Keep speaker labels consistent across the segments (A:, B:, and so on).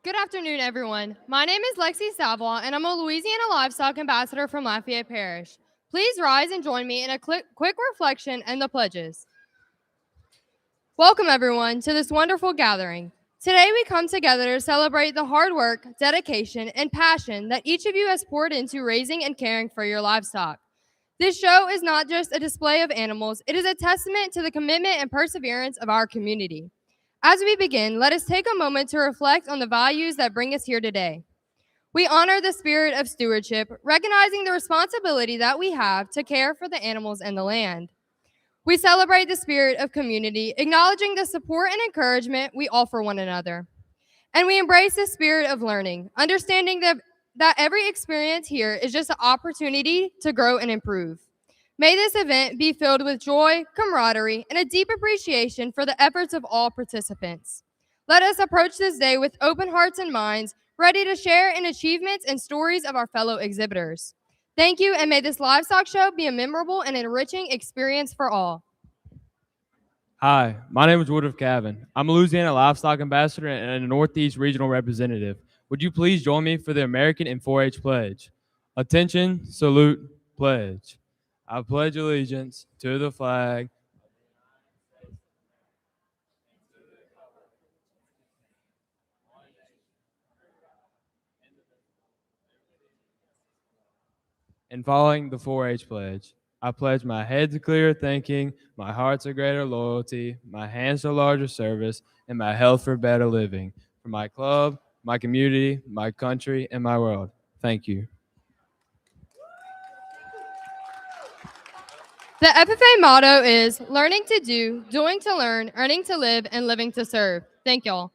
A: Good afternoon, everyone. My name is Lexi Savoy, and I'm a Louisiana Livestock Ambassador from Lafayette Parish. Please rise and join me in a quick reflection and the pledges. Welcome, everyone, to this wonderful gathering. Today, we come together to celebrate the hard work, dedication, and passion that each of you has poured into raising and caring for your livestock. This show is not just a display of animals, it is a testament to the commitment and perseverance of our community. As we begin, let us take a moment to reflect on the values that bring us here today. We honor the spirit of stewardship, recognizing the responsibility that we have to care for the animals and the land. We celebrate the spirit of community, acknowledging the support and encouragement we offer one another. And we embrace the spirit of learning, understanding that every experience here is just an opportunity to grow and improve. May this event be filled with joy, camaraderie, and a deep appreciation for the efforts of all participants. Let us approach this day with open hearts and minds, ready to share in achievements and stories of our fellow exhibitors. Thank you, and may this livestock show be a memorable and enriching experience for all.
B: Hi, my name is Woodruff Cavan. I'm a Louisiana Livestock Ambassador and a Northeast Regional Representative. Would you please join me for the American and 4-H Pledge? Attention, salute, pledge. I pledge allegiance to the flag and following the 4-H Pledge. I pledge my head to clearer thinking, my heart to greater loyalty, my hands to larger service, and my health for better living. For my club, my community, my country, and my world. Thank you.
A: The FFA motto is learning to do, doing to learn, earning to live, and living to serve. Thank y'all.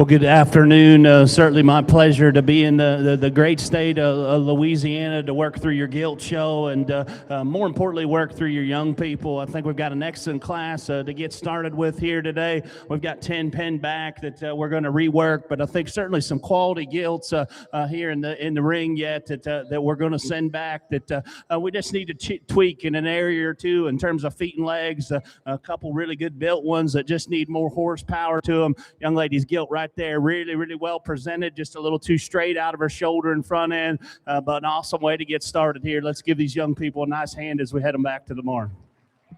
C: Well, good afternoon. Certainly my pleasure to be in the great state of Louisiana to work through your gilt show and more importantly, work through your young people. I think we've got an excellent class to get started with here today. We've got 10 pen back that we're going to rework, but I think certainly some quality gilts here in the ring yet that we're going to send back that we just need to tweak in an area or two in terms of feet and legs. A couple really good built ones that just need more horsepower to them. Young lady's gilt right there, really, really well presented, just a little too straight out of her shoulder and front end, but an awesome way to get started here. Let's give these young people a nice hand as we head them back to the barn. Too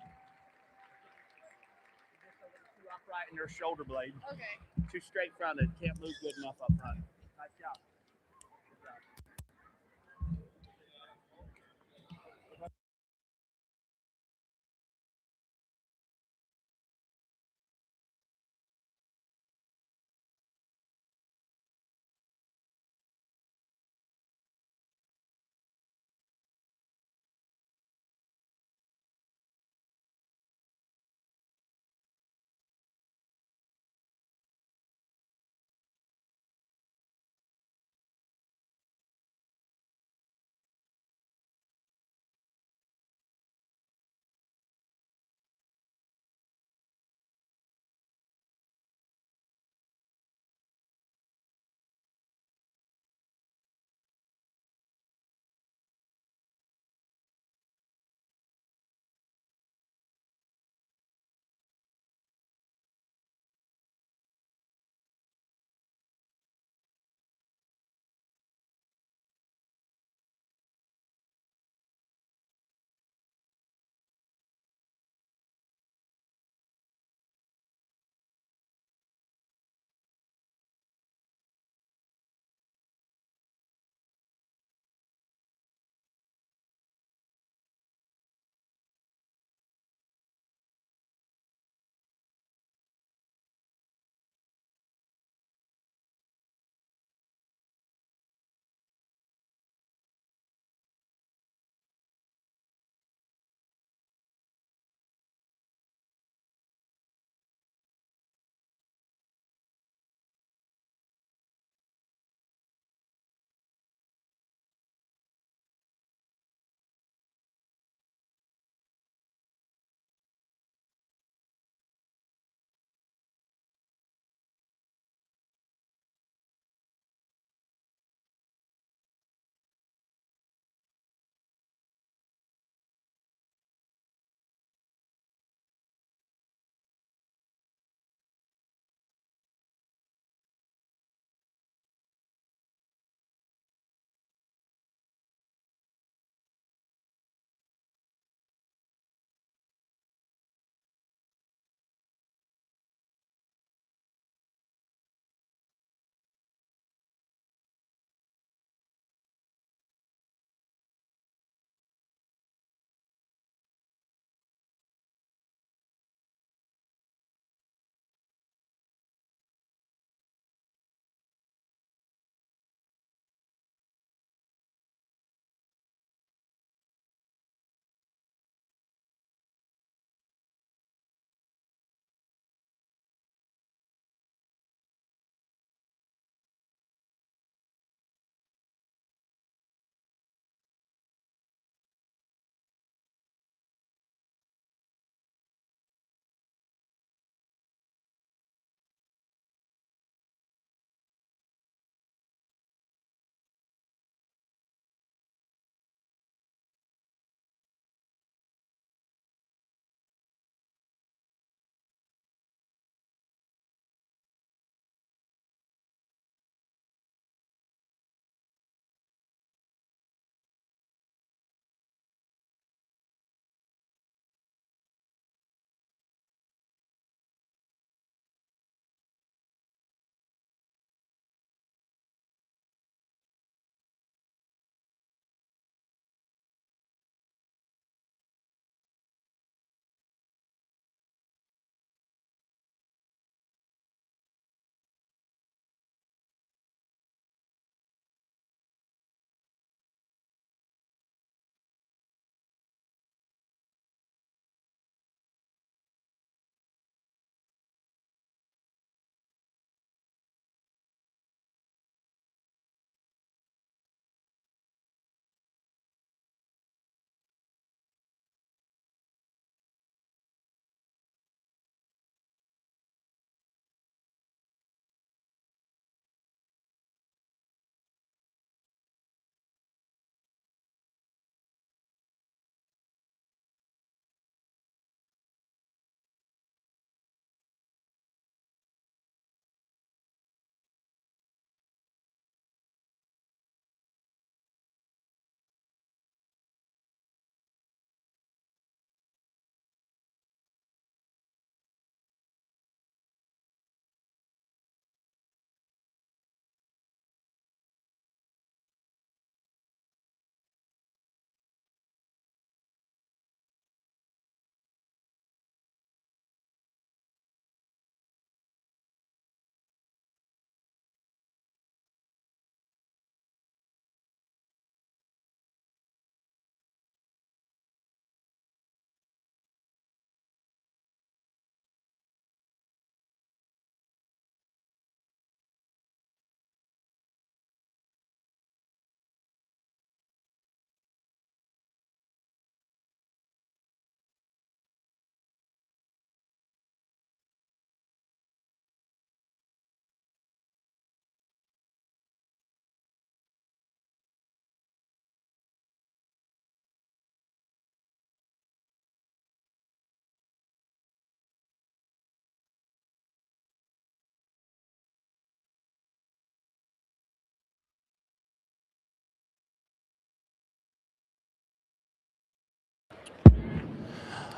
C: upright in their shoulder blade. Okay. Too straight fronted. Can't move good enough up front. Nice job.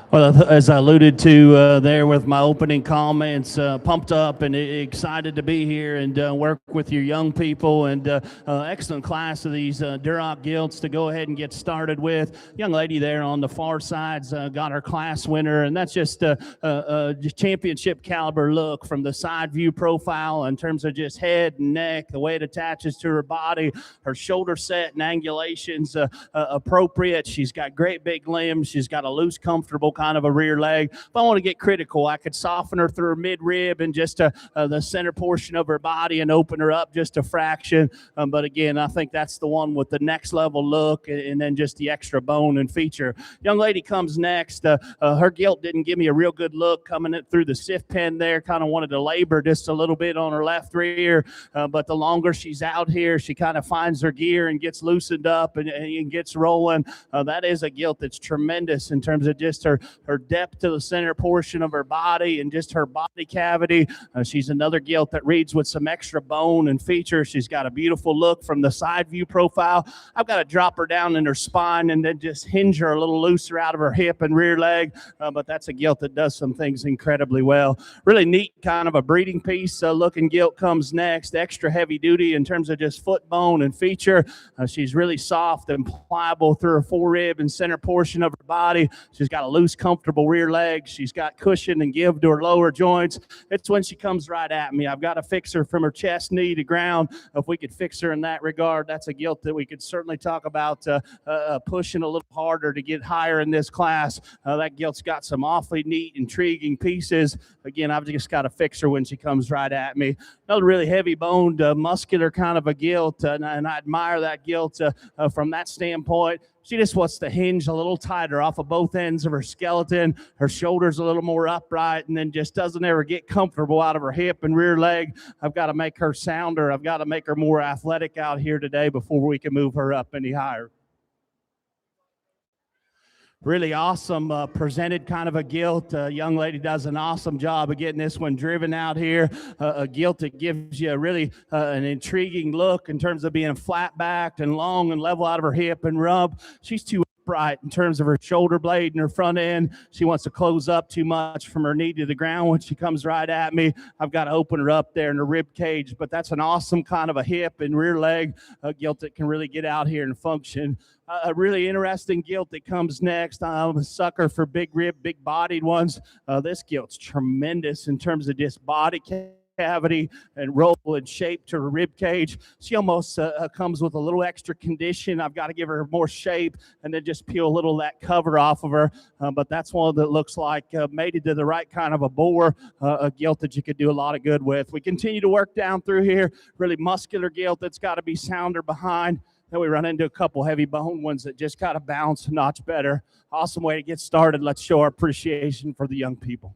C: Well, as I alluded to there with my opening comments, pumped up and excited to be here and work with your young people, and excellent class of these Duroc gilts to go ahead and get started with. Young lady there on the far side's got her class winner, and that's just a championship caliber look from the side view profile in terms of just head and neck, the way it attaches to her body, her shoulder set and angulations appropriate. She's got great big limbs. She's got a loose, comfortable kind of a rear leg. If I want to get critical, I could soften her through her mid-rib and just the center portion of her body and open her up just a fraction. But again, I think that's the one with the next level look and then just the extra bone and feature. Young lady comes next. Her gilt didn't give me a real good look coming in through the stiff pen there. Kind of wanted to labor just a little bit on her left rear. But the longer she's out here, she kind of finds her gear and gets loosened up and gets rolling. That is a gilt that's tremendous in terms of just her depth to the center portion of her body and just her body cavity. She's another gilt that reads with some extra bone and feature. She's got a beautiful look from the side view profile. I've got to drop her down in her spine and then just hinge her a little looser out of her hip and rear leg. But that's a gilt that does some things incredibly well. Really neat kind of a breeding piece looking gilt comes next. Extra heavy duty in terms of just foot bone and feature. She's really soft and pliable through her forerib and center portion of her body. She's got a loose, comfortable rear leg. She's got cushion and give to her lower joints. It's when she comes right at me. I've got to fix her from her chest, knee to ground. If we could fix her in that regard, that's a gilt that we could certainly talk about pushing a little harder to get higher in this class. That gilt's got some awfully neat, intriguing pieces. Again, I've just got to fix her when she comes right at me. Another really heavy-boned, muscular kind of a gilt, and I admire that gilt from that standpoint. She just wants to hinge a little tighter off of both ends of her skeleton. Her shoulders a little more upright, and then just doesn't ever get comfortable out of her hip and rear leg. I've got to make her sounder. I've got to make her more athletic out here today before we can move her up any higher. Really awesome presented kind of a gilt. Young lady does an awesome job of getting this one driven out here. A gilt that gives you really an intriguing look in terms of being flat-backed and long and level out of her hip and rump. She's too upright in terms of her shoulder blade and her front end. She wants to close up too much from her knee to the ground when she comes right at me. I've got to open her up there in the rib cage, but that's an awesome kind of a hip and rear leg gilt that can really get out here and function. A really interesting gilt that comes next. I'm a sucker for big rib, big bodied ones. This gilt's tremendous in terms of just body cavity and roll and shape to her rib cage. She almost comes with a little extra condition. I've got to give her more shape and then just peel a little of that cover off of her. But that's one that looks like mated to the right kind of a bore, a gilt that you could do a lot of good with. We continue to work down through here. Really muscular gilt that's got to be sounder behind. Then we run into a couple heavy bone ones that just got to bounce a notch better. Awesome way to get started. Let's show our appreciation for the young people.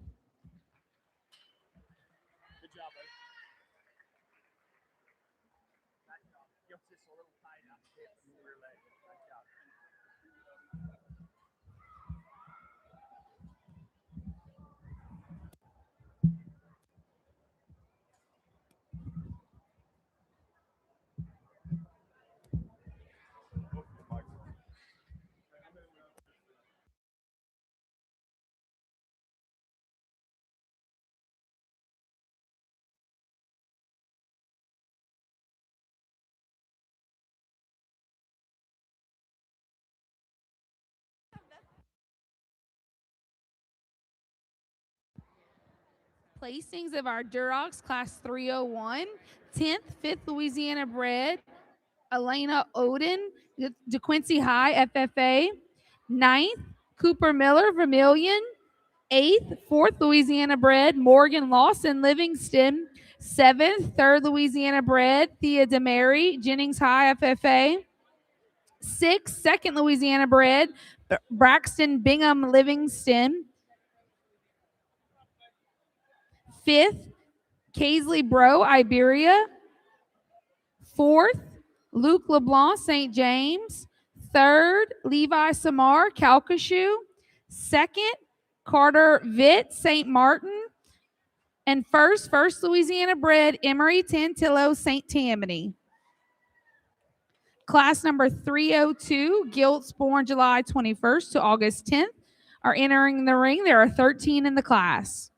C: Good job, buddy. Nice job. Gilt's just a little tight out the hip and rear leg. Nice job.
D: Placings of our Durocs Class 301, 10th, 5th Louisiana bred, Elena Oden, DeQuincy High, FFA, 9th, Cooper Miller, Vermilion, 8th, 4th Louisiana bred, Morgan Lawson, Livingston, 7th, 3rd Louisiana bred, Thea DeMary, Jennings High, FFA, 6th, 2nd Louisiana bred, Braxton Bingham, Livingston, 5th, Kaisley Bro, Iberia. 4th, Luke LeBlanc, St. James. 3rd, Levi Samar, Calcasieu. 2nd, Carter Vitt, St. Martin. And 1st Louisiana bred, Emery Tantillo, St. Tammany. Class number 302, gilts born July 21st to August 10th. are entering the ring. There are 13 in the class.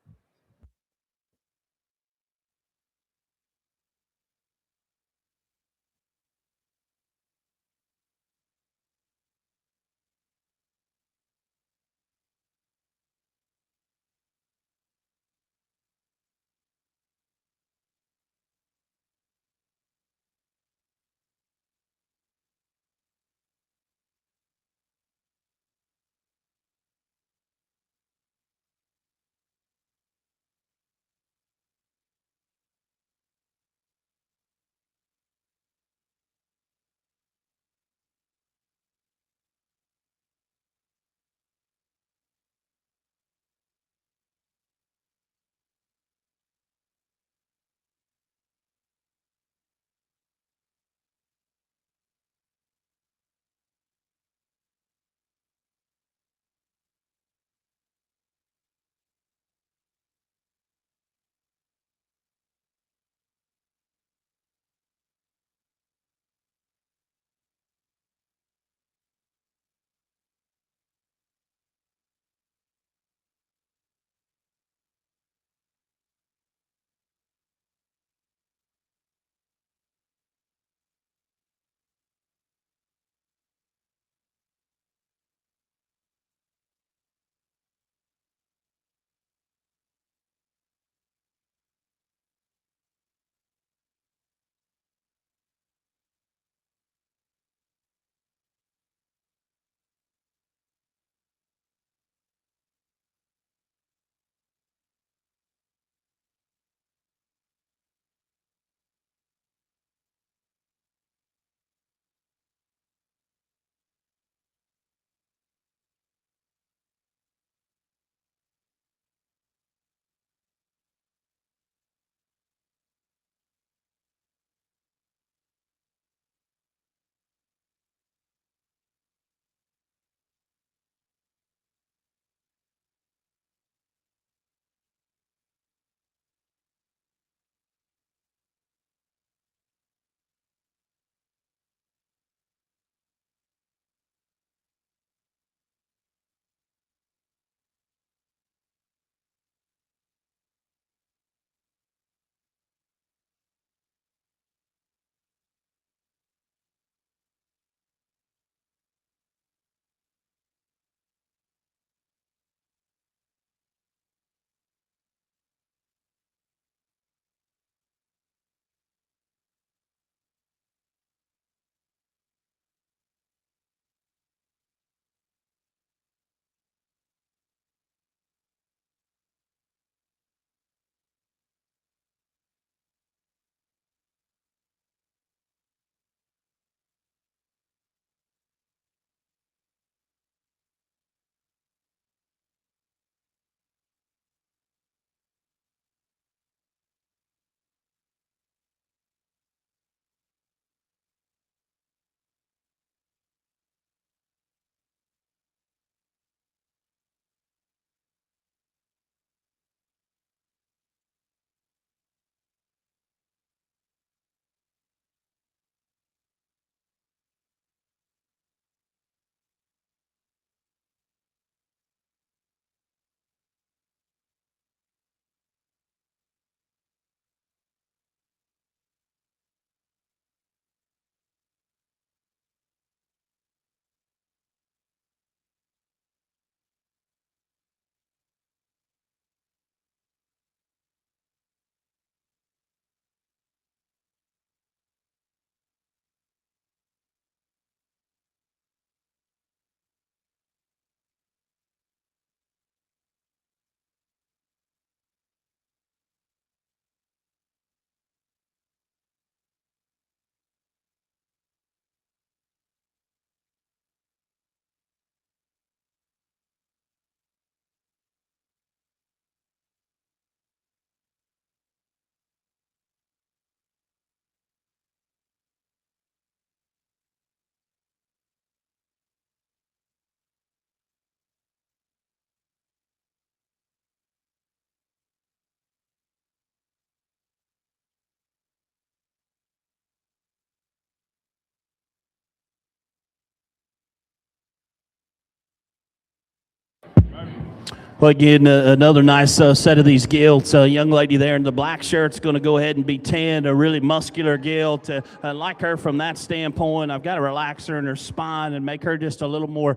C: Well, again, another nice set of these gilts. Young lady there in the black shirt's going to go ahead and be 10, a really muscular gilt. Like her from that standpoint, I've got to relax her in her spine and make her just a little more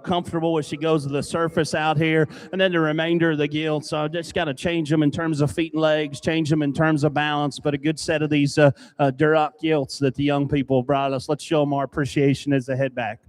C: comfortable as she goes to the surface out here. And then the remainder of the gilts, I just got to change them in terms of feet and legs, change them in terms of balance. But a good set of these Duroc gilts that the young people have brought us. Let's show them our appreciation as they head back.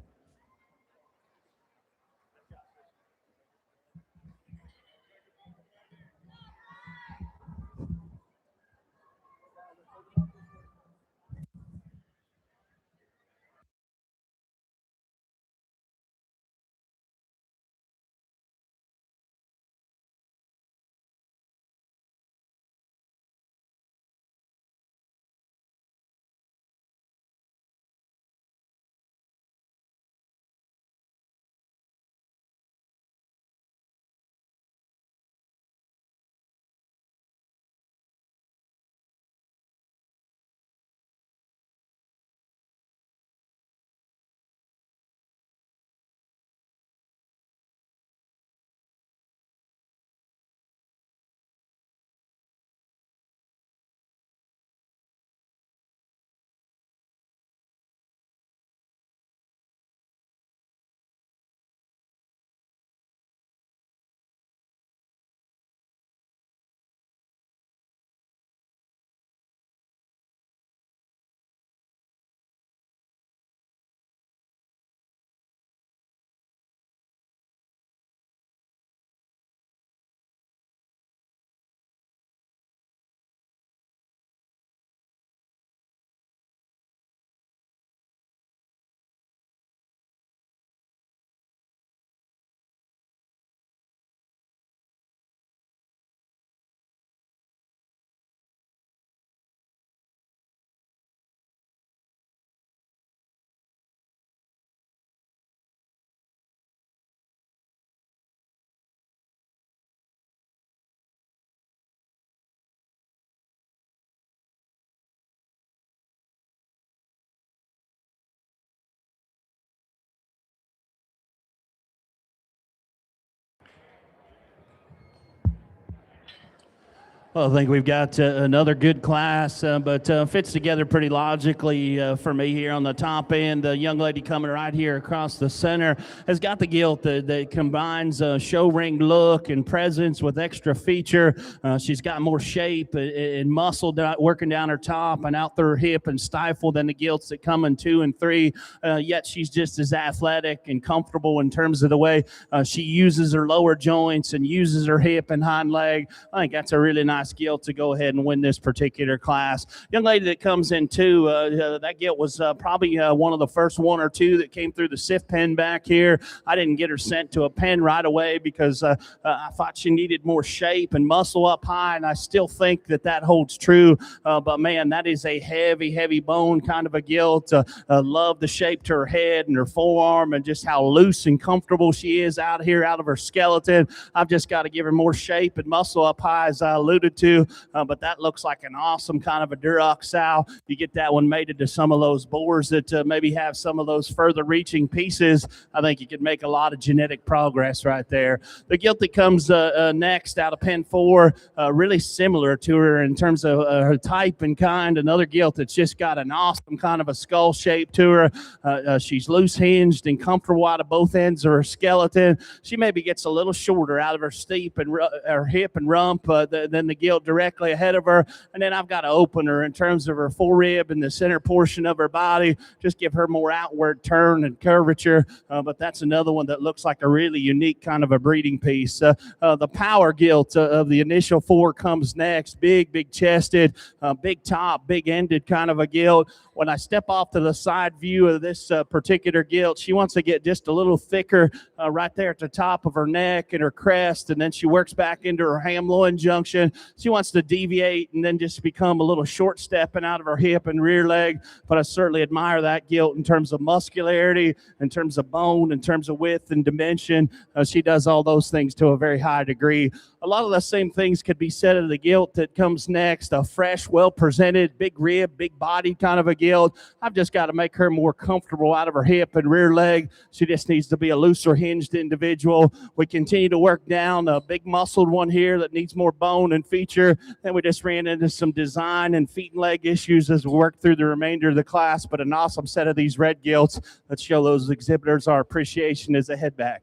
C: Well, I think we've got another good class, but fits together pretty logically for me here on the top end. The young lady coming right here across the center has got the gilt that combines show ring look and presence with extra feature. She's got more shape and muscle working down her top and out through her hip and stifle than the gilts that come in 2 and 3. Yet she's just as athletic and comfortable in terms of the way she uses her lower joints and uses her hip and hind leg. I think that's a really nice gilt to go ahead and win this particular class. Young lady that comes in too, that gilt was probably one of the first 1 or 2 that came through the SIF pen back here. I didn't get her sent to a pen right away because I thought she needed more shape and muscle up high, and I still think that holds true. But man, that is a heavy bone kind of a gilt. Love the shape to her head and her forearm and just how loose and comfortable she is out here out of her skeleton. I've just got to give her more shape and muscle up high, as I alluded to, but that looks like an awesome kind of a Duroc sow. You get that one mated to some of those boars that maybe have some of those further reaching pieces. I think you could make a lot of genetic progress right there. The gilt that comes next out of pen 4, really similar to her in terms of her type and kind. Another gilt that's just got an awesome kind of a skull shape to her. She's loose hinged and comfortable out of both ends of her skeleton. She maybe gets a little shorter out of her steep and her hip and rump than the gilt directly ahead of her. And then I've got to open her in terms of her forehead and the center portion of her body, just give her more outward turn and curvature. But that's another one that looks like a really unique kind of a breeding piece. The power gilt of the initial 4 comes next. Big chested, big top, big ended kind of a gilt. When I step off to the side view of this particular gilt, she wants to get just a little thicker right there at the top of her neck and her crest, and then she works back into her ham loin junction. She wants to deviate and then just become a little short stepping out of her hip and rear leg. But I certainly admire that gilt in terms of muscularity, in terms of bone, in terms of width and dimension. She does all those things to a very high degree. A lot of the same things could be said of the gilt that comes next. A fresh, well-presented, big rib, big body kind of a gilt. I've just got to make her more comfortable out of her hip and rear leg. She just needs to be a looser hinged individual. We continue to work down a big muscled one here that needs more bone and feature. Then we just ran into some design and feet and leg issues as we work through the remainder of the class, but an awesome set of these red gilts. Let's show those exhibitors our appreciation as they head back.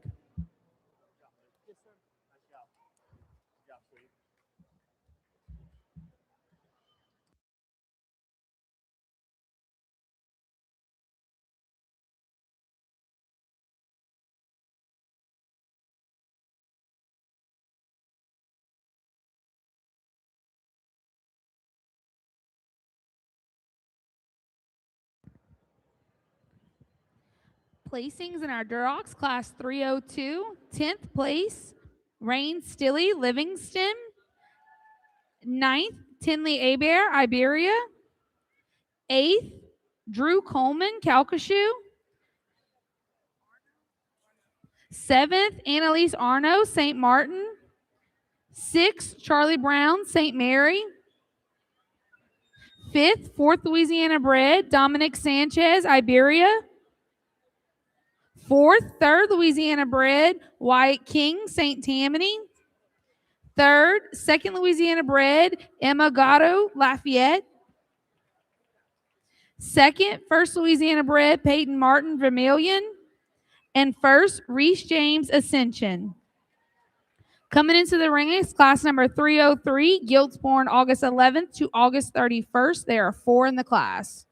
D: Placings in our Duroc class 302, 10th place, Rain Stilley, Livingston. 9th, Tinley Abear, Iberia. 8th, Drew Coleman, Calcasieu. 7th, Annalise Arno, St. Martin. 6th, Charlie Brown, St. Mary. 5th, 4th Louisiana bred, Dominic Sanchez, Iberia. 4th, 3rd Louisiana bred, Wyatt King, St. Tammany. 3rd, 2nd Louisiana bred, Emma Gatto, Lafayette. 2nd, 1st Louisiana bred, Peyton Martin, Vermilion. And 1st, Reese James, Ascension. Coming into the ring is class number 303, gilts born August 11th to August 31st. There are 4 in the class.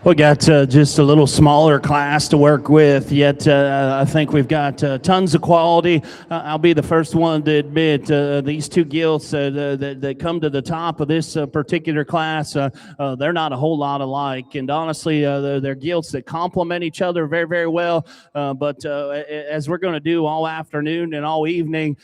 C: We got just a little smaller class to work with, yet I think we've got tons of quality. I'll be the first one to admit these two gilts that come to the top of this particular class, they're not a whole lot alike. And honestly, they're gilts that complement each other very, very well. But as we're going to do all afternoon and all evening,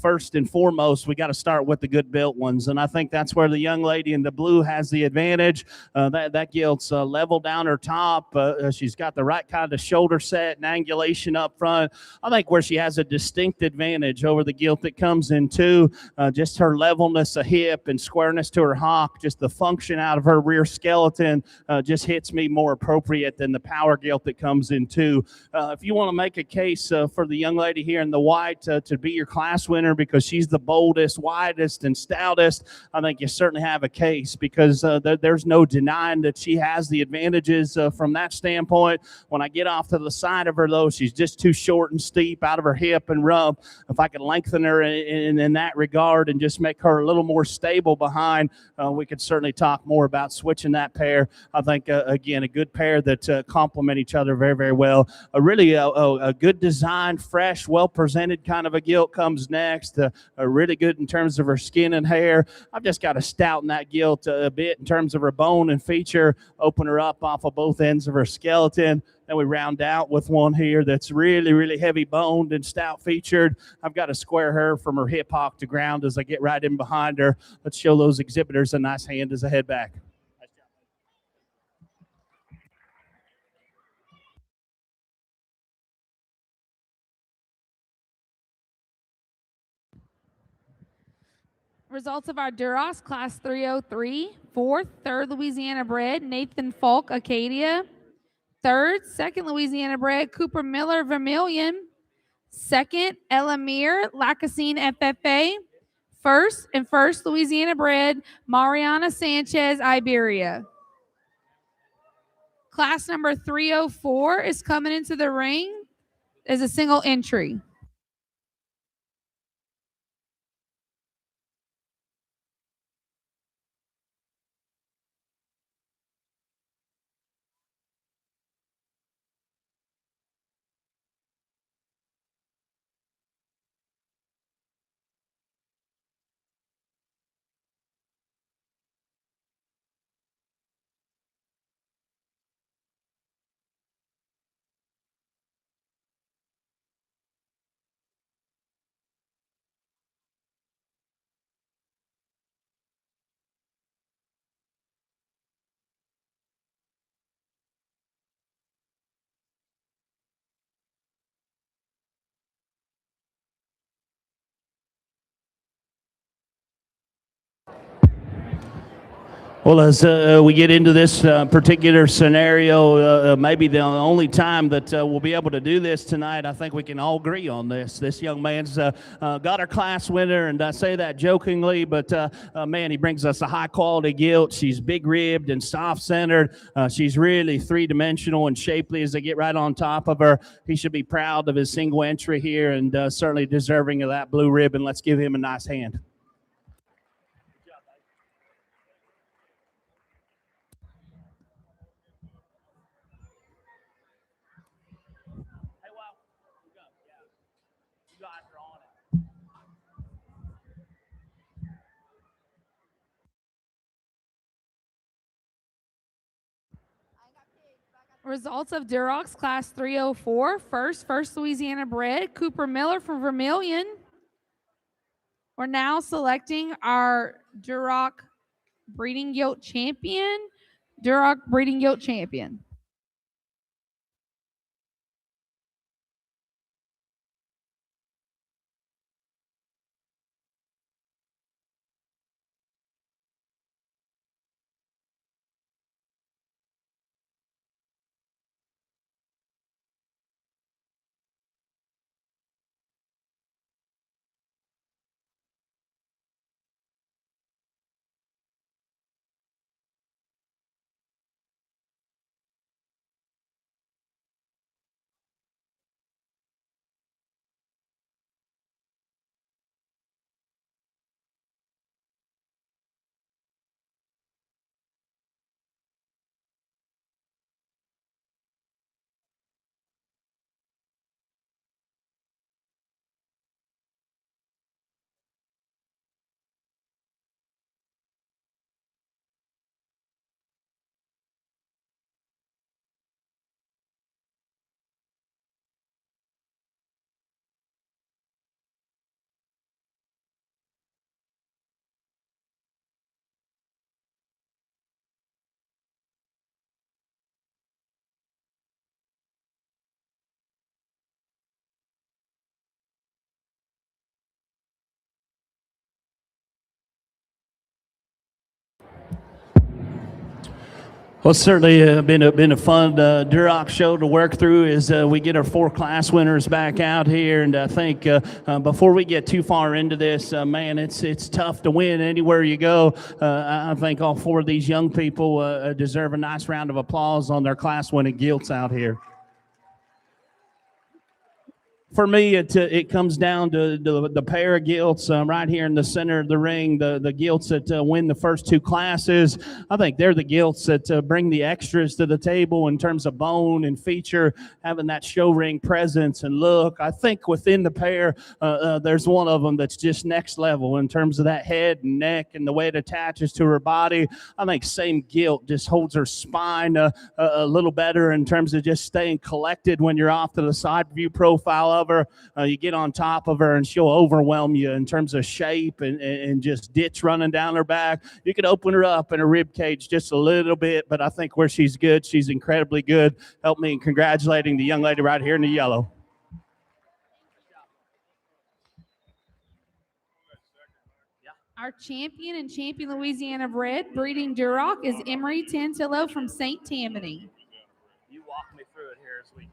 C: first and foremost, we got to start with the good built ones. And I think that's where the young lady in the blue has the advantage. That gilt's leveled down her top. She's got the right kind of shoulder set and angulation up front. I think where she has a distinct advantage over the gilt that comes in two, just her levelness of hip and squareness to her hock, just the function out of her rear skeleton just hits me more appropriate than the power gilt that comes in two. If you want to make a case for the young lady here in the white to be your class winner because she's the boldest, widest, and stoutest, I think you certainly have a case because there's no denying that she has the advantage advantages from that standpoint. When I get off to the side of her, though, she's just too short and steep out of her hip and rump. If I could lengthen her in that regard and just make her a little more stable behind, we could certainly talk more about switching that pair. I think, again, a good pair that complement each other very, very well. Really a good design, fresh, well-presented kind of a gilt comes next. Really good in terms of her skin and hair. I've just got to stouten that gilt a bit in terms of her bone and feature, open her up off of both ends of her skeleton. Then we round out with one here that's really, really heavy boned and stout featured. I've got to square her from her hip hock to ground as I get right in behind her. Let's show those exhibitors a nice hand as I head back.
D: Results of our Duroc Class 303, fourth, third Louisiana bred, Nathan Falk, Acadia. Third, second Louisiana bred, Cooper Miller, Vermilion. Second, Elamir, Lacassine, FFA. First Louisiana bred, Mariana Sanchez, Iberia. Class number 304 is coming into the ring as a single entry.
C: Well, as we get into this particular scenario, maybe the only time that we'll be able to do this tonight, I think we can all agree on this. This young man's got our class winner, and I say that jokingly, but man, he brings us a high-quality gilt. She's big-ribbed and soft-centered. She's really three-dimensional and shapely as they get right on top of her. He should be proud of his single entry here and certainly deserving of that blue ribbon. Let's give him a nice hand.
D: Results of Duroc Class 304, first Louisiana bred, Cooper Miller from Vermilion. We're now selecting our Duroc Breeding Gilt Champion. Duroc Breeding Gilt Champion.
C: Well, it's certainly been a fun Duroc show to work through as we get our 4 class winners back out here. And I think before we get too far into this, man, it's tough to win anywhere you go. I think all 4 of these young people deserve a nice round of applause on their class-winning gilts out here. For me, it comes down to the pair of gilts right here in the center of the ring, the gilts that win the first 2 classes. I think they're the gilts that bring the extras to the table in terms of bone and feature, having that show ring presence and look. I think within the pair, there's one of them that's just next level in terms of that head and neck and the way it attaches to her body. I think same gilt just holds her spine a little better in terms of just staying collected when you're off to the side view profile of her. You get on top of her and she'll overwhelm you in terms of shape and just ditch running down her back. You could open her up in her rib cage just a little bit, but I think where she's good, she's incredibly good. Help me in congratulating the young lady right here in the yellow.
D: Our champion and champion Louisiana bred breeding Duroc is Emery Tantillo from St. Tammany.
C: You walk me through it here as we.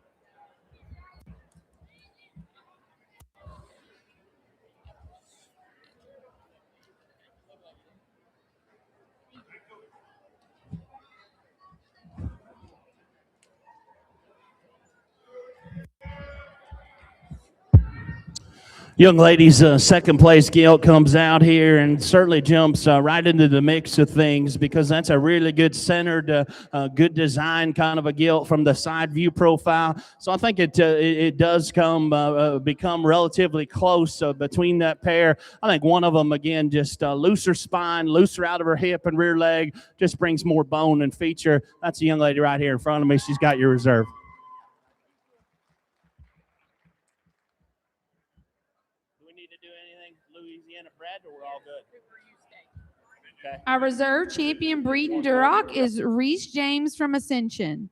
C: Young lady's second place gilt comes out here and certainly jumps right into the mix of things because that's a really good centered, good design kind of a gilt from the side view profile. So I think it does become relatively close between that pair. I think one of them, again, just looser spine, looser out of her hip and rear leg, just brings more bone and feature. That's a young lady right here in front of me. She's got your reserve. Louisiana bred, or we're all good? Okay.
D: Our reserve champion breeding Duroc is Reese James from Ascension.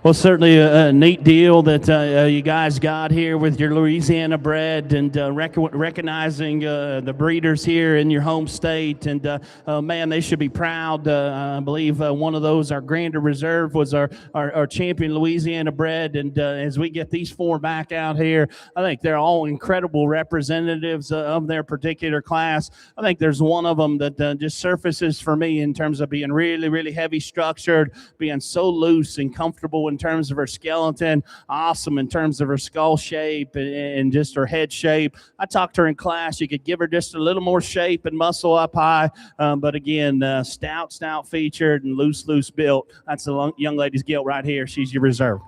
C: Well, certainly a neat deal that you guys got here with your Louisiana bred and recognizing the breeders here in your home state. And, man, they should be proud. I believe one of those, our Grander Reserve, was our champion Louisiana bred. And as we get these 4 back out here, I think they're all incredible representatives of their particular class. I think there's one of them that just surfaces for me in terms of being really, really heavy structured, being so loose and comfortable in terms of her skeleton, awesome in terms of her skull shape and just her head shape. I talked to her in class. You could give her just a little more shape and muscle up high, but again, stout featured and loose built. That's the young lady's gilt right here. She's your reserve.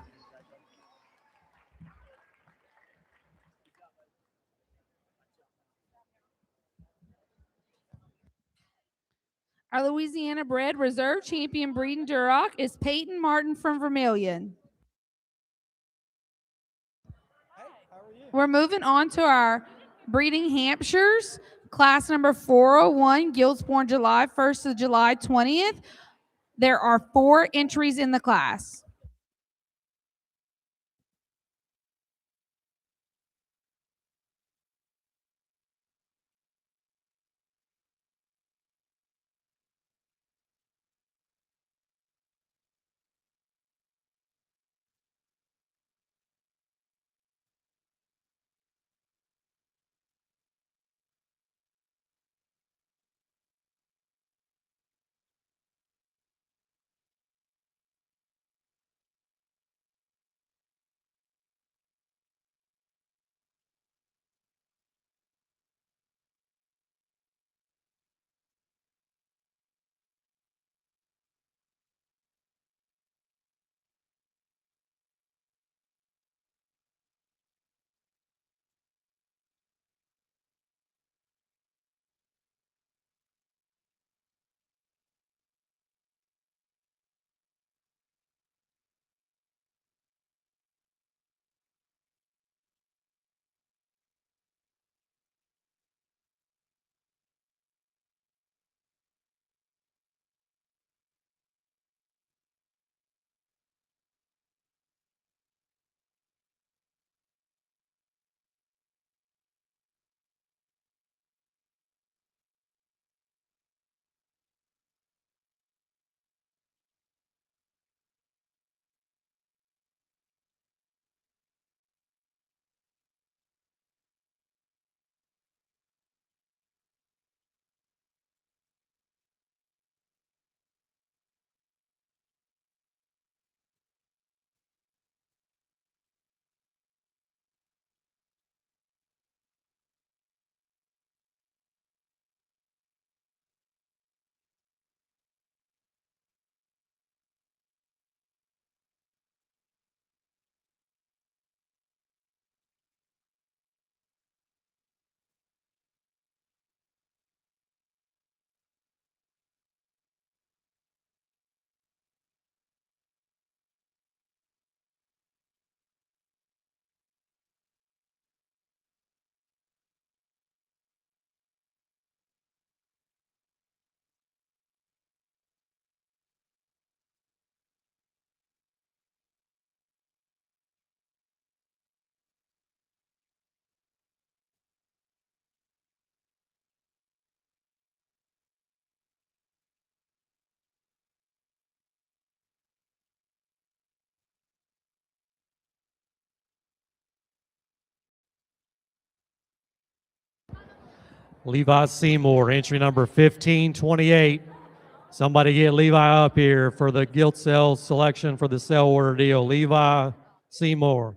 D: Our Louisiana bred reserve champion breeding Duroc is Peyton Martin from Vermilion. We're moving on to our breeding Hampshires, class number 401, gilts born July 1st to July 20th. There are 4 entries in the class.
E: Levi Seymour, entry number 1528. Somebody get Levi up here for the gilt sale selection for the sale order deal. Levi Seymour.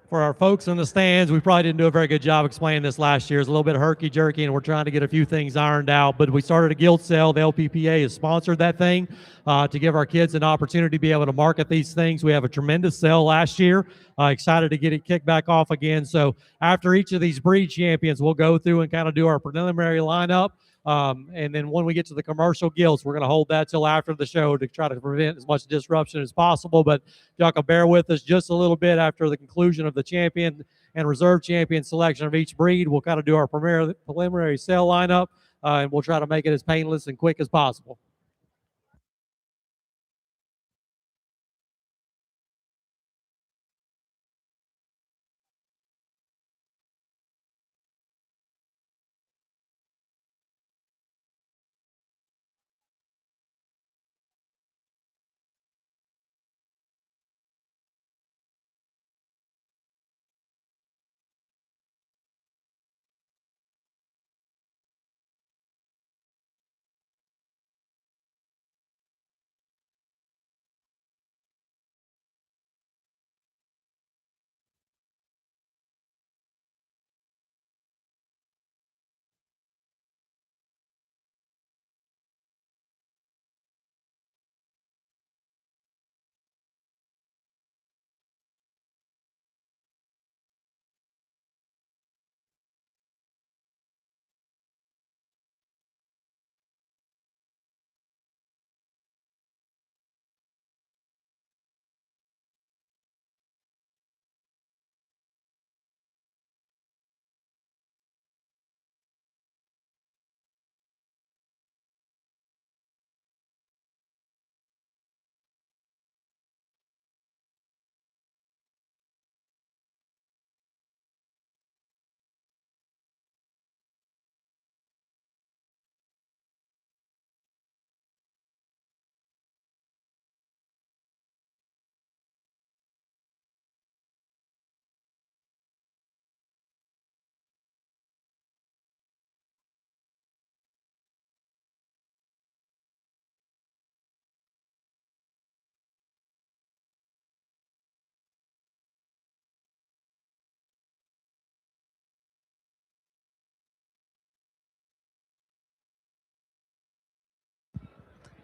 E: For our folks in the stands, we probably didn't do a very good job explaining this last year. It's a little bit herky-jerky, and we're trying to get a few things ironed out. But we started a guild sale. The LPPA has sponsored that thing to give our kids an opportunity to be able to market these things. We have a tremendous sale last year. Excited to get it kicked back off again. So after each of these breed champions, we'll go through and kind of do our preliminary lineup. And then when we get to the commercial guilds, we're going to hold that till after the show to try to prevent as much disruption as possible. But y'all can bear with us just a little bit after the conclusion of the champion and reserve champion selection of each breed. We'll kind of do our preliminary sale lineup, and we'll try to make it as painless and quick as possible.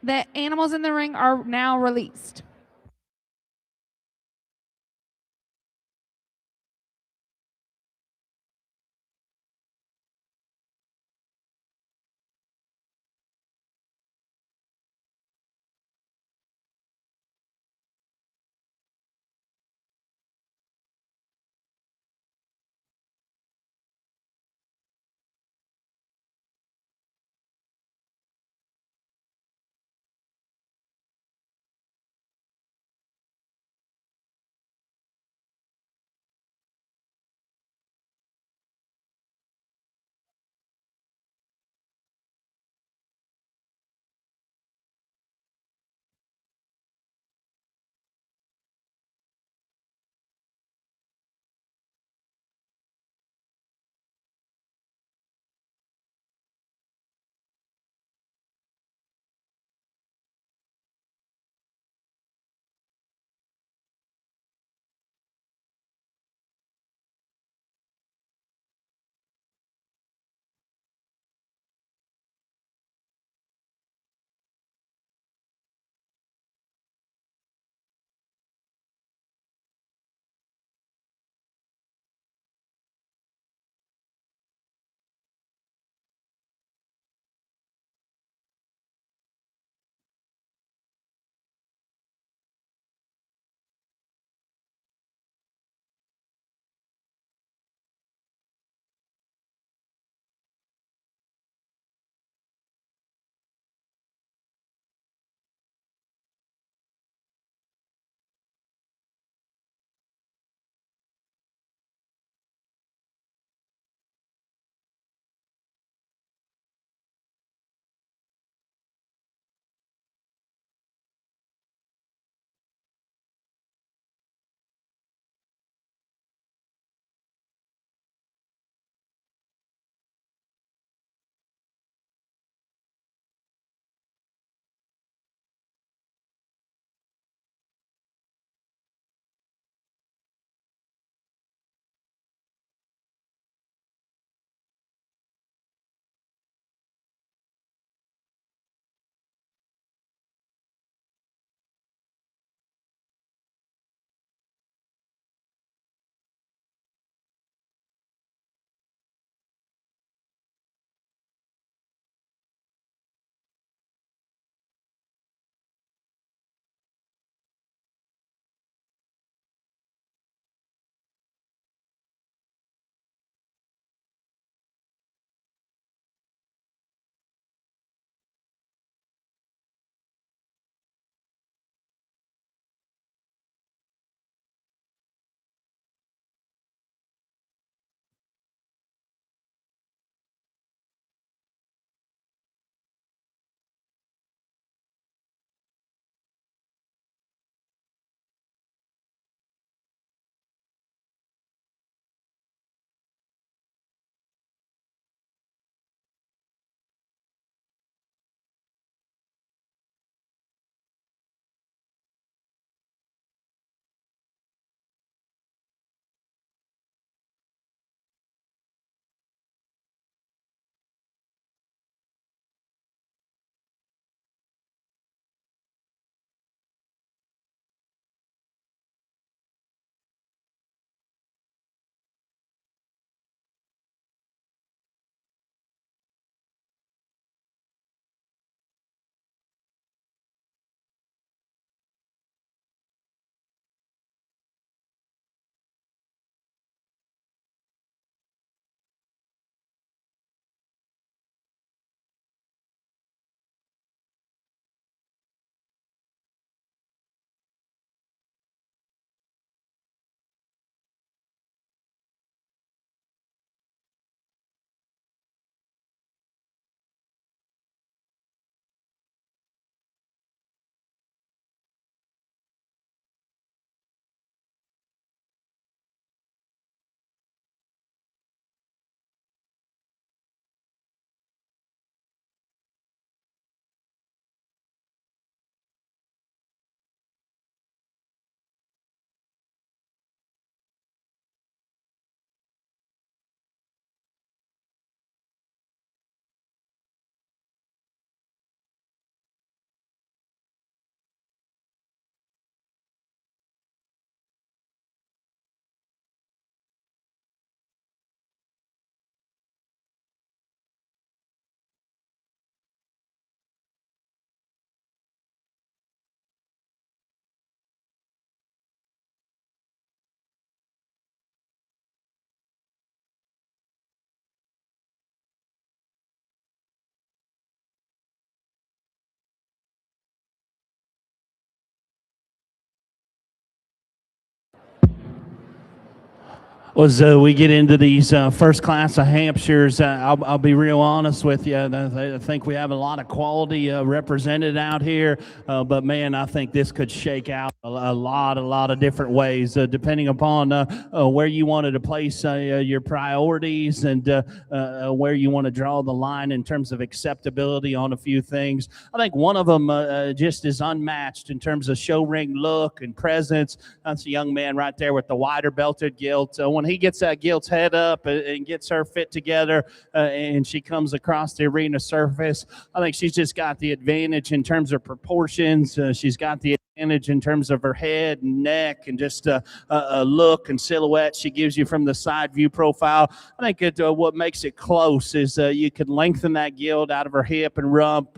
D: The animals in the ring are now released.
C: As we get into these first class of Hampshires, I'll be real honest with you. I think we have a lot of quality represented out here, but man, I think this could shake out a lot of different ways, depending upon where you wanted to place your priorities and where you want to draw the line in terms of acceptability on a few things. I think one of them just is unmatched in terms of show ring look and presence. That's a young man right there with the wider belted gilt. When he gets that gilt's head up and gets her fit together and she comes across the arena surface, I think she's just got the advantage in terms of proportions. She's got the advantage in terms of her head and neck and just a look and silhouette she gives you from the side view profile. I think what makes it close is you can lengthen that gilt out of her hip and rump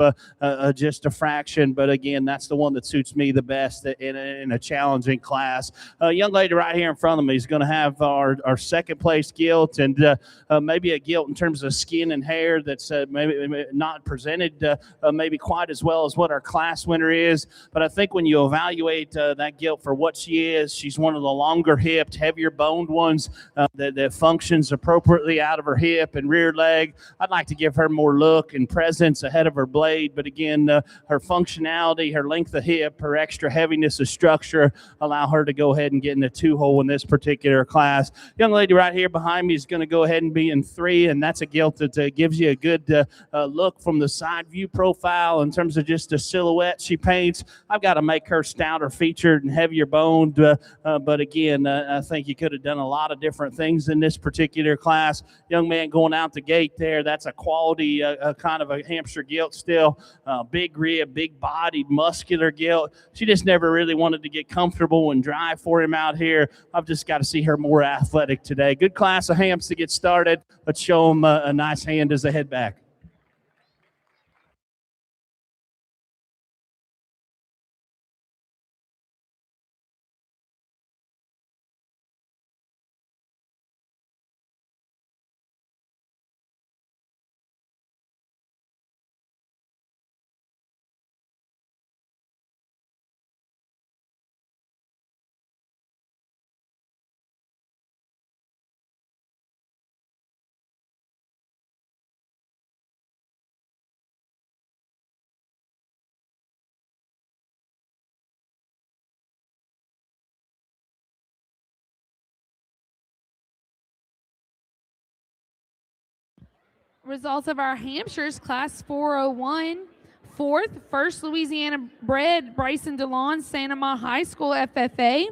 C: just a fraction. But again, that's the one that suits me the best in a challenging class. Young lady right here in front of me is going to have our second place gilt and maybe a gilt in terms of skin and hair that's maybe not presented maybe quite as well as what our class winner is. But I think when you evaluate that gilt for what she is, she's one of the longer hipped, heavier boned ones that functions appropriately out of her hip and rear leg. I'd like to give her more look and presence ahead of her blade, but again, her functionality, her length of hip, her extra heaviness of structure allow her to go ahead and get in the 2-hole in this particular class. Young lady right here behind me is going to go ahead and be in 3, and that's a gilt that gives you a good look from the side view profile in terms of just the silhouette she paints. I've got to make her stouter featured and heavier boned, but again, I think you could have done a lot of different things in this particular class. Young man going out the gate there, that's a quality kind of a Hampshire gilt still. Big rib, big bodied, muscular gilt. She just never really wanted to get comfortable and drive for him out here. I've just got to see her more athletic today. Good class of Hamps to get started. Let's show them a nice hand as they head back.
D: Results of our Hampshires class 401. Fourth, First Louisiana bred Bryson DeLon, Santa Ma High School FFA.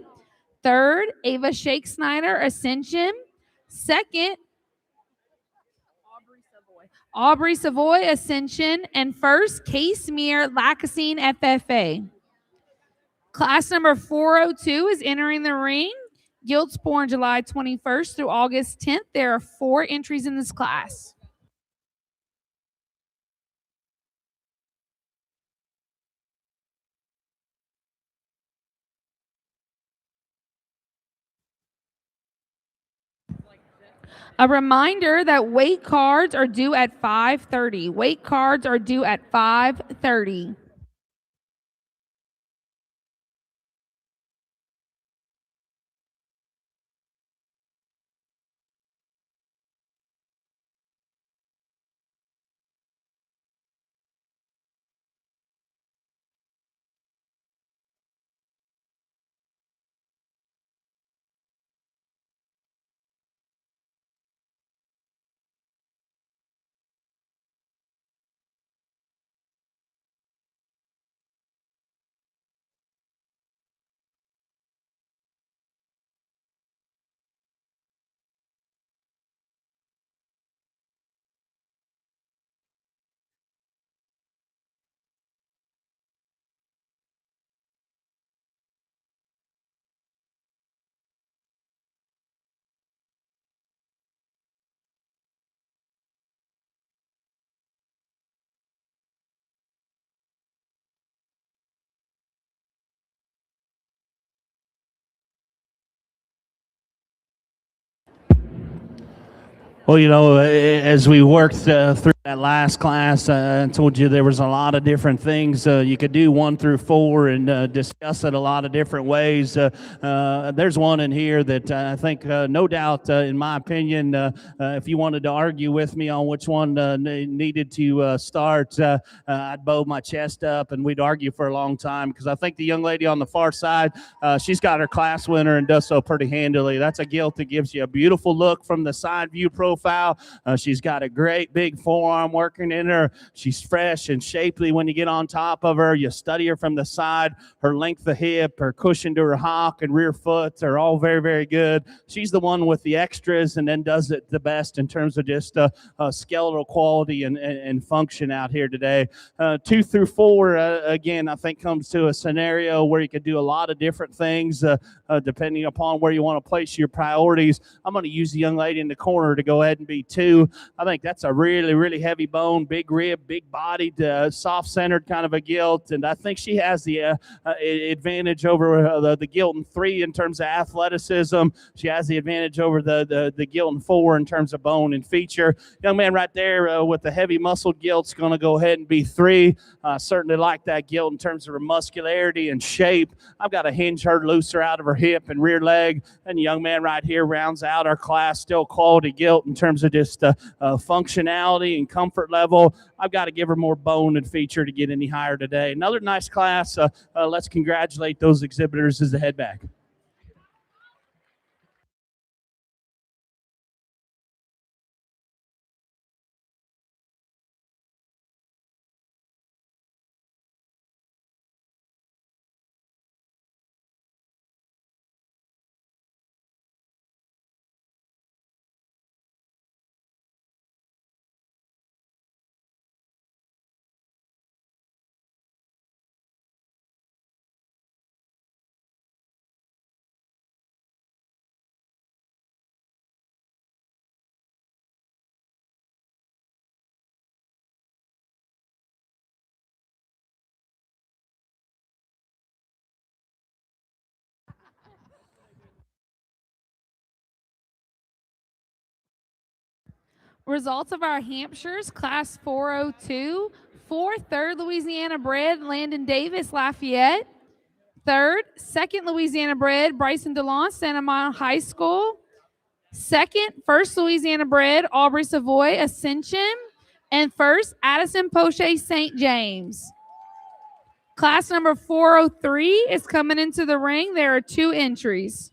D: Third, Ava Shake Snyder, Ascension. Second, Aubrey Savoy, Ascension. And first, Case Meir, Lacassine FFA. Class number 402 is entering the ring. Gilts born July 21st through August 10th. There are 4 entries in this class. A reminder that weight cards are due at 5:30. Weight cards are due at 5:30.
C: Well, as we worked through That last class, I told you there was a lot of different things you could do 1 through 4 and discuss it a lot of different ways. There's one in here that I think, no doubt, in my opinion, if you wanted to argue with me on which one needed to start, I'd bow my chest up and we'd argue for a long time, because I think the young lady on the far side, she's got her class winner and does so pretty handily. That's a gilt that gives you a beautiful look from the side view profile. She's got a great big forearm working in her. She's fresh and shapely when you get on top of her. You study her from the side. Her length of hip, her cushion to her hock and rear foot are all very, very good. She's the one with the extras and then does it the best in terms of just skeletal quality and function out here today. 2 through 4, again, I think comes to a scenario where you could do a lot of different things depending upon where you want to place your priorities. I'm going to use the young lady in the corner to go ahead and be 2. I think that's a really, really heavy bone, big rib, big bodied, soft-centered kind of a gilt, and I think she has the advantage over the gilt in 3 in terms of athleticism. She has the advantage over the gilt in 4 in terms of bone and feature. Young man right there with the heavy muscled gilt's going to go ahead and be 3. Certainly like that gilt in terms of her muscularity and shape. I've got to hinge her looser out of her hip and rear leg, and the young man right here rounds out our class. Still quality gilt in terms of just functionality and comfort level. I've got to give her more bone and feature to get any higher today. Another nice class. Let's congratulate those exhibitors as they head back.
D: Results of our Hampshires, class 402. 4th, 3rd Louisiana bred, Landon Davis, Lafayette. 3rd, 2nd Louisiana bred, Bryson DeLon, Santa Monica High School. 2nd, 1st Louisiana bred, Aubrey Savoy, Ascension. And 1st, Addison Poche, St. James. Class number 403 is coming into the ring. There are 2 entries.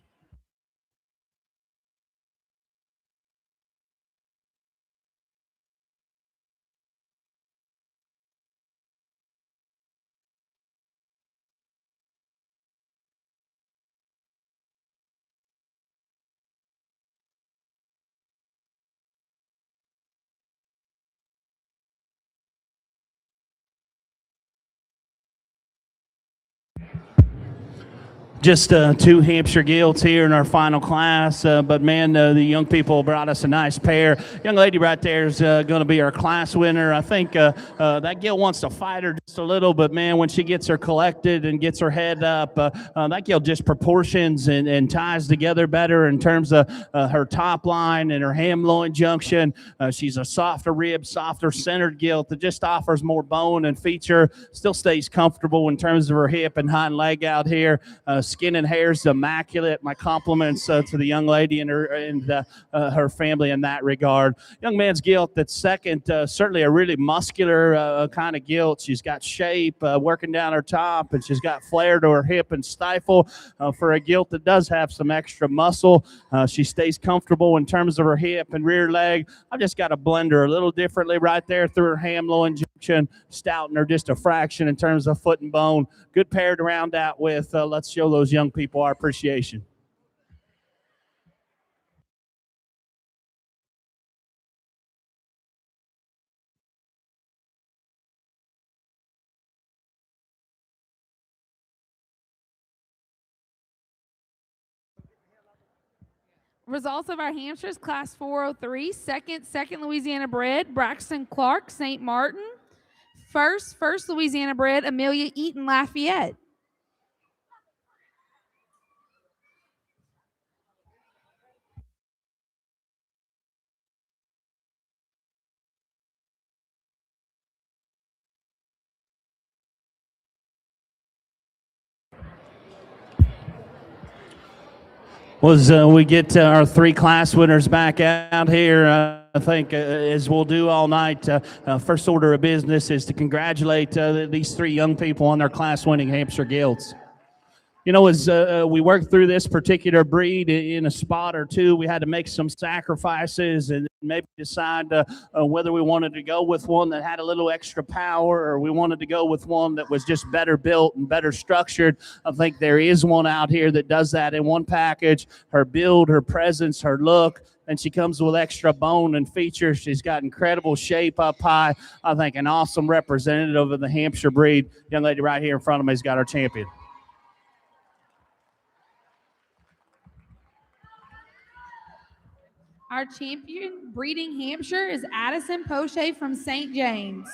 C: Just 2 Hampshire gilts here in our final class, but man, the young people brought us a nice pair. Young lady right there is going to be our class winner. I think that gilt wants to fight her just a little, but man, when she gets her collected and gets her head up, that gilt just proportions and ties together better in terms of her top line and her ham-loin junction. She's a softer rib, softer centered gilt that just offers more bone and feature, still stays comfortable in terms of her hip and hind leg out here. Skin and hair is immaculate. My compliments to the young lady and her family in that regard. Young man's gilt that's 2nd, certainly a really muscular kind of gilt. She's got shape working down her top, and she's got flare to her hip and stifle for a gilt that does have some extra muscle. She stays comfortable in terms of her hip and rear leg. I've just got to blend her a little differently right there through her ham-loin junction, stouting her just a fraction in terms of foot and bone. Good pair to round out with. Let's show those young people our appreciation.
D: Results of our Hampshires, class 403. 2nd Louisiana bred, Braxton Clark, St. Martin. 1st Louisiana bred, Amelia Eaton, Lafayette.
C: We get our three class winners back out here. I think as we'll do all night, first order of business is to congratulate these three young people on their class winning Hampshire gilts. You know, as we worked through this particular breed in a spot or two, we had to make some sacrifices and maybe decide whether we wanted to go with one that had a little extra power or we wanted to go with one that was just better built and better structured. I think there is one out here that does that in one package. Her build, her presence, her look, and she comes with extra bone and features. She's got incredible shape up high. I think an awesome representative of the Hampshire breed. Young lady right here in front of me has got our champion.
D: Our champion breeding Hampshire is Addison Poche from St. James.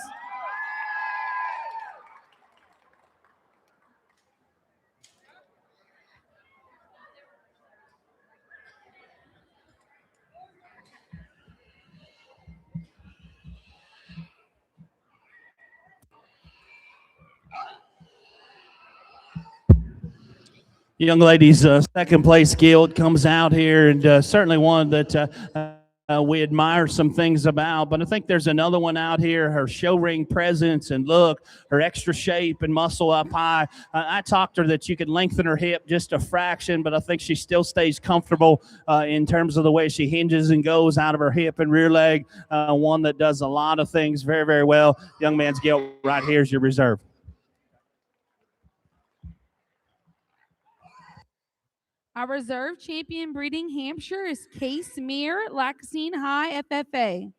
C: Young lady's second place gilt comes out here, and certainly one that we admire some things about. But I think there's another one out here, her show ring presence and look, her extra shape and muscle up high. I talked to her that you could lengthen her hip just a fraction, but I think she still stays comfortable in terms of the way she hinges and goes out of her hip and rear leg. One that does a lot of things very, very well. Young man's gilt right here is your reserve.
D: Our reserve champion breeding Hampshire is Case Mere, Lacassine High FFA.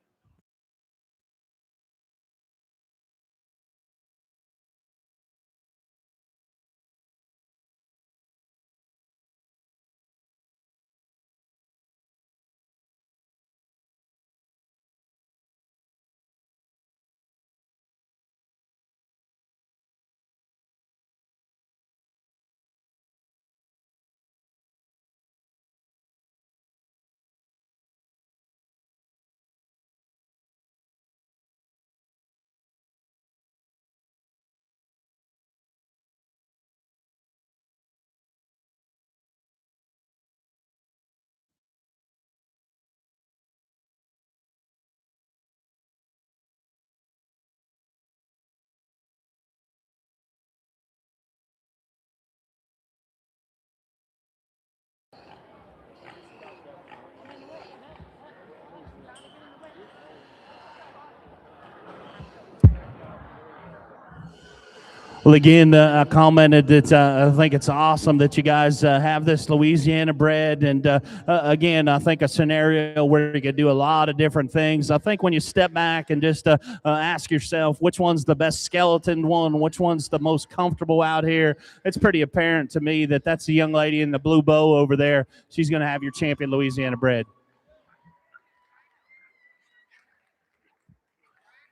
C: Well, again, I commented that I think it's awesome that you guys have this Louisiana bred. And again, I think a scenario where you could do a lot of different things. I think when you step back and just ask yourself which one's the best skeleton one, which one's the most comfortable out here, it's pretty apparent to me that that's the young lady in the blue bow over there. She's going to have your champion Louisiana bred.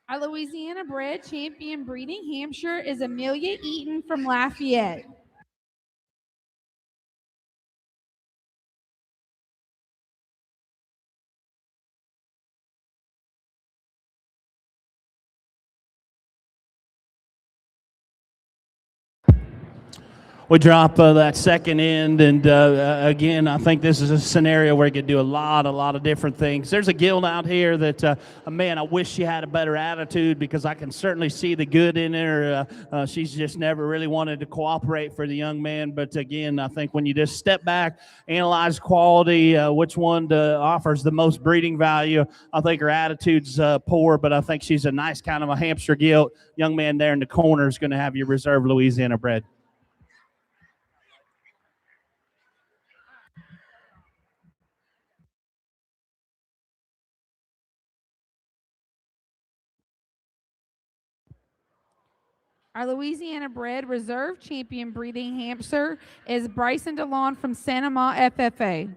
D: Our Louisiana bred champion breeding Hampshire is Amelia Eaton from Lafayette.
C: We drop that second end, and again, I think this is a scenario where you could do a lot of different things. There's a gilt out here that, man, I wish she had a better attitude because I can certainly see the good in her. She's just never really wanted to cooperate for the young man. But again, I think when you just step back, analyze quality, which one offers the most breeding value, I think her attitude's poor, but I think she's a nice kind of a Hampshire gilt. Young man there in the corner is going to have your reserve Louisiana bred.
D: Our Louisiana bred reserve champion breeding Hampshire is Bryson DeLon from Santa Ma FFA.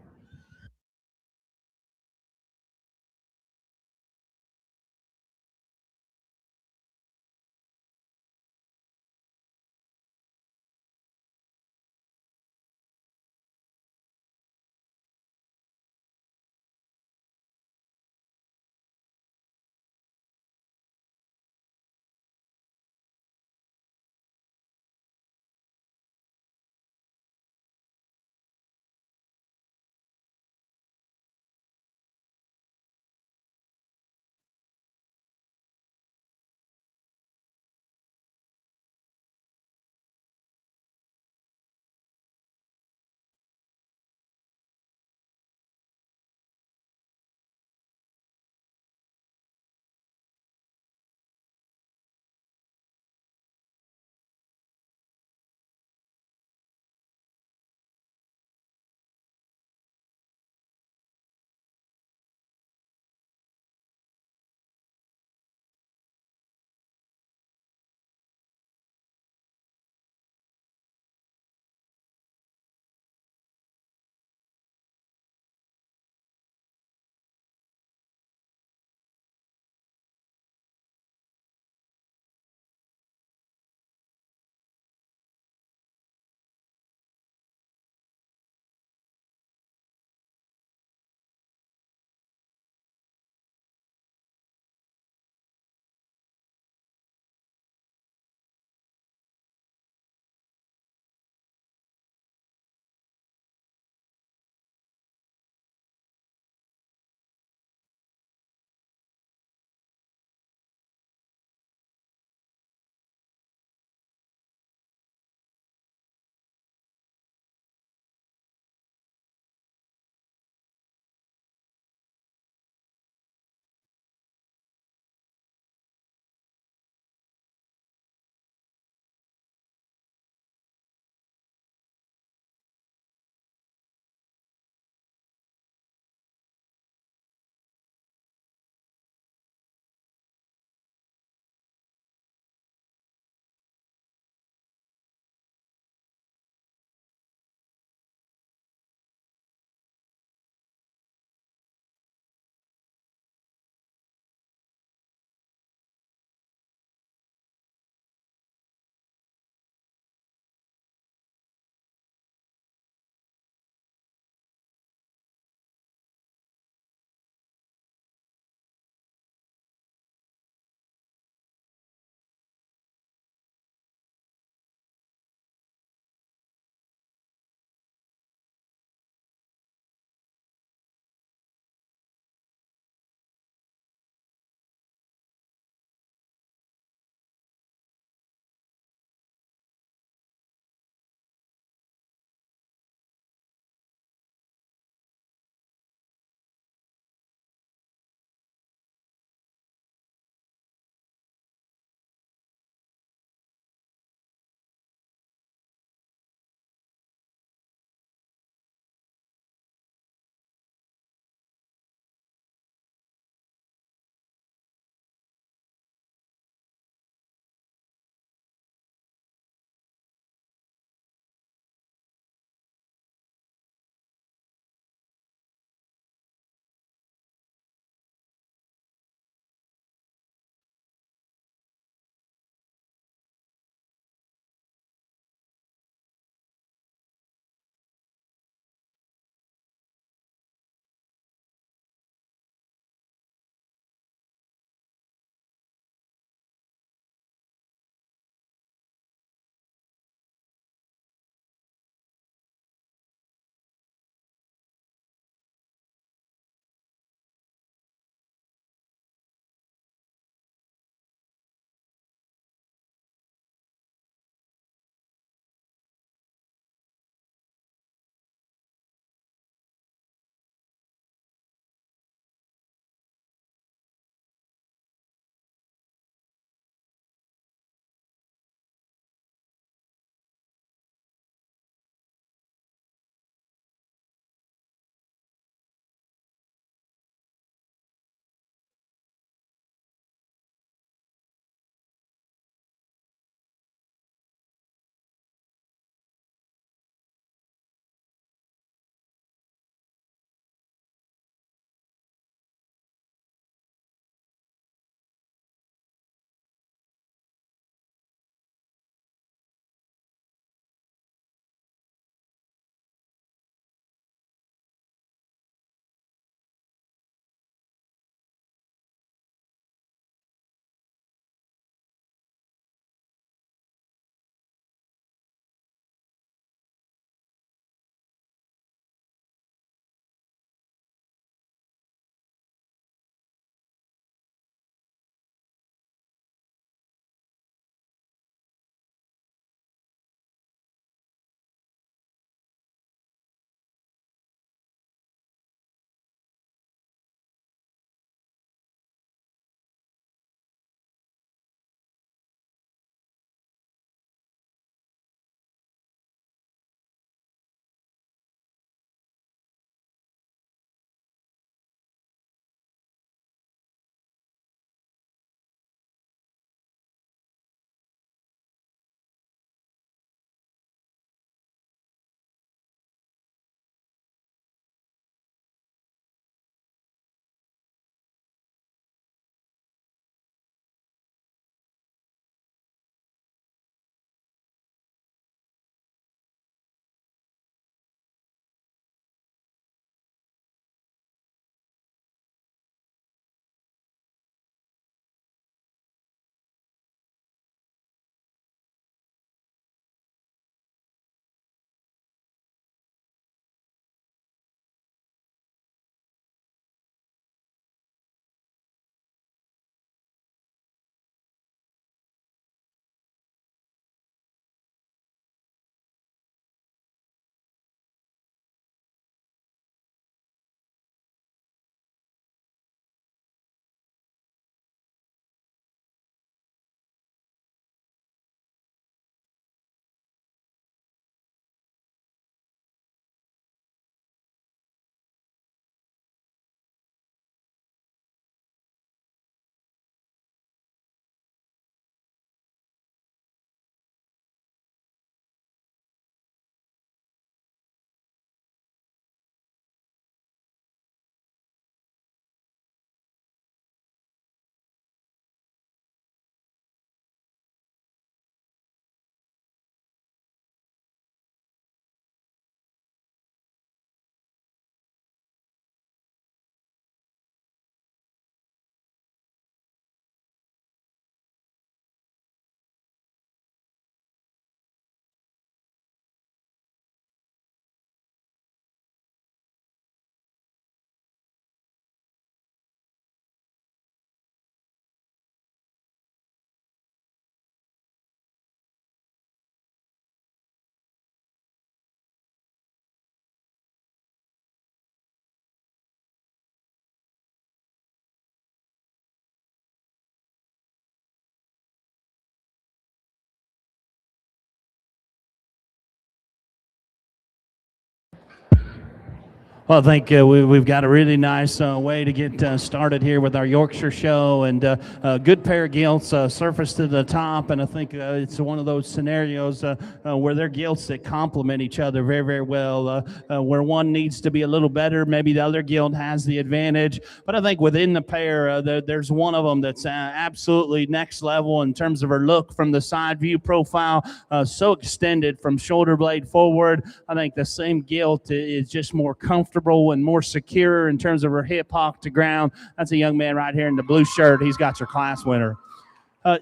C: Well, I think we've got a really nice way to get started here with our Yorkshire show, and a good pair of gilts surface to the top, and I think it's one of those scenarios where they're gilts that complement each other very, very well. Where one needs to be a little better, maybe the other gilt has the advantage, but I think within the pair, there's one of them that's absolutely next level in terms of her look from the side view profile, so extended from shoulder blade forward. I think the same gilt is just more comfortable and more secure in terms of her hip hock to ground. That's a young man right here in the blue shirt. He's got your class winner.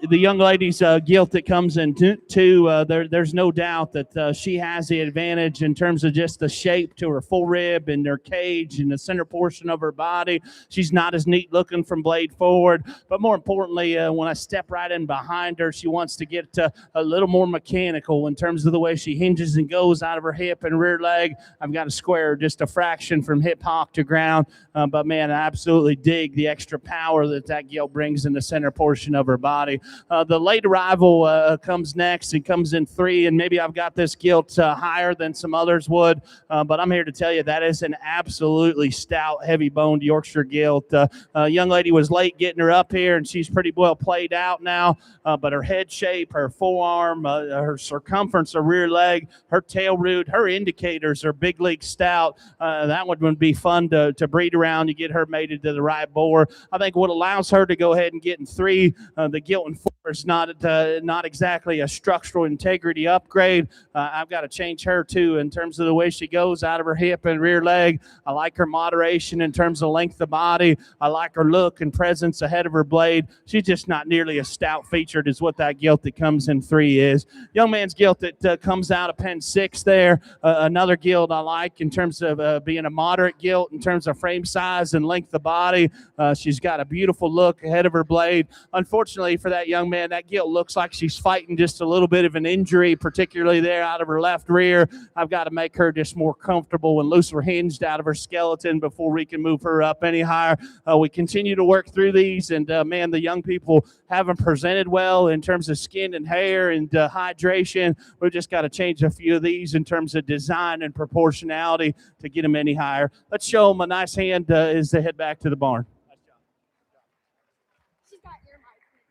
C: The young lady's gilt that comes in there's no doubt that she has the advantage in terms of just the shape to her full rib and her cage and the center portion of her body. She's not as neat looking from blade forward, but more importantly, when I step right in behind her, she wants to get a little more mechanical in terms of the way she hinges and goes out of her hip and rear leg. I've got to square her just a fraction from hip hock to ground, but man, I absolutely dig the extra power that gilt brings in the center portion of her body. The late arrival comes next and comes in 3, and maybe I've got this gilt higher than some others would, but I'm here to tell you that is an absolutely stout, heavy-boned Yorkshire gilt. Young lady was late getting her up here, and she's pretty well played out now, but her head shape, her forearm, her circumference, her rear leg, her tail root, her indicators are big league stout. That one would be fun to breed around. You get her mated to the right bore. I think what allows her to go ahead and get in 3, the gilt in 4 is not exactly a structural integrity upgrade. I've got to change her too in terms of the way she goes out of her hip and rear leg. I like her moderation in terms of length of body. I like her look and presence ahead of her blade. She's just not nearly as stout featured as what that gilt that comes in 3 is. Young man's gilt that comes out of pen 6 there. Another gilt I like in terms of being a moderate gilt in terms of frame size and length of body. She's got a beautiful look ahead of her blade. Unfortunately for that young man, that gilt looks like she's fighting just a little bit of an injury, particularly there out of her left rear. I've got to make her just more comfortable and looser hinged out of her skeleton before we can move her up any higher. We continue to work through these, and man, the young people haven't presented well in terms of skin and hair and hydration. We've just got to change a few of these in terms of design and proportionality to get them any higher. Let's show them a nice hand as they head back to the barn.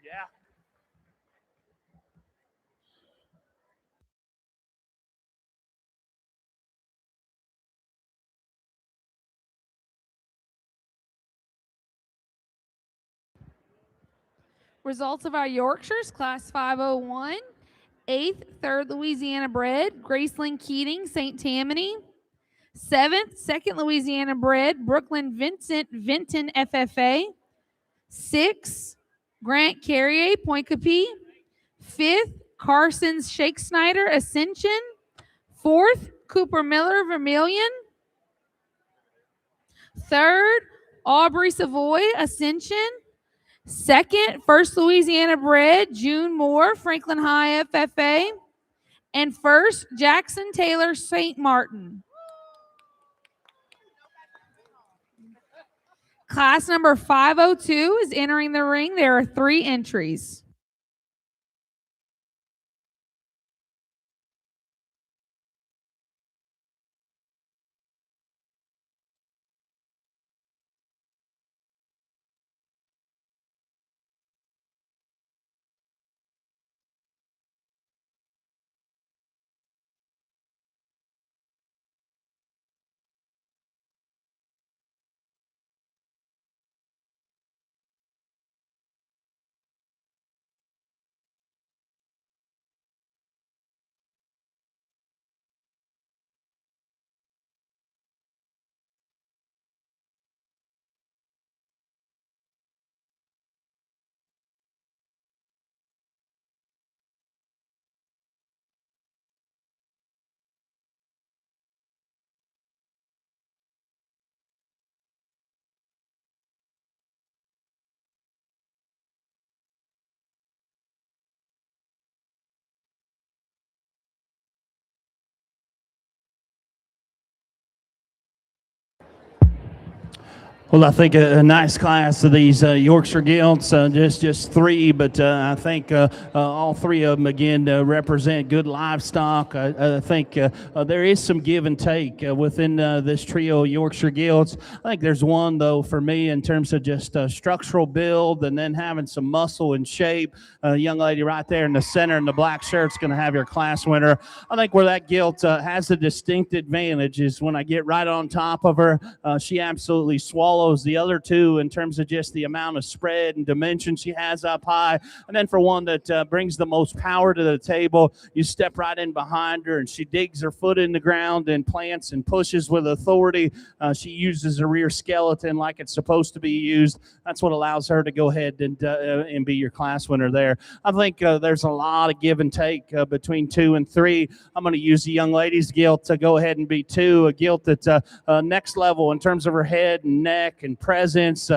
C: Yeah.
D: Results of our Yorkshires, Class 501, 8th, 3rd Louisiana bred, Graceland Keating, St. Tammany. 7th, 2nd Louisiana bred, Brooklyn Vincent, Vinton FFA. 6th, Grant Carrier, Point Capee. 5th, Carson's Shake Snyder, Ascension. 4th, Cooper Miller, Vermilion. 3rd, Aubrey Savoy, Ascension. 2nd, 1st Louisiana bred, June Moore, Franklin High FFA. And 1st, Jackson Taylor, St. Martin. Class number 502 is entering the ring. There are 3 entries.
C: Well, I think a nice class of these Yorkshire gilts, just three, but I think all three of them again represent good livestock. I think there is some give and take within this trio of Yorkshire gilts. I think there's one though for me in terms of just structural build and then having some muscle and shape. Young lady right there in the center in the black shirt's going to have your class winner. I think where that gilt has a distinct advantage is when I get right on top of her, she absolutely swallows the other two in terms of just the amount of spread and dimension she has up high. And then for one that brings the most power to the table, you step right in behind her and she digs her foot in the ground and plants and pushes with authority. She uses her rear skeleton like it's supposed to be used. That's what allows her to go ahead and be your class winner there. I think there's a lot of give and take between 2 and 3. I'm going to use the young lady's gilt to go ahead and be 2, a gilt that's next level in terms of her head and neck and presence.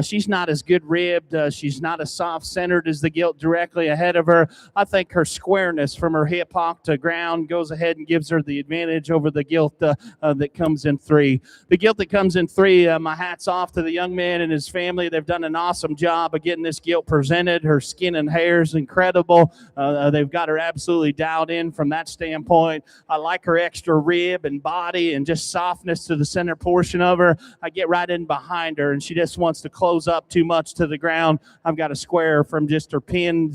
C: She's not as good ribbed. She's not as soft-centered as the gilt directly ahead of her. I think her squareness from her hip hop to ground goes ahead and gives her the advantage over the gilt that comes in 3. The gilt that comes in 3, my hat's off to the young man and his family. They've done an awesome job of getting this gilt presented. Her skin and hair is incredible. They've got her absolutely dialed in from that standpoint. I like her extra rib and body and just softness to the center portion of her. I get right in behind her and she just wants to close up too much to the ground. I've got to square her from just her pin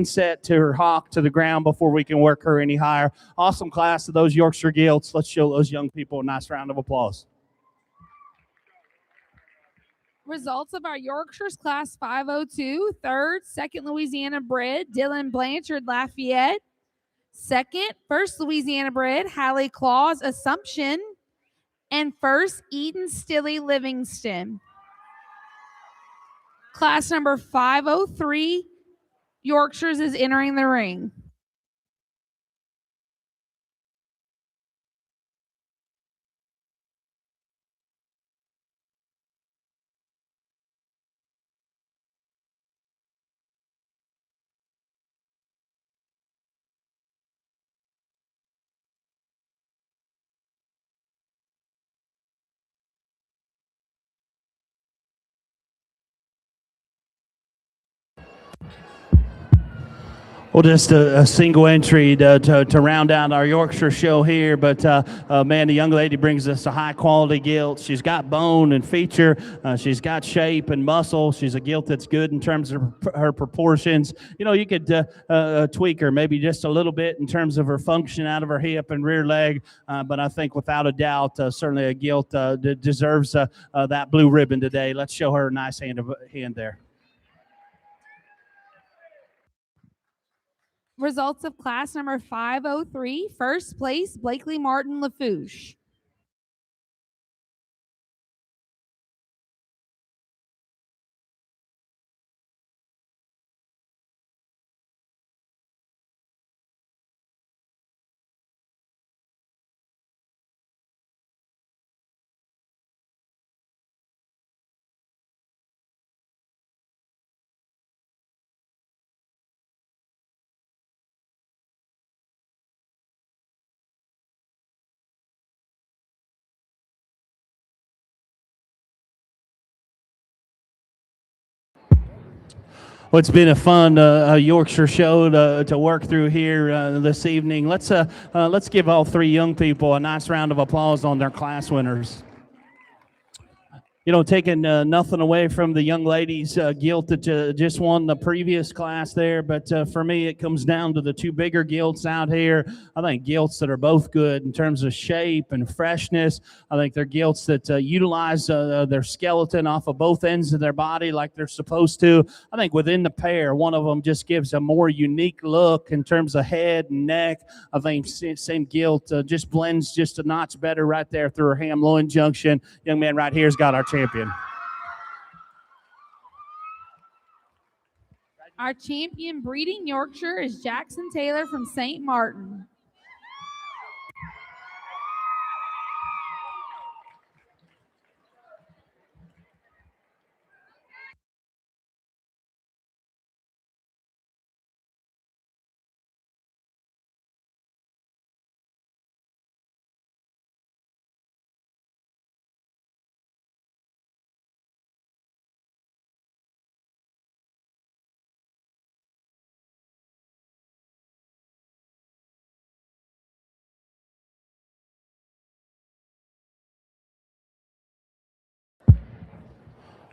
C: set to her hock to the ground before we can work her any higher. Awesome class of those Yorkshire gilts. Let's show those young people a nice round of applause.
D: Results of our Yorkshire's Class 502, third, second Louisiana bred, Dylan Blanchard Lafayette. Second, first Louisiana bred, Hallie Claus Assumption. And first, Eden Stilley Livingston. Class number 503, Yorkshire's is entering the ring.
C: Well, just a single entry to round out our Yorkshire show here. But, man, the young lady brings us a high-quality gilt. She's got bone and feature. She's got shape and muscle. She's a gilt that's good in terms of her proportions. You know, you could tweak her maybe just a little bit in terms of her function out of her hip and rear leg. But I think without a doubt, certainly a gilt that deserves that blue ribbon today. Let's show her a nice hand there.
D: Results of class number 503, first place, Blakely Martin Lafouche.
C: Well, it's been a fun Yorkshire show to work through here this evening. Let's give all 3 young people a nice round of applause on their class winners. You know, taking nothing away from the young ladies' gilt that just won the previous class there, but for me, it comes down to the 2 bigger gilts out here. I think gilts that are both good in terms of shape and freshness. I think they're gilts that utilize their skeleton off of both ends of their body like they're supposed to. I think within the pair, one of them just gives a more unique look in terms of head and neck. I think same gilt just blends just a notch better right there through her ham-loin junction. Young man right here's got our champion.
D: Our champion breeding Yorkshire is Jackson Taylor from St. Martin.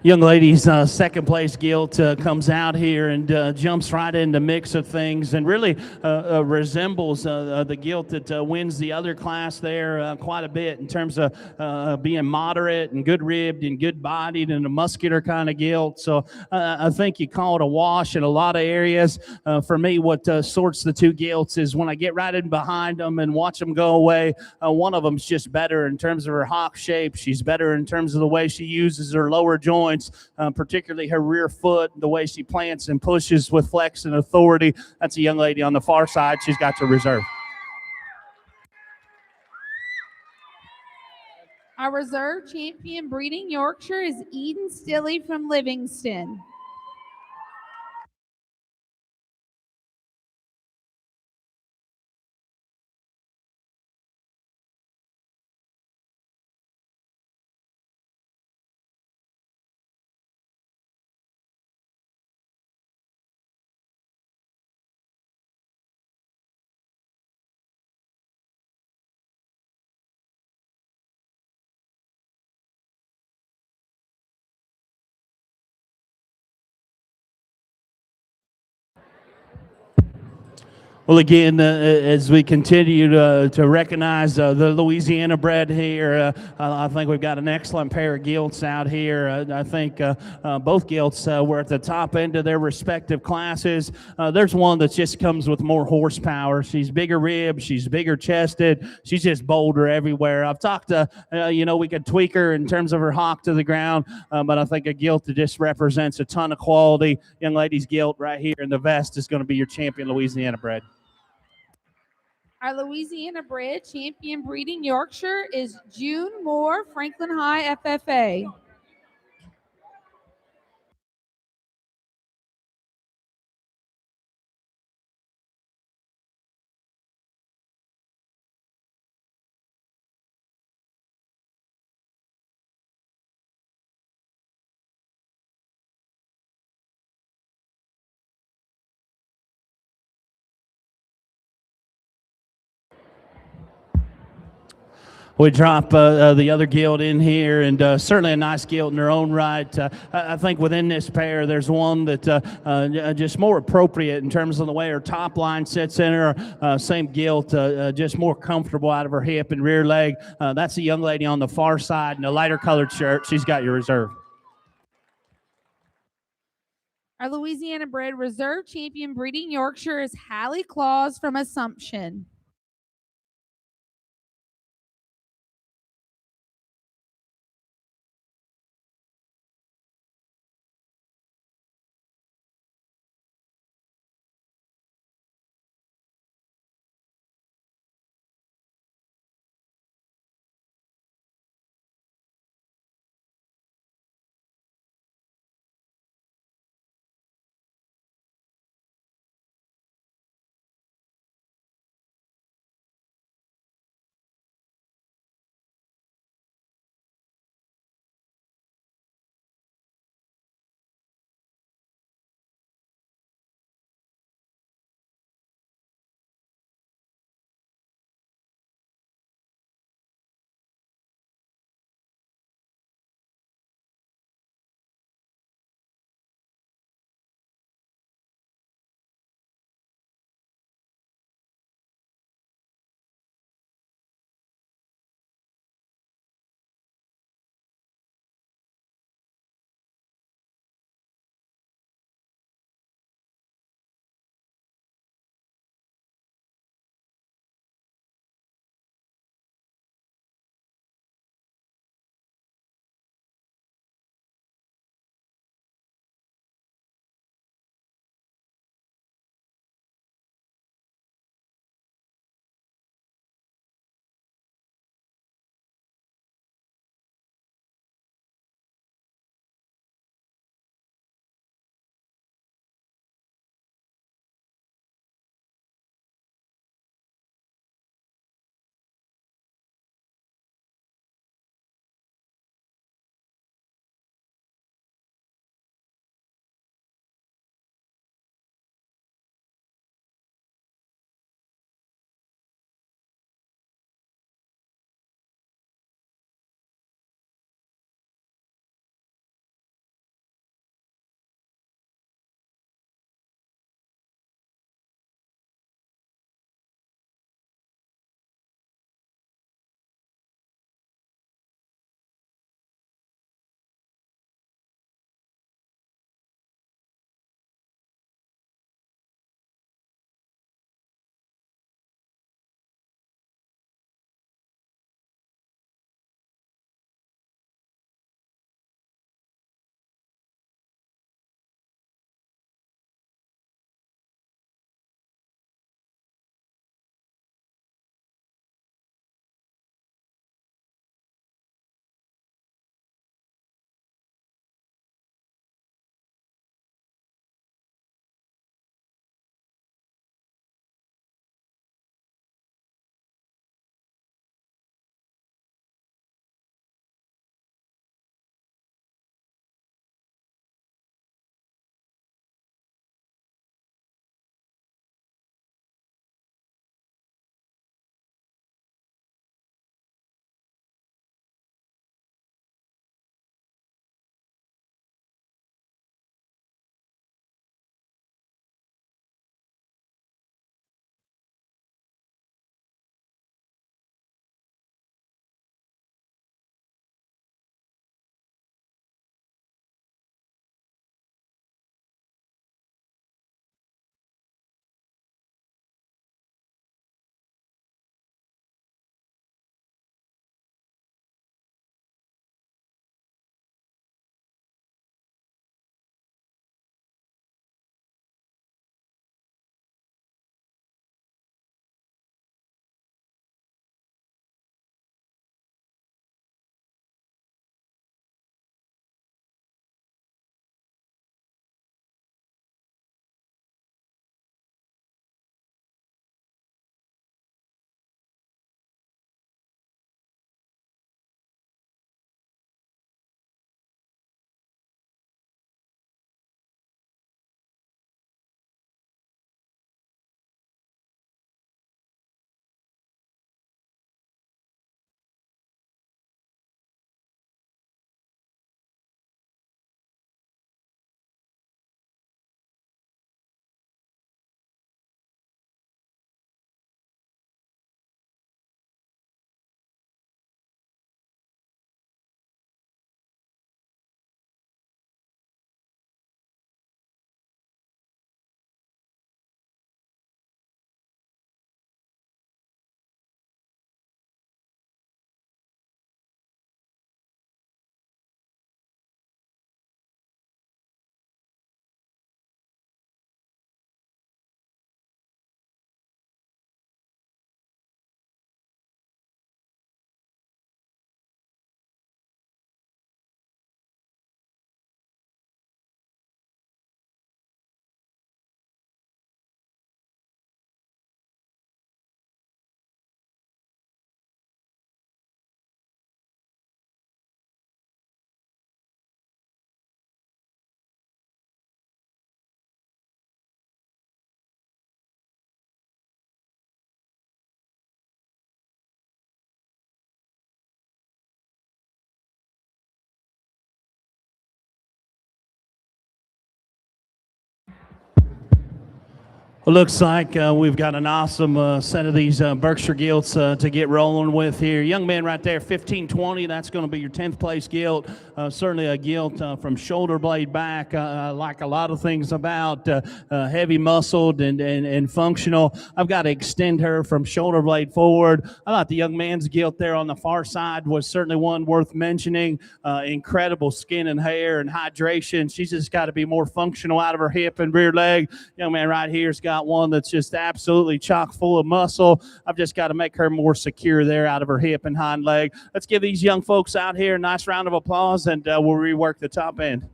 C: Young lady's second place gilt comes out here and jumps right in the mix of things and really resembles the gilt that wins the other class there quite a bit in terms of being moderate and good ribbed and good bodied and a muscular kind of gilt. So I think you call it a wash in a lot of areas. For me, what sorts the two gilts is when I get right in behind them and watch them go away, one of them's just better in terms of her hock shape. She's better in terms of the way she uses her lower joints. Particularly her rear foot, the way she plants and pushes with flex and authority. That's a young lady on the far side. She's got to reserve.
D: Our reserve champion breeding Yorkshire is Eden Stilley from Livingston.
C: Well, again, as we continue to recognize the Louisiana bred here, I think we've got an excellent pair of gilts out here. I think both gilts were at the top end of their respective classes. There's one that just comes with more horsepower. She's bigger ribbed, she's bigger chested, she's just bolder everywhere. I've talked to, we could tweak her in terms of her hock to the ground, but I think a gilt that just represents a ton of quality. Young lady's gilt right here in the vest is going to be your champion Louisiana bred.
D: Our Louisiana bred champion breeding Yorkshire is June Moore, Franklin High FFA.
C: We drop the other gilt in here, and certainly a nice gilt in their own right. I think within this pair, there's one that just more appropriate in terms of the way her top line sits in her. Same gilt, just more comfortable out of her hip and rear leg. That's a young lady on the far side in a lighter colored shirt. She's got your reserve.
D: Our Louisiana bred reserve champion breeding Yorkshire is Hallie Claus from Assumption.
C: Well, looks like we've got an awesome set of these Berkshire gilts to get rolling with here. Young man right there, 1520. That's going to be your 10th place gilt. Certainly a gilt from shoulder blade back. Like a lot of things about heavy muscled and functional. I've got to extend her from shoulder blade forward. I thought the young man's gilt there on the far side was certainly one worth mentioning. Incredible skin and hair and hydration. She's just got to be more functional out of her hip and rear leg. Young man right here's got one that's just absolutely chock full of muscle. I've just got to make her more secure there out of her hip and hind leg. Let's give these young folks out here a nice round of applause, and we'll rework the top end.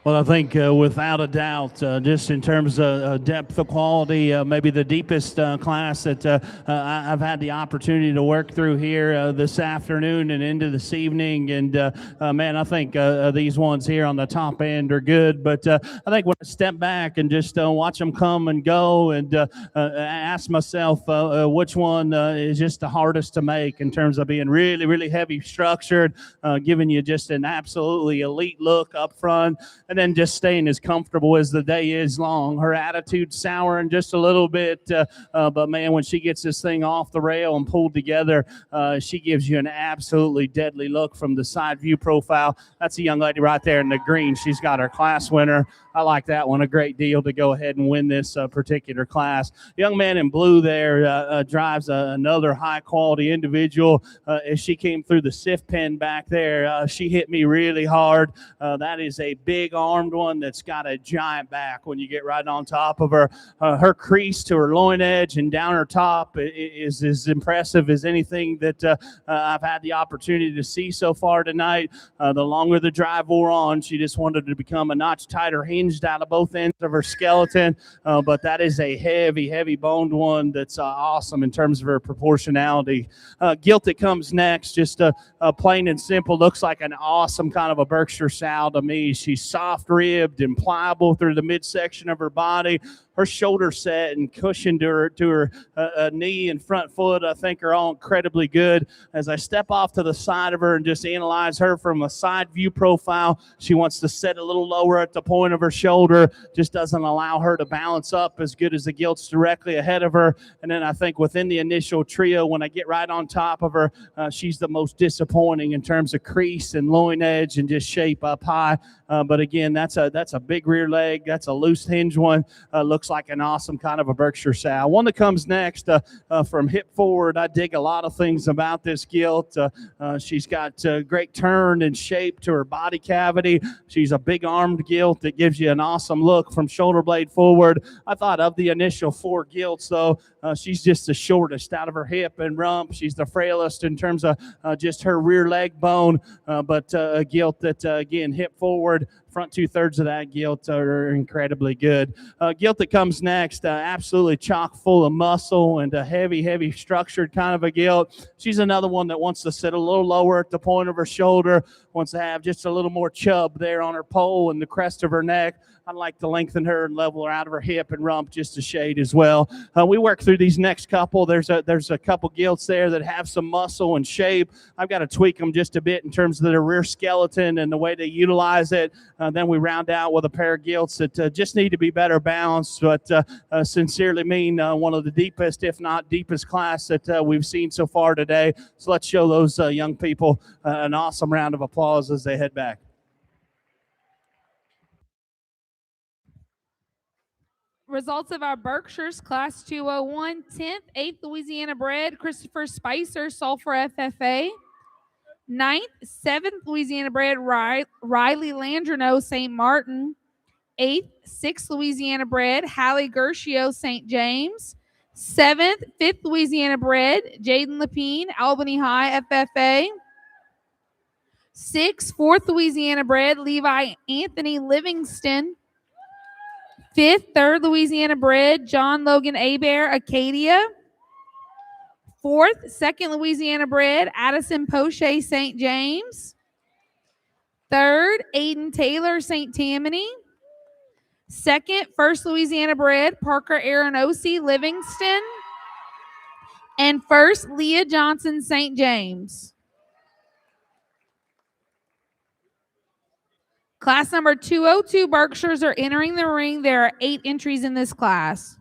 C: Well, I think without a doubt, just in terms of depth of quality, maybe the deepest class that I've had the opportunity to work through here this afternoon and into this evening. And man, I think these ones here on the top end are good. But I think when I step back and just watch them come and go and ask myself which one is just the hardest to make in terms of being really, really heavy structured, giving you just an absolutely elite look up front, and then just staying as comfortable as the day is long. Her attitude's souring just a little bit, but man, when she gets this thing off the rail and pulled together, she gives you an absolutely deadly look from the side view profile. That's a young lady right there in the green. She's got her class winner. I like that one a great deal to go ahead and win this particular class. The young man in blue there drives another high-quality individual. As she came through the sift pen back there, she hit me really hard. That is a big-armed one that's got a giant back when you get right on top of her. Her crease to her loin edge and down her top is as impressive as anything that I've had the opportunity to see so far tonight. The longer the drive wore on, she just wanted to become a notch tighter, hinged out of both ends of her skeleton, but that is a heavy boned one that's awesome in terms of her proportionality. Gilt that comes next, just plain and simple, looks like an awesome kind of a Berkshire sow to me. She's soft ribbed and pliable through the midsection of her body. Her shoulder set and cushion to her knee and front foot, I think, are all incredibly good. As I step off to the side of her and just analyze her from a side view profile, she wants to set a little lower at the point of her shoulder, just doesn't allow her to balance up as good as the gilt's directly ahead of her. And then I think within the initial trio, when I get right on top of her, she's the most disappointing in terms of crease and loin edge and just shape up high. But again, that's a big rear leg. That's a loose hinge one. Looks like an awesome kind of a Berkshire sow. One that comes next from hip forward, I dig a lot of things about this gilt. She's got great turn and shape to her body cavity. She's a big armed gilt that gives you an awesome look from shoulder blade forward. I thought of the initial four gilts, though, she's just the shortest out of her hip and rump. She's the frailest in terms of just her rear leg bone, but a gilt that, again, hip forward, front 2/3 of that gilt are incredibly good. Gilt that comes next, absolutely chock full of muscle and a heavy structured kind of a gilt. She's another one that wants to sit a little lower at the point of her shoulder, wants to have just a little more chub there on her pole and the crest of her neck. I'd like to lengthen her and level her out of her hip and rump just a shade as well. We work through these next couple. There's a couple gilts there that have some muscle and shape. I've got to tweak them just a bit in terms of their rear skeleton and the way they utilize it. Then we round out with a pair of gilts that just need to be better balanced, but sincerely mean one of the deepest, if not deepest class that we've seen so far today. So let's show those young people an awesome round of applause as they head back.
D: Results of our Berkshires, Class 201, 10th, 8th Louisiana bred, Christopher Spicer, Sulphur FFA. 9th, 7th Louisiana bred, Riley Landreneau, St. Martin. 8th, 6th Louisiana bred, Hallie Gershio, St. James. 7th, 5th Louisiana bred, Jaden Lepine, Albany High, FFA. 6th, 4th Louisiana bred, Levi Anthony Livingston. 5th, 3rd Louisiana bred, John Logan Abear, Acadia. 4th, 2nd Louisiana bred, Addison Poche, St. James. 3rd, Aiden Taylor, St. Tammany. 2nd, 1st Louisiana bred, Parker Arenosi, Livingston. And 1st, Leah Johnson, St. James. Class number 202 Berkshires are entering the ring. There are 8 entries in this class.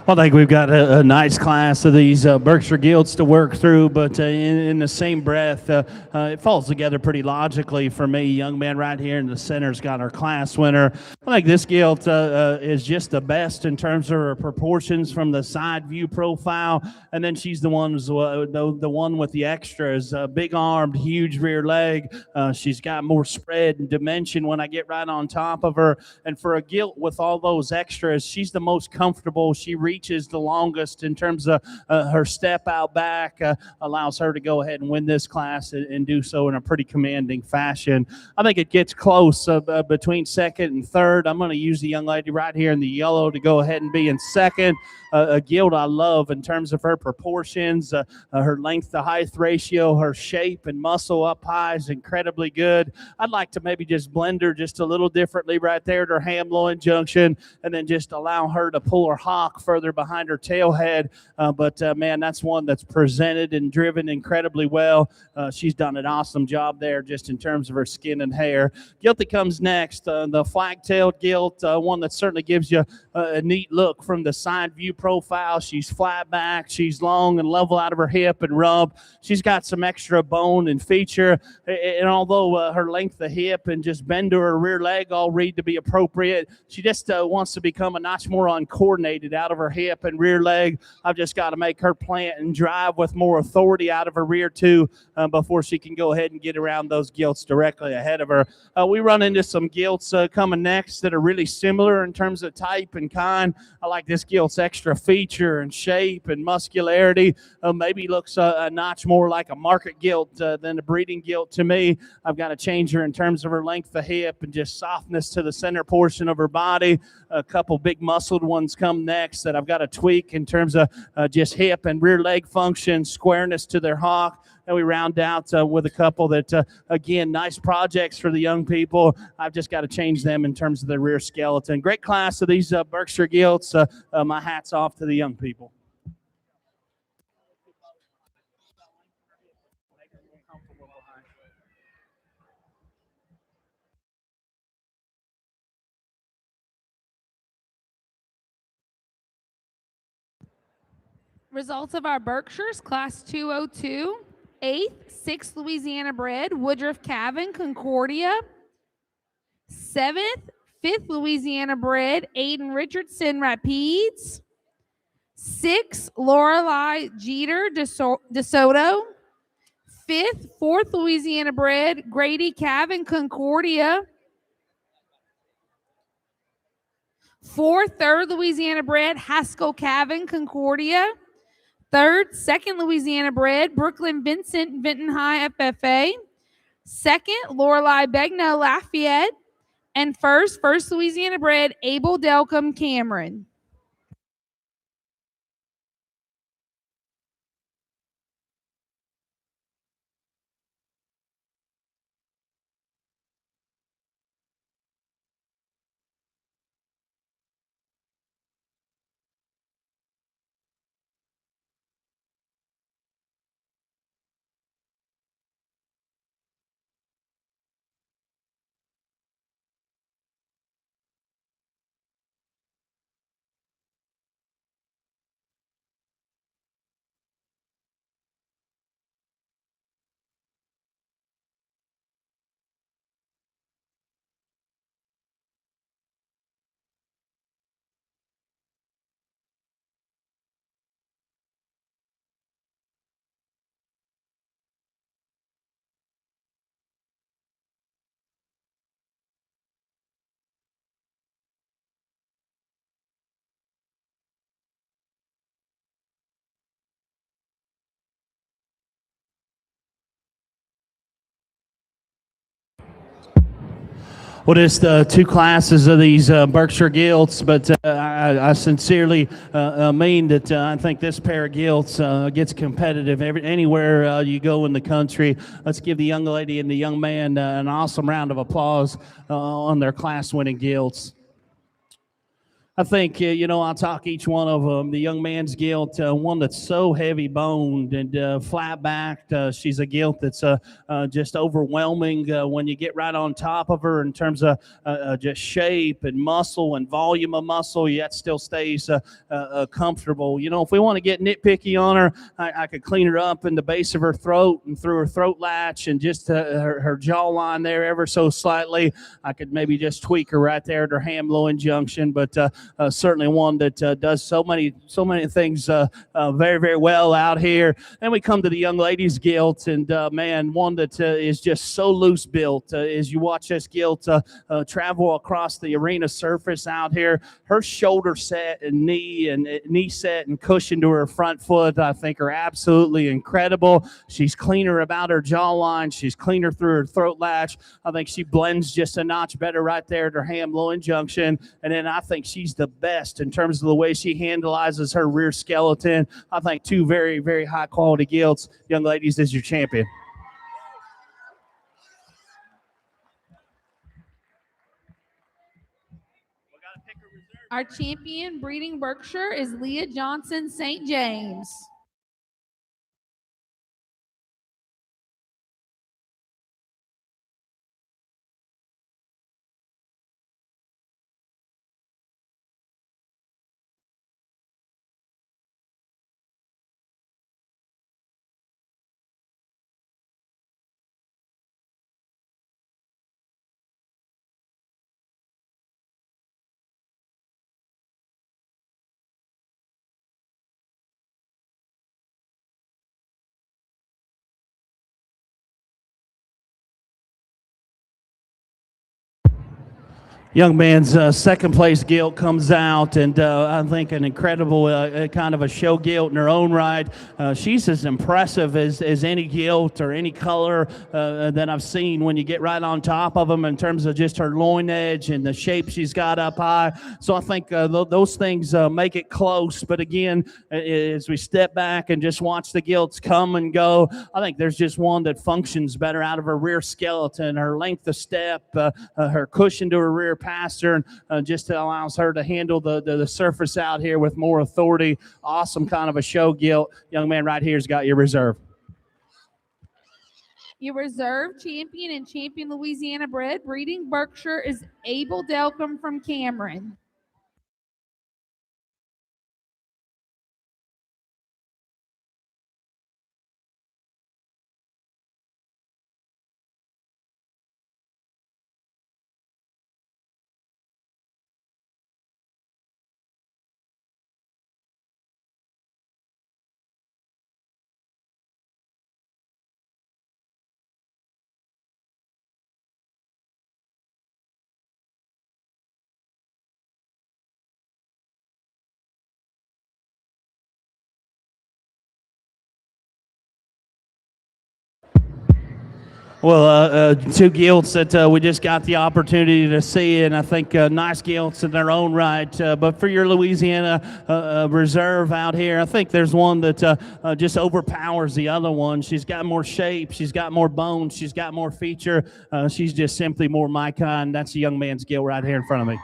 C: I think we've got a nice class of these Berkshire gilts to work through, but in the same breath, it falls together pretty logically for me. Young man right here in the center's got our class winner. I think this gilt is just the best in terms of her proportions from the side view profile, and then she's the one with the extras, big armed, huge rear leg. She's got more spread and dimension when I get right on top of her, and for a gilt with all those extras, she's the most comfortable. She reaches the longest in terms of her step out back, allows her to go ahead and win this class and do so in a pretty commanding fashion. I think it gets close between second and third. I'm going to use the young lady right here in the yellow to go ahead and be in second. A gilt I love in terms of her proportions, her length to height ratio, her shape and muscle up high is incredibly good. I'd like to maybe just blend her just a little differently right there at her ham-loin junction, and then just allow her to pull her hock further behind her tail head. But man, that's one that's presented and driven incredibly well. She's done an awesome job there just in terms of her skin and hair. Gilt that comes next, the flag-tailed gilt, one that certainly gives you a neat look from the side view profile. She's flat back, she's long and level out of her hip and rump. She's got some extra bone and feature, and although her length of hip and just bend to her rear leg all read to be appropriate, she just wants to become a notch more uncoordinated out of her hip and rear leg. I've just got to make her plant and drive with more authority out of her rear too before she can go ahead and get around those gilts directly ahead of her. We run into some gilts coming next that are really similar in terms of type and kind. I like this gilt's extra feature and shape and muscularity. Maybe looks a notch more like a market gilt than a breeding gilt to me. I've got to change her in terms of her length of hip and just softness to the center portion of her body. A couple big muscled ones come next that I've got to tweak in terms of just hip and rear leg function, squareness to their hock. And we round out with a couple that, again, nice projects for the young people. I've just got to change them in terms of their rear skeleton. Great class of these Berkshire gilts. My hat's off to the young people.
D: Results of our Berkshires, Class 202, 8th, 6th Louisiana bred, Woodruff Calvin, Concordia. 7th, 5th Louisiana bred, Aiden Richardson, Rapides. 6th, Lorelei Jeter, DeSoto. 5th, 4th Louisiana bred, Grady Calvin, Concordia. 4th, 3rd Louisiana bred, Haskell Calvin, Concordia. 3rd, 2nd Louisiana bred, Brooklyn Vincent, Vinton High, FFA. 2nd, Lorelei Begna, Lafayette. And 1st Louisiana bred, Abel Delcom, Cameron.
C: Well, it's two classes of these Berkshire gilts, but I sincerely mean that I think this pair of gilts gets competitive anywhere you go in the country. Let's give the young lady and the young man an awesome round of applause on their class-winning gilts. I think, I'll talk each one of them. The young man's gilt, one that's so heavy boned and flat backed. She's a gilt that's just overwhelming when you get right on top of her in terms of just shape and muscle and volume of muscle, yet still stays comfortable. If we want to get nitpicky on her, I could clean her up in the base of her throat and through her throat latch and just her jawline there ever so slightly. I could maybe just tweak her right there at her ham-loin junction, but certainly one that does so many things very, very well out here. Then we come to the young ladies' gilt, and man, one that is just so loose built. As you watch this gilt travel across the arena surface out here, her shoulder set and knee set and cushion to her front foot, I think, are absolutely incredible. She's cleaner about her jawline. She's cleaner through her throat latch. I think she blends just a notch better right there at her ham-loin junction. And then I think she's the best in terms of the way she handlizes her rear skeleton. I think two very, very high quality gilts. Young ladies, is your champion.
D: Our champion breeding Berkshire is Leah Johnson St. James.
C: Young man's second place gilt comes out, and I think an incredible kind of a show gilt in her own right. She's as impressive as any gilt or any color that I've seen when you get right on top of them in terms of just her loin edge and the shape she's got up high. So I think those things make it close. But again, as we step back and just watch the gilts come and go, I think there's just one that functions better out of her rear skeleton, her length of step, her cushion to her rear passer, and just allows her to handle the surface out here with more authority. Awesome kind of a show gilt. Young man right here's got your reserve.
D: Your reserve champion and champion Louisiana bred breeding Berkshire is Abel Delcom from Cameron.
C: Well, two gilts that we just got the opportunity to see, and I think nice gilts in their own right. But for your Louisiana reserve out here, I think there's one that just overpowers the other one. She's got more shape, she's got more bones, she's got more feature. She's just simply more my kind. That's a young man's gilt right here in front of me.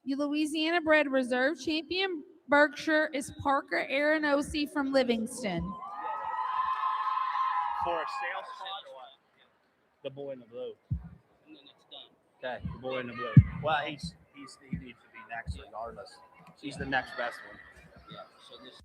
D: Your Louisiana bred reserve champion Berkshire is Parker Arenosi from Livingston.
C: For a sales spot or what? The boy in the blue. And then it's done. Okay, the boy in the blue. Well, he needs to be next regardless. She's the next best one. Yeah. So this.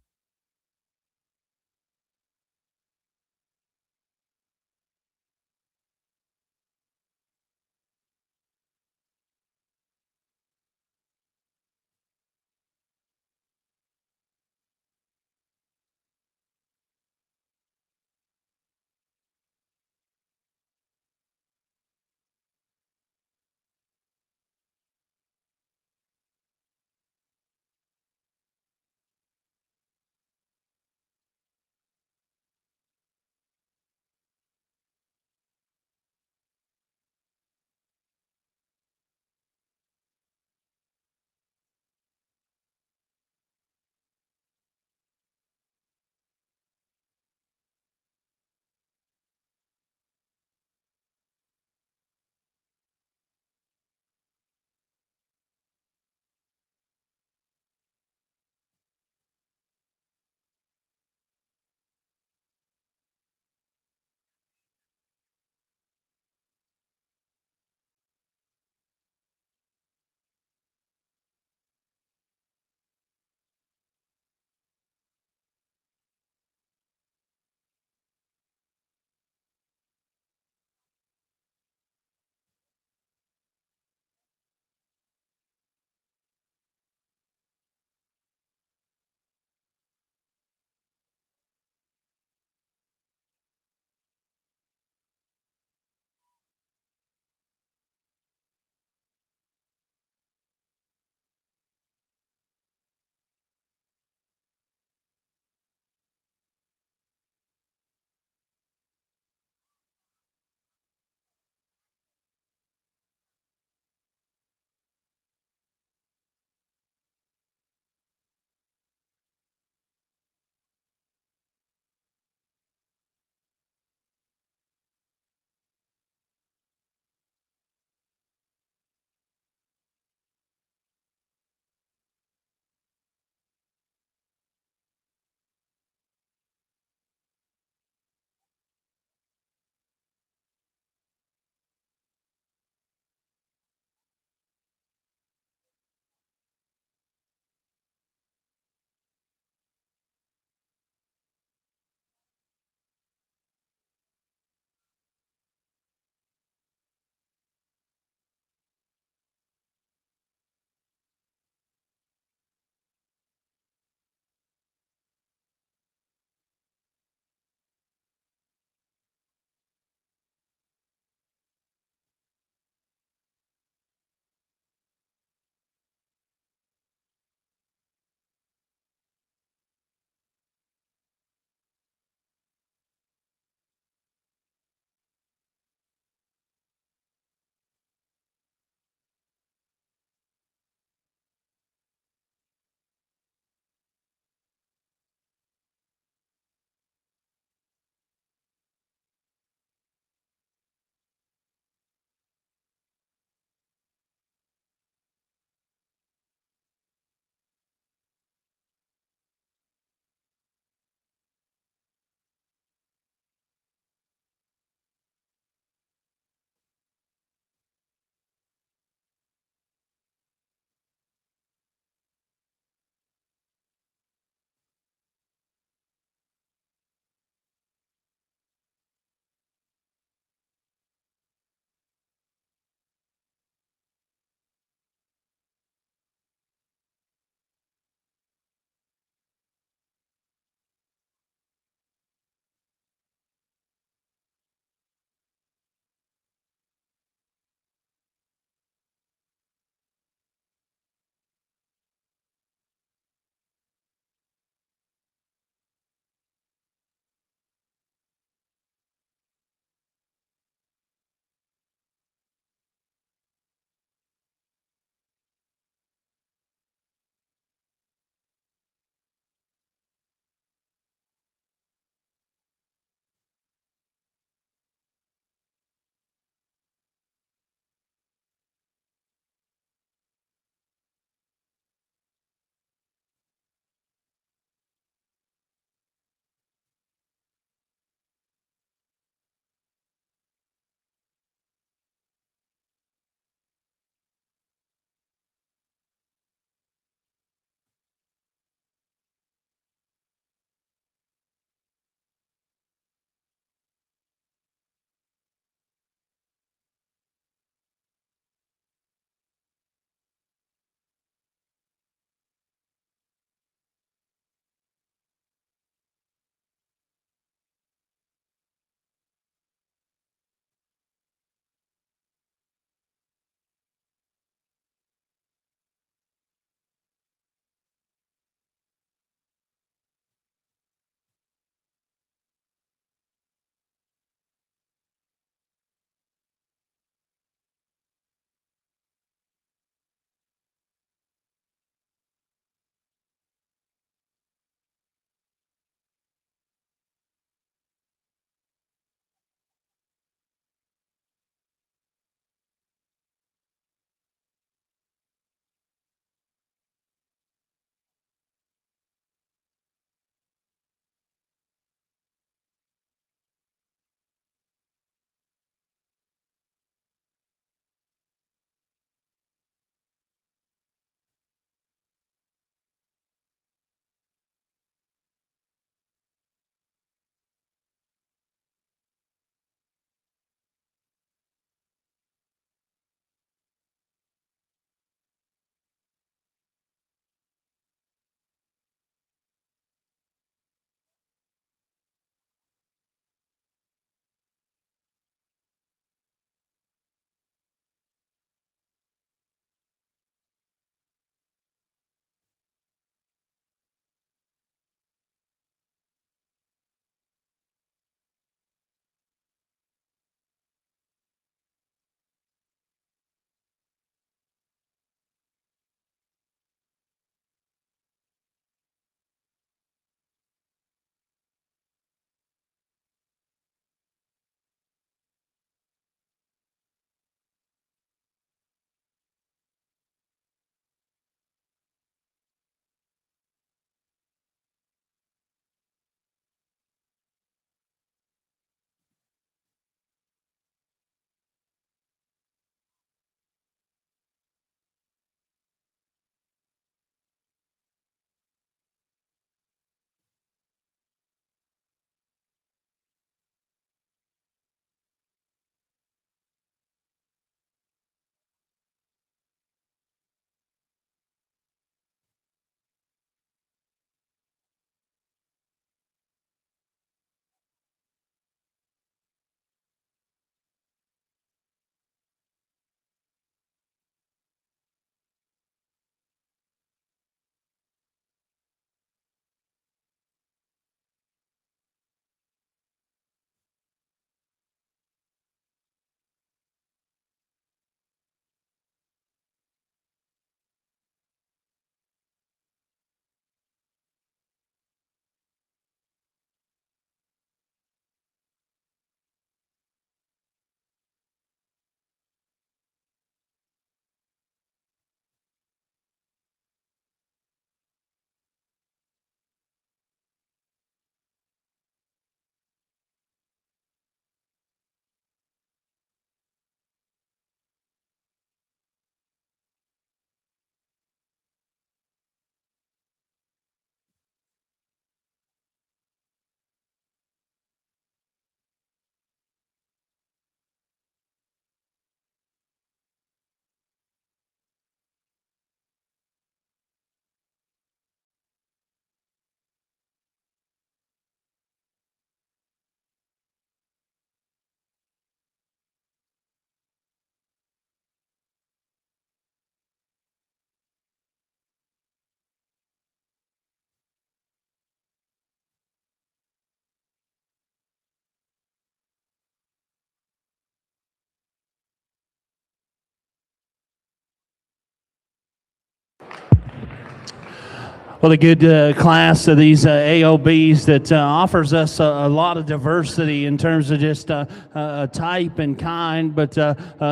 C: Well, a good class of these AOBs that offers us a lot of diversity in terms of just type and kind. But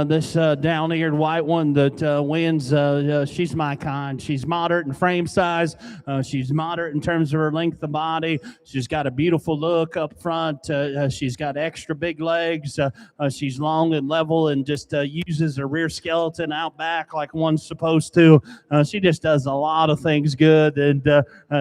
C: this down-eared white one that wins, she's my kind. She's moderate in frame size. She's moderate in terms of her length of body. She's got a beautiful look up front. She's got extra big legs. She's long and level and just uses her rear skeleton out back like one's supposed to. She just does a lot of things good and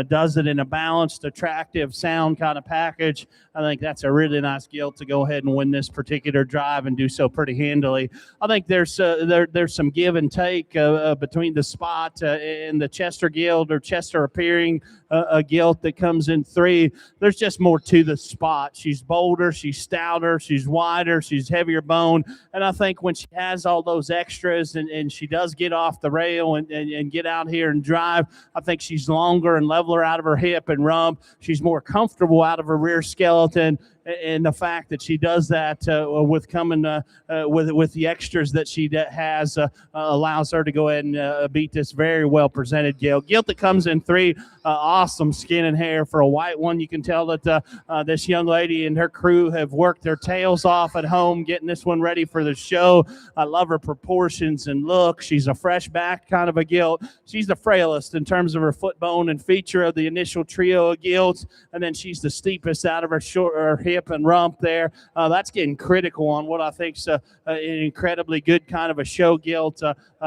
C: does it in a balanced, attractive, sound kind of package. I think that's a really nice gilt to go ahead and win this particular drive and do so pretty handily. I think there's some give and take between the spot and the Chester gilt or Chester appearing a gilt that comes in 3. There's just more to the spot. She's bolder, she's stouter, she's wider, she's heavier bone. And I think when she has all those extras and she does get off the rail and get out here and drive, I think she's longer and leveler out of her hip and rump. She's more comfortable out of her rear skeleton. And the fact that she does that with coming with the extras that she has allows her to go ahead and beat this very well presented gilt. Gilt that comes in 3, awesome skin and hair for a white one. You can tell that this young lady and her crew have worked their tails off at home getting this one ready for the show. I love her proportions and look. She's a fresh back kind of a gilt. She's the frailest in terms of her foot bone and feature of the initial trio of gilts, and then she's the steepest out of her hip and rump there. That's getting critical on what I think's an incredibly good kind of a show gilt.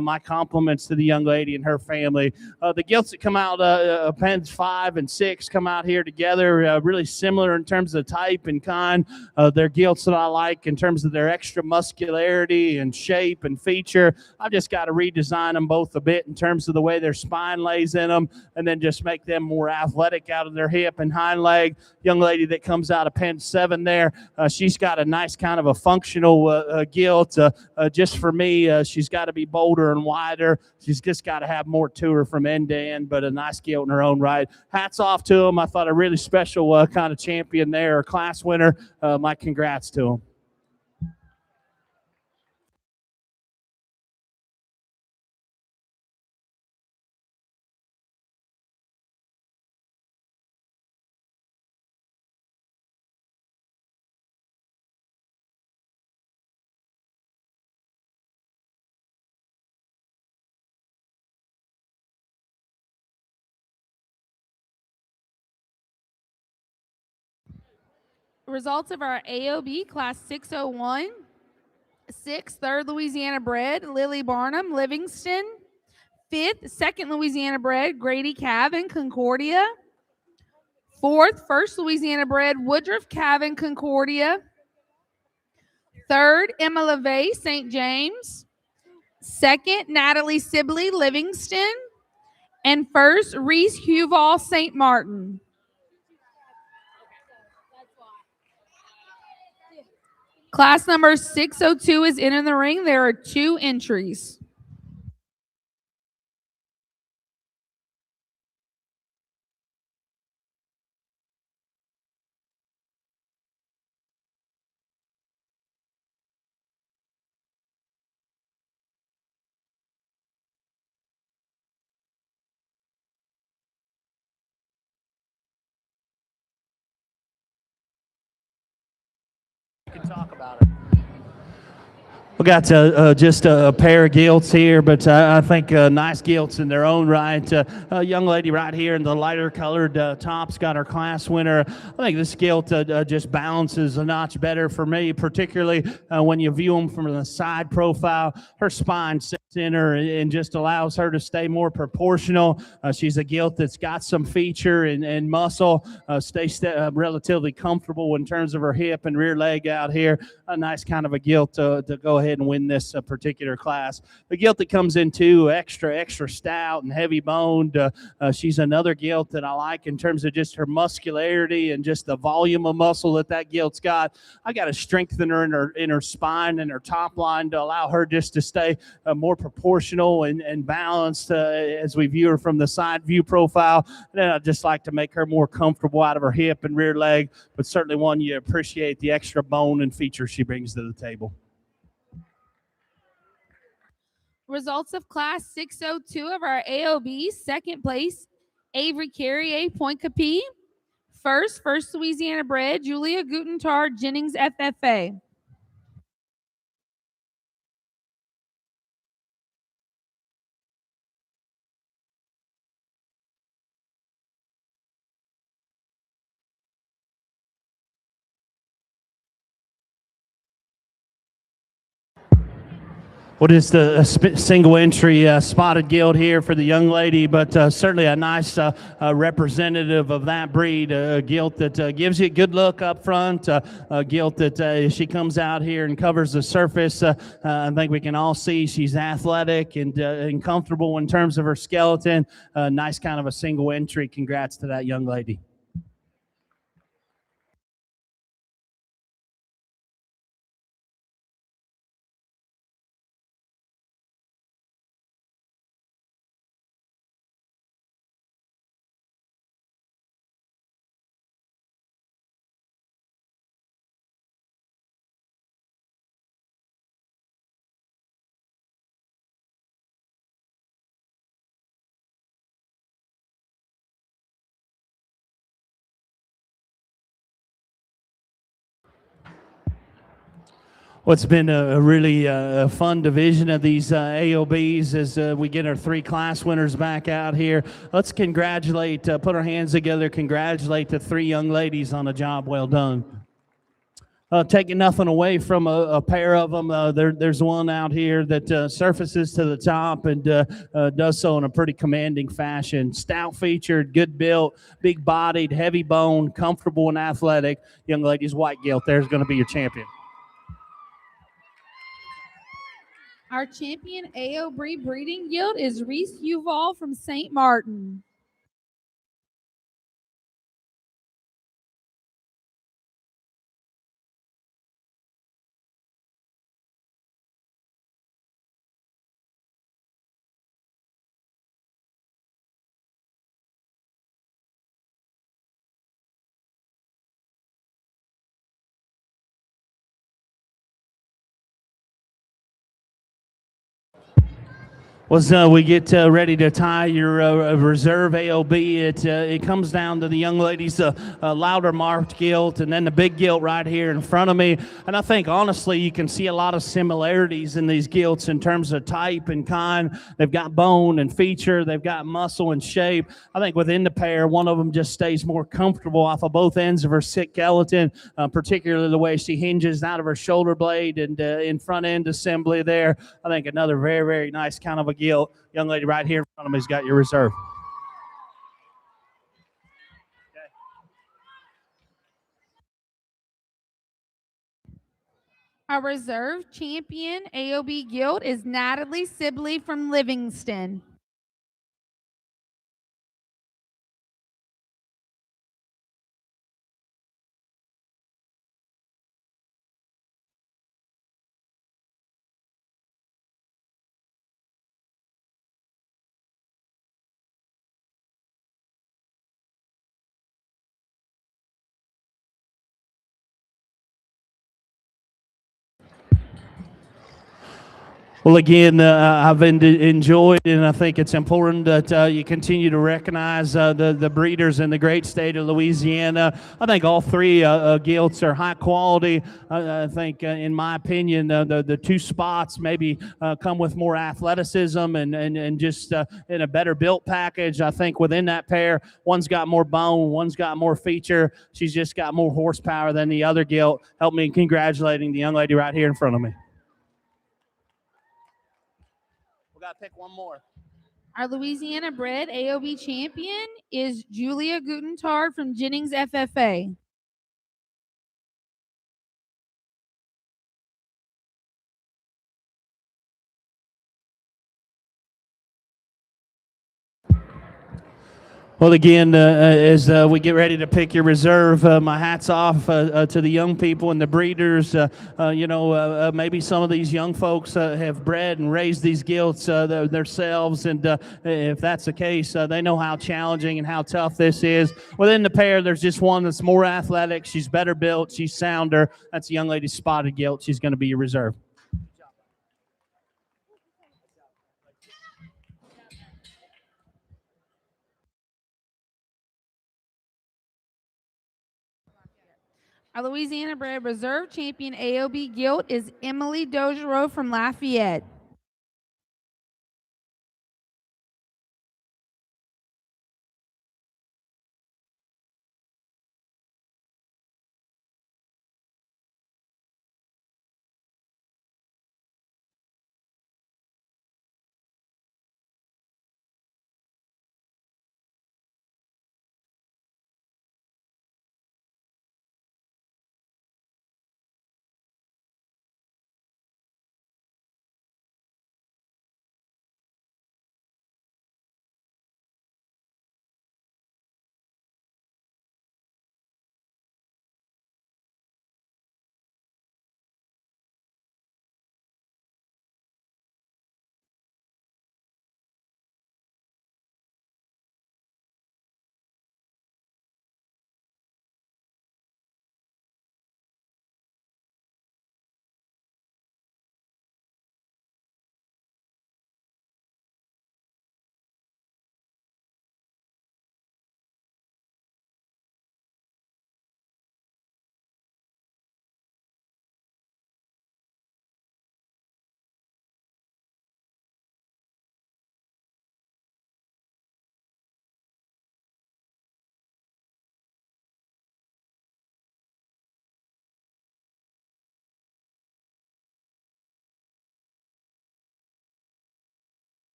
C: My compliments to the young lady and her family. The gilts that come out, pens 5 and 6, come out here together, really similar in terms of type and kind. They're gilts that I like in terms of their extra muscularity and shape and feature. I've just got to redesign them both a bit in terms of the way their spine lays in them, and then just make them more athletic out of their hip and hind leg. Young lady that comes out of pen 7 there, she's got a nice kind of a functional gilt. Just for me, she's got to be bolder and wider. She's just got to have more to her from end to end, but a nice gilt in her own right. Hats off to them. I thought a really special kind of champion there, or class winner. My congrats to them.
D: Results of our AOB Class 601. 6th, 3rd Louisiana bred, Lily Barnum, Livingston. 5th, 2nd Louisiana bred, Grady Cavan, Concordia. 4th, 1st Louisiana bred, Woodruff Cavan, Concordia. 3rd, Emma LeVay, St. James. 2nd, Natalie Sibley, Livingston. And 1st, Reese Huval, St. Martin. Class number 602 is in the ring. There are 2 entries.
C: Can talk about it. We got just a pair of gilts here, but I think nice gilts in their own right. A young lady right here in the lighter colored tops got her class winner. I think this gilt just balances a notch better for me, particularly when you view them from the side profile. Her spine sits in her and just allows her to stay more proportional. She's a gilt that's got some feature and muscle, stays relatively comfortable in terms of her hip and rear leg out here. A nice kind of a gilt to go ahead and win this particular class. The gilt that comes in too, extra stout and heavy boned. She's another gilt that I like in terms of just her muscularity and just the volume of muscle that gilt's got. I got to strengthen her in her spine and her top line to allow her just to stay more proportional and balanced as we view her from the side view profile. And then I'd just like to make her more comfortable out of her hip and rear leg, but certainly one you appreciate the extra bone and feature she brings to the table.
D: Results of Class 602 of our AOB, 2nd place, Avery Carrier, Point Capee. First Louisiana bred, Julia Gutentard, Jennings FFA.
C: Well, just a single entry spotted gilt here for the young lady, but certainly a nice representative of that breed, a gilt that gives you a good look up front, a gilt that as she comes out here and covers the surface, I think we can all see she's athletic and comfortable in terms of her skeleton. Nice kind of a single entry. Congrats to that young lady. Well, it's been a really fun division of these AOBs as we get our 3 class winners back out here. Let's congratulate, put our hands together, congratulate the 3 young ladies on a job well done. Taking nothing away from a pair of them, there's one out here that surfaces to the top and does so in a pretty commanding fashion. Stout featured, good built, big bodied, heavy boned, comfortable and athletic. Young ladies, white gilt, there's going to be your champion.
D: Our champion AOB breeding gilt is Reese Uval from St. Martin.
C: As we get ready to tie your reserve AOB, it comes down to the young ladies, louder marked gilt, and then the big gilt right here in front of me. And I think, honestly, you can see a lot of similarities in these gilts in terms of type and kind. They've got bone and feature. They've got muscle and shape. I think within the pair, one of them just stays more comfortable off of both ends of her skeleton, particularly the way she hinges out of her shoulder blade and in front end assembly there. I think another very, very nice kind of a gilt. Young lady right here in front of me has got your reserve.
D: Our reserve champion AOB gilt is Natalie Sibley from Livingston.
C: Well, again, I've enjoyed, and I think it's important that you continue to recognize the breeders in the great state of Louisiana. I think all 3 gilts are high quality. I think, in my opinion, the 2 spots maybe come with more athleticism and just in a better built package. I think within that pair, one's got more bone, one's got more feature. She's just got more horsepower than the other gilt. Help me in congratulating the young lady right here in front of me. Got to pick one more.
D: Our Louisiana bred AOB champion is Julia Gutentard from Jennings FFA.
C: Well, again, as we get ready to pick your reserve, my hat's off to the young people and the breeders. Maybe some of these young folks have bred and raised these gilts themselves, and if that's the case, they know how challenging and how tough this is. Within the pair, there's just one that's more athletic. She's better built. She's sounder. That's a young lady's spotted gilt. She's going to be your reserve.
D: Our Louisiana bred reserve champion AOB gilt is Emily Dogereau from Lafayette.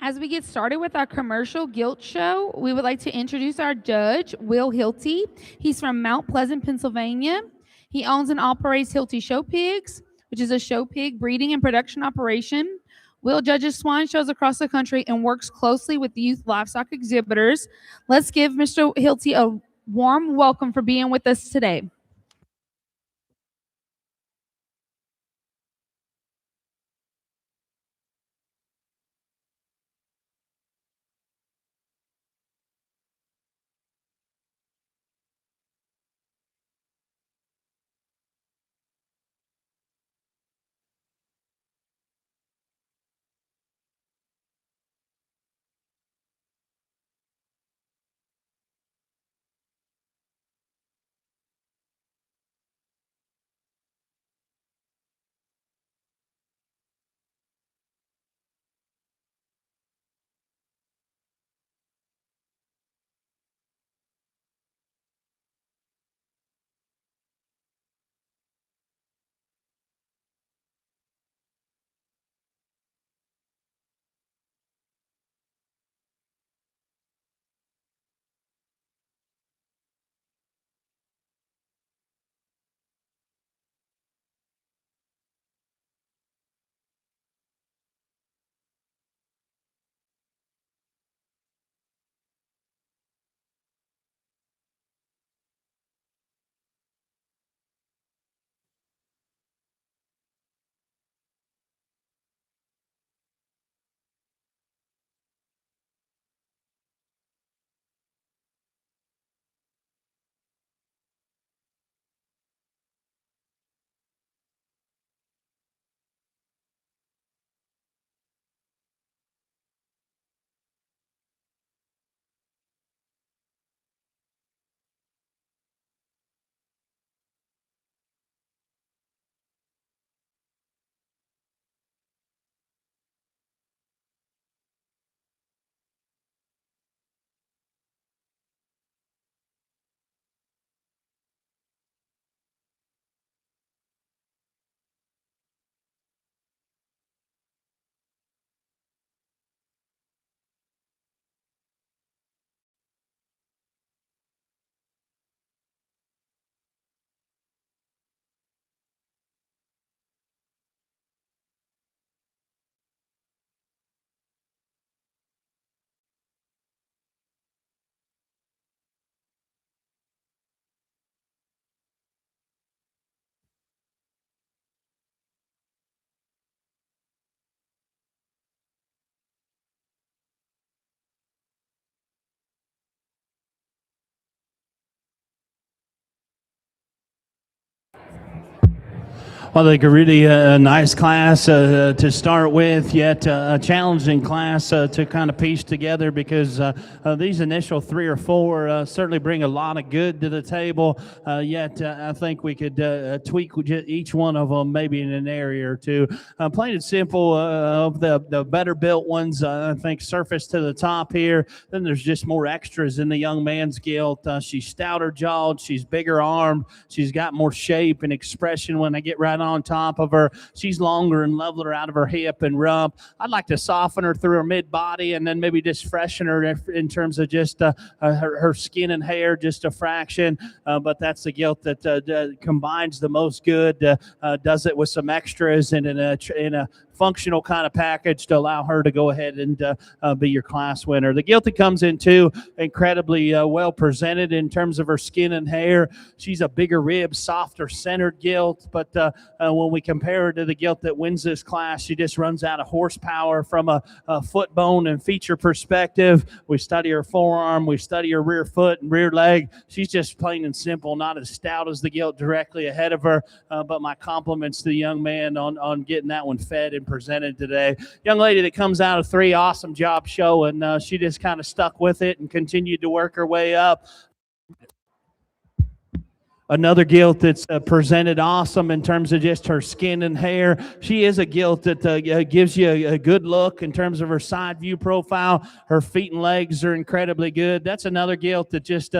D: As we get started with our commercial gilt show, we would like to introduce our judge, Will Hilty. He's from Mount Pleasant, Pennsylvania. He owns and operates Hilty Show Pigs, which is a show pig breeding and production operation. Will judges swine shows across the country and works closely with youth livestock exhibitors. Let's give Mr. Hilty a warm welcome for being with us today.
C: Well, I think a really nice class to start with, yet a challenging class to kind of piece together because these initial 3 or 4 certainly bring a lot of good to the table, yet I think we could tweak each one of them maybe in an area or two. Plain and simple, of the better built ones, I think surface to the top here. Then there's just more extras in the young man's gilt. She's stouter jawed, she's bigger armed, she's got more shape and expression when I get right on top of her. She's longer and leveler out of her hip and rump. I'd like to soften her through her mid body and then maybe just freshen her in terms of just her skin and hair just a fraction. But that's the gilt that combines the most good, does it with some extras and in a functional kind of package to allow her to go ahead and be your class winner. The gilt that comes in too, incredibly well presented in terms of her skin and hair. She's a bigger rib, softer centered gilt, but when we compare her to the gilt that wins this class, she just runs out of horsepower from a foot bone and feature perspective. We study her forearm, we study her rear foot and rear leg. She's just plain and simple, not as stout as the gilt directly ahead of her, but my compliments to the young man on getting that one fed and presented today. Young lady that comes out of 3, awesome job showing. She just kind of stuck with it and continued to work her way up. Another gilt that's presented awesome in terms of just her skin and hair. She is a gilt that gives you a good look in terms of her side view profile. Her feet and legs are incredibly good. That's another gilt that just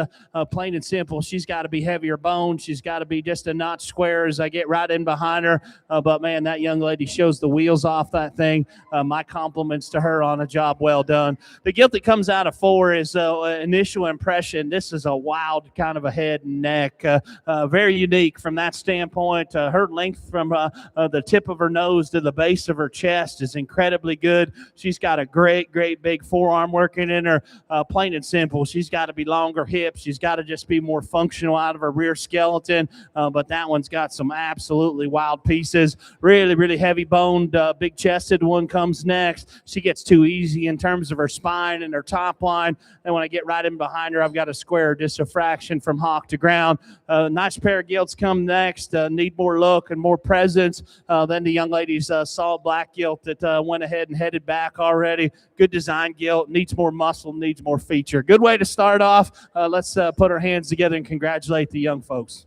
C: plain and simple. She's got to be heavier bone. She's got to be just a notch square as I get right in behind her. But man, that young lady shows the wheels off that thing. My compliments to her on a job well done. The gilt that comes out of 4 is initial impression. This is a wild kind of a head and neck. Very unique from that standpoint. Her length from the tip of her nose to the base of her chest is incredibly good. She's got a great big forearm working in her. Plain and simple, she's got to be longer hips. She's got to just be more functional out of her rear skeleton. But that one's got some absolutely wild pieces. Really heavy boned, big chested one comes next. She gets too easy in terms of her spine and her top line. And when I get right in behind her, I've got to square just a fraction from hock to ground. Nice pair of gilts come next. Need more look and more presence. Then the young lady's solid black gilt that went ahead and headed back already. Good design gilt. Needs more muscle, needs more feature. Good way to start off. Let's put our hands together and congratulate the young folks.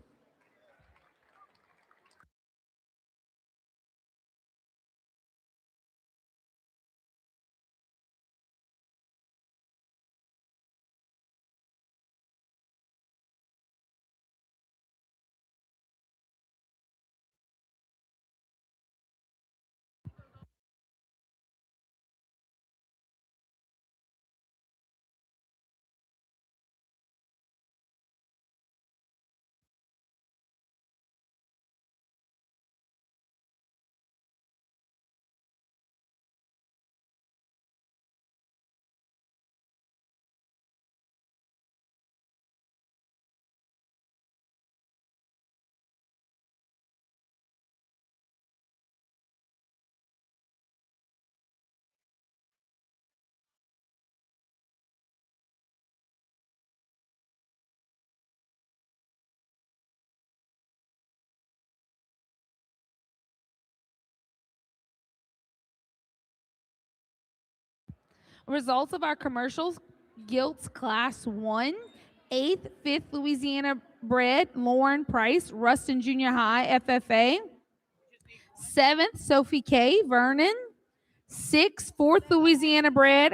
D: Results of our commercials: Gilts Class 1, 8th, 5th Louisiana bred, Lauren Price, Ruston Junior High, FFA. 7th, Sophie K. Vernon. 6th, 4th Louisiana bred,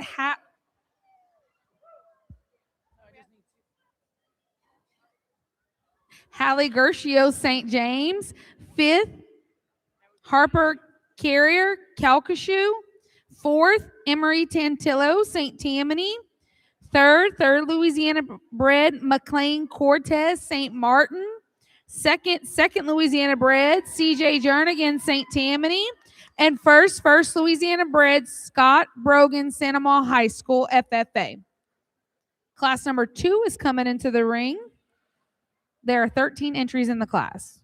D: Hallie Gershio, St. James. 5th, Harper Carrier, Calcasieu. 4th, Emery Tantillo, St. Tammany. 3rd Louisiana bred, McLean Cortez, St. Martin. 2nd Louisiana bred, CJ Jernigan, St. Tammany. And first Louisiana bred, Scott Brogan, Santa Ma High School, FFA. Class number 2 is coming into the ring. There are 13 entries in the class.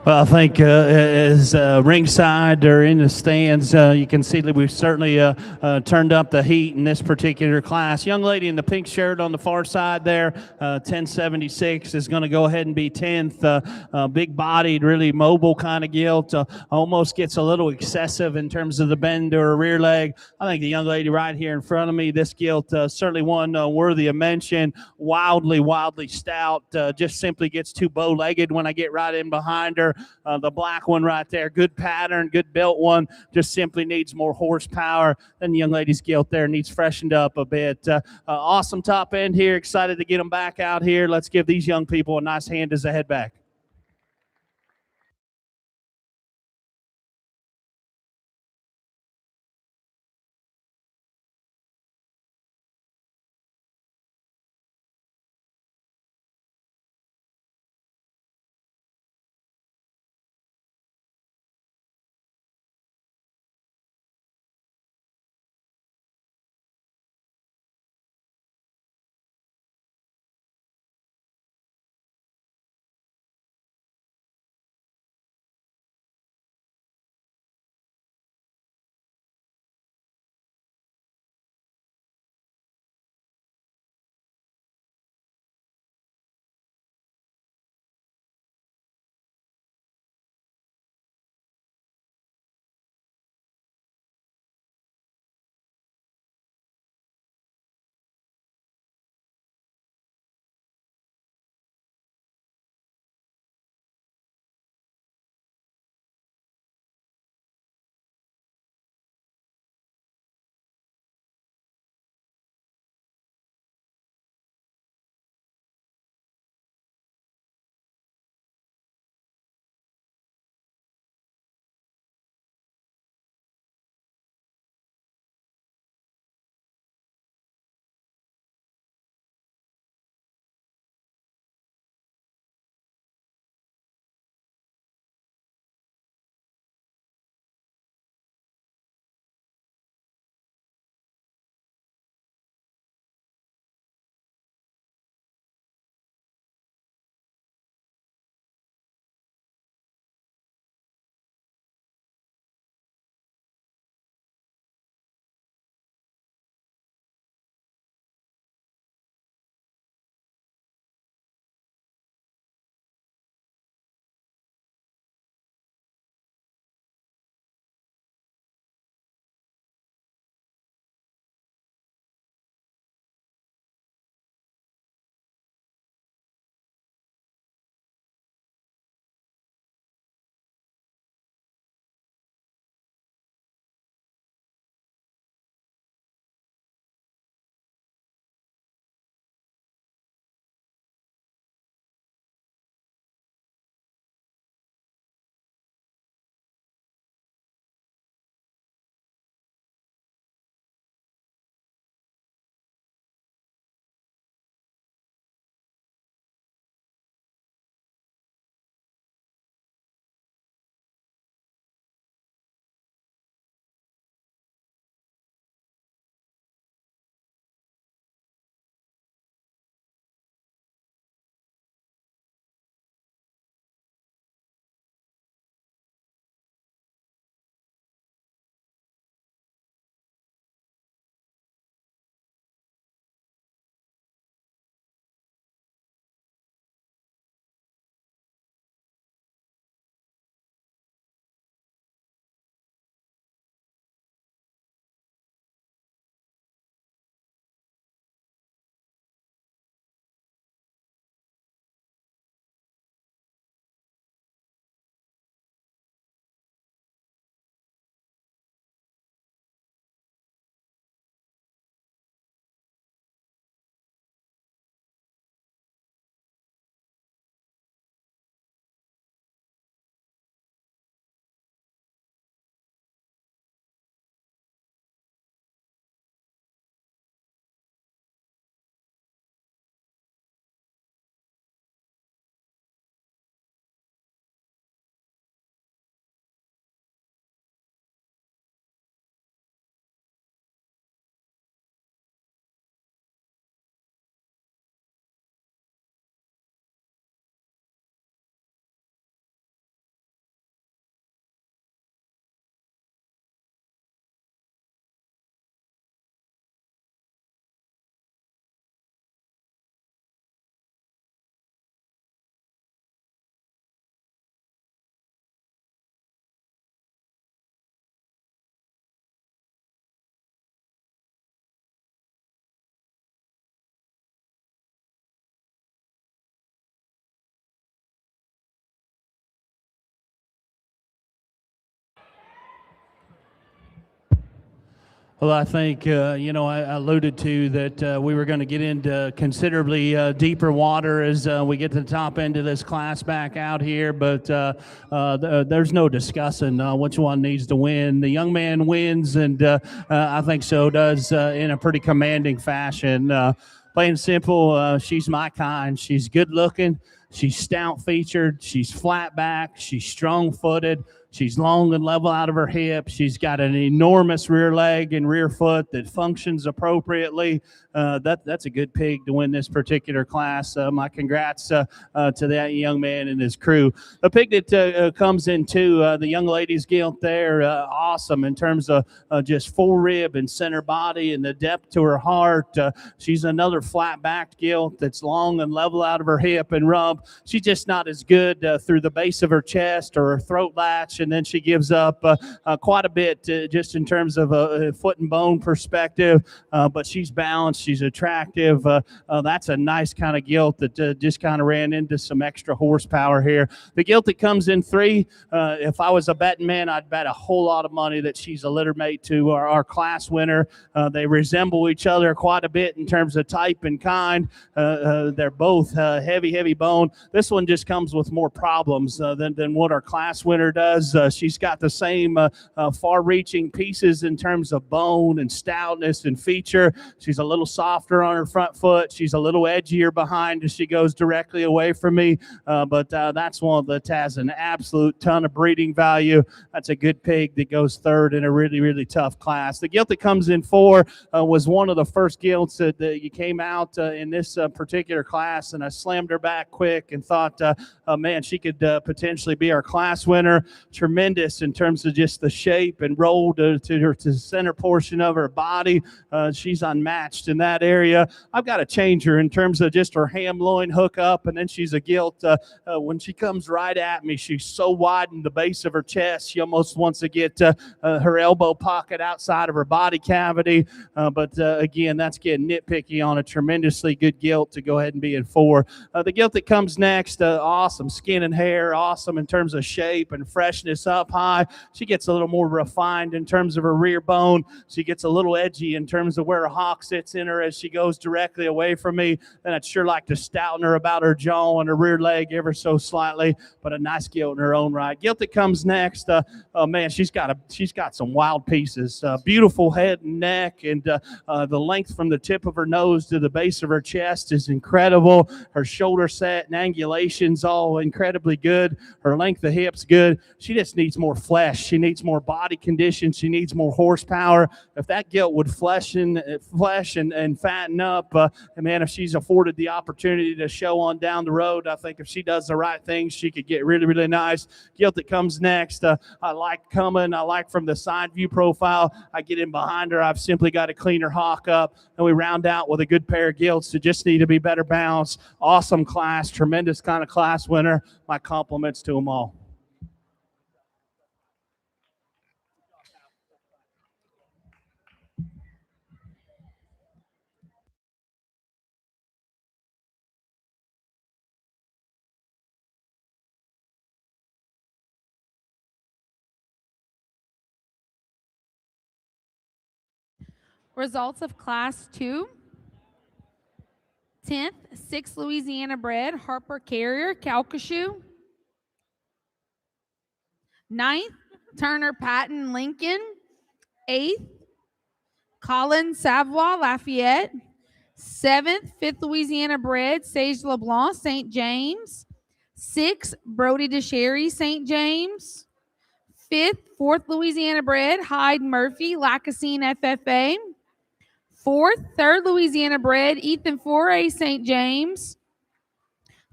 C: Well, I think as ringside or in the stands, you can see that we've certainly turned up the heat in this particular class. Young lady in the pink shirt on the far side there, 1076, is going to go ahead and be 10th. Big-bodied, really mobile kind of gilt. Almost gets a little excessive in terms of the bend to her rear leg. I think the young lady right here in front of me, this gilt, certainly one worthy of mention. Wildly stout. Just simply gets too bow-legged when I get right in behind her. The black one right there, good pattern, good built one, just simply needs more horsepower. Then the young lady's gilt there needs freshened up a bit. Awesome top end here, excited to get them back out here. Let's give these young people a nice hand as they head back. Well, I think, I alluded to that we were going to get into considerably deeper water as we get to the top end of this class back out here, but there's no discussing which one needs to win. The young man wins, and I think so does in a pretty commanding fashion. Plain simple, she's my kind. She's good looking. She's stout featured. She's flat back. She's strong footed. She's long and level out of her hip. She's got an enormous rear leg and rear foot that functions appropriately. That's a good pig to win this particular class. My congrats to that young man and his crew. The pig that comes into the young lady's gilt there, awesome in terms of just full rib and center body and the depth to her heart. She's another flat-backed gilt that's long and level out of her hip and rump. She's just not as good through the base of her chest or her throat latch, and then she gives up quite a bit just in terms of a foot and bone perspective, but she's balanced, she's attractive. That's a nice kind of gilt that just kind of ran into some extra horsepower here. The gilt that comes in 3, if I was a betting man, I'd bet a whole lot of money that she's a litter mate to our class winner. They resemble each other quite a bit in terms of type and kind. They're both heavy bone. This one just comes with more problems than what our class winner does. She's got the same far-reaching pieces in terms of bone and stoutness and feature. She's a little softer on her front foot. She's a little edgier behind as she goes directly away from me. But that's one that has an absolute ton of breeding value. That's a good pig that goes third in a really tough class. The gilt that comes in 4 was one of the first gilts that you came out in this particular class, and I slammed her back quick and thought, man, she could potentially be our class winner. Tremendous in terms of just the shape and roll to the center portion of her body. She's unmatched in that area. I've got to change her in terms of just her ham loin hook up, and then she's a gilt. When she comes right at me, she's so wide in the base of her chest, she almost wants to get her elbow pocket outside of her body cavity. But again, that's getting nitpicky on a tremendously good gilt to go ahead and be in 4. The gilt that comes next, awesome skin and hair, awesome in terms of shape and freshness up high. She gets a little more refined in terms of her rear bone. She gets a little edgy in terms of where her hock sits in her as she goes directly away from me. And I'd sure like to stouten her about her jaw and her rear leg ever so slightly, but a nice gilt in her own right. Gilt that comes next, man, she's got some wild pieces. Beautiful head and neck, and the length from the tip of her nose to the base of her chest is incredible. Her shoulder set and angulation's all incredibly good. Her length of hip's good. She just needs more flesh. She needs more body condition. She needs more horsepower. If that gilt would flesh and fatten up, man, if she's afforded the opportunity to show on down the road, I think if she does the right things, she could get really nice. Gilt that comes next, I like coming. I like from the side view profile. I get in behind her. I've simply got to clean her hock up, and we round out with a good pair of gilts that just need to be better balanced. Awesome class, tremendous kind of class winner. My compliments to them all.
D: Results of Class 2. 10th, 6th Louisiana bred, Harper Carrier, Calcasieu. 9th, Turner Patton, Lincoln. 8th, Colin Savoy, Lafayette. 7th, 5th Louisiana bred, Sage LeBlanc, St. James. 6th, Brody DeSherry, St. James. 5th, 4th Louisiana bred, Hyde Murphy, Lacassine FFA. 4th, 3rd Louisiana bred, Ethan Foray, St. James.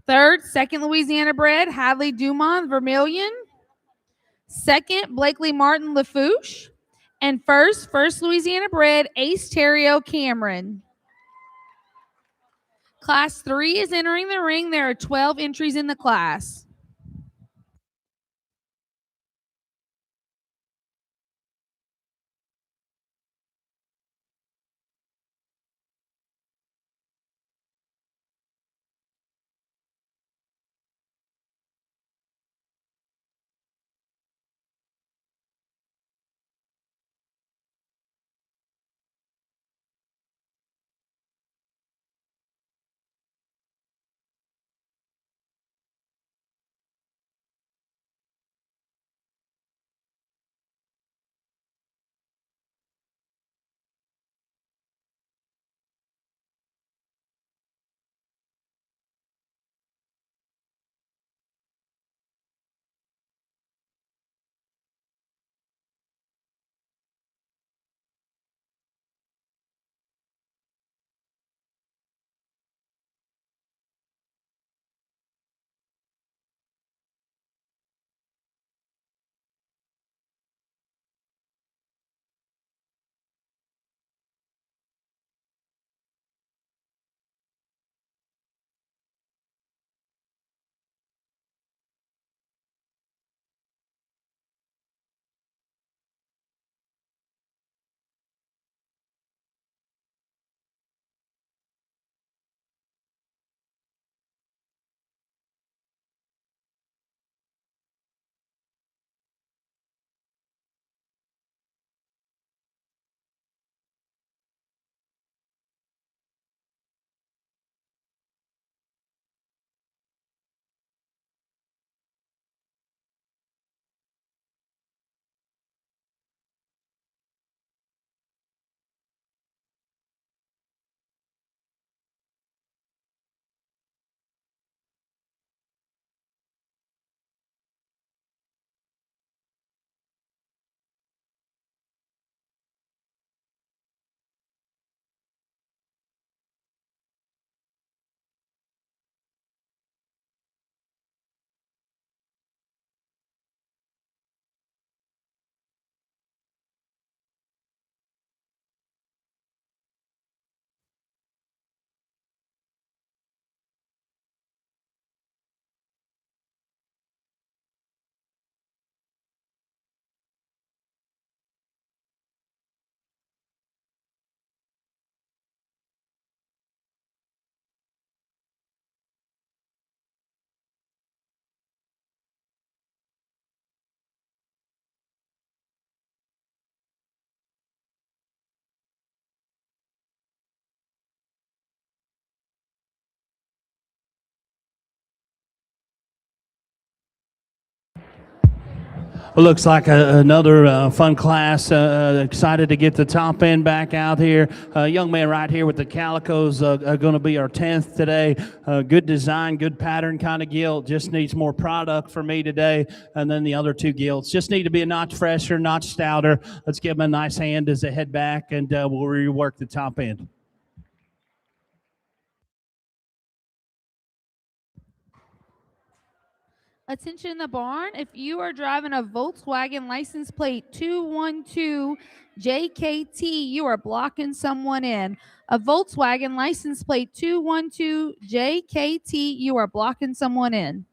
D: 3rd, 2nd Louisiana bred, Hadley Dumont, Vermilion. 2nd, Blakely Martin, Lafouche. And 1st Louisiana bred, Ace Terrio, Cameron. Class 3 is entering the ring. There are 12 entries in the class.
C: Well, looks like another fun class. Excited to get the top end back out here. Young man right here with the calicos going to be our 10th today. Good design, good pattern kind of gilt. Just needs more product for me today. And then the other two gilts just need to be a notch fresher, notch stouter. Let's give them a nice hand as they head back, and we'll rework the top end.
D: Attention in the barn, if you are driving a Volkswagen license plate 212 JKT, you are blocking someone in. A Volkswagen license plate 212 JKT, you are blocking someone in.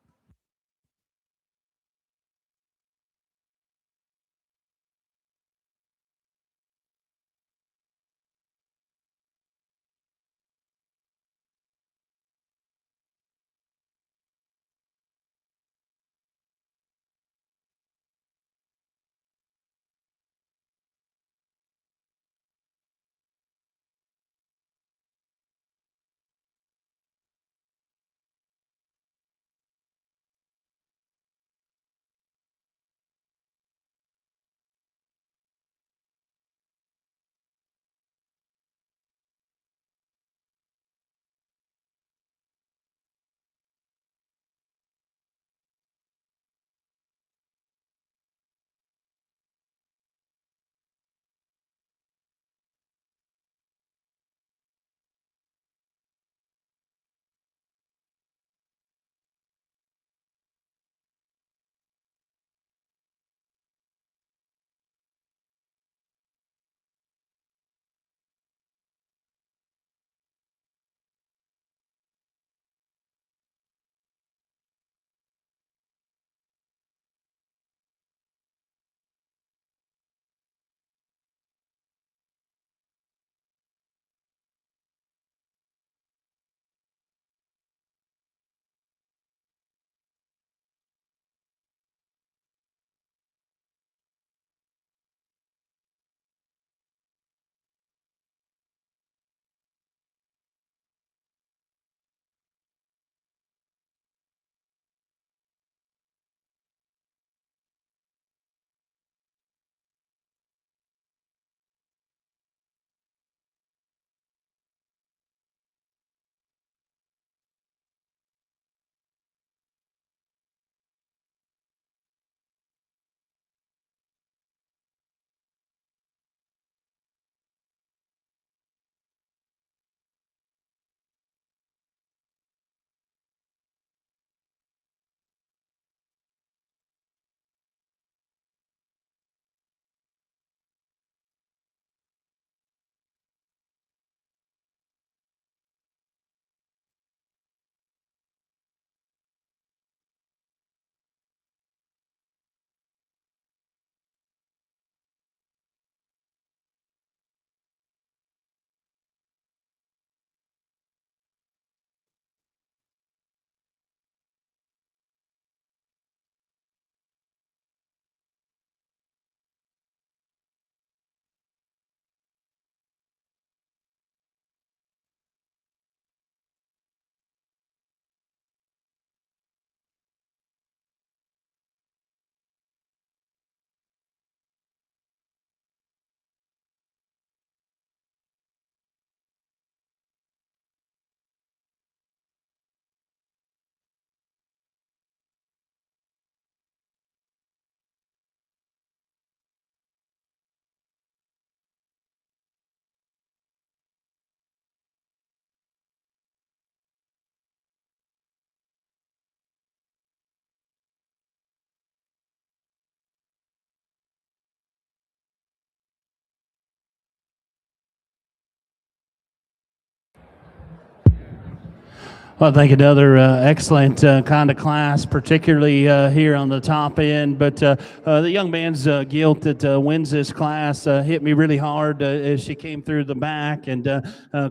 C: Well, I think another excellent kind of class, particularly here on the top end. But the young man's gilt that wins this class hit me really hard as she came through the back and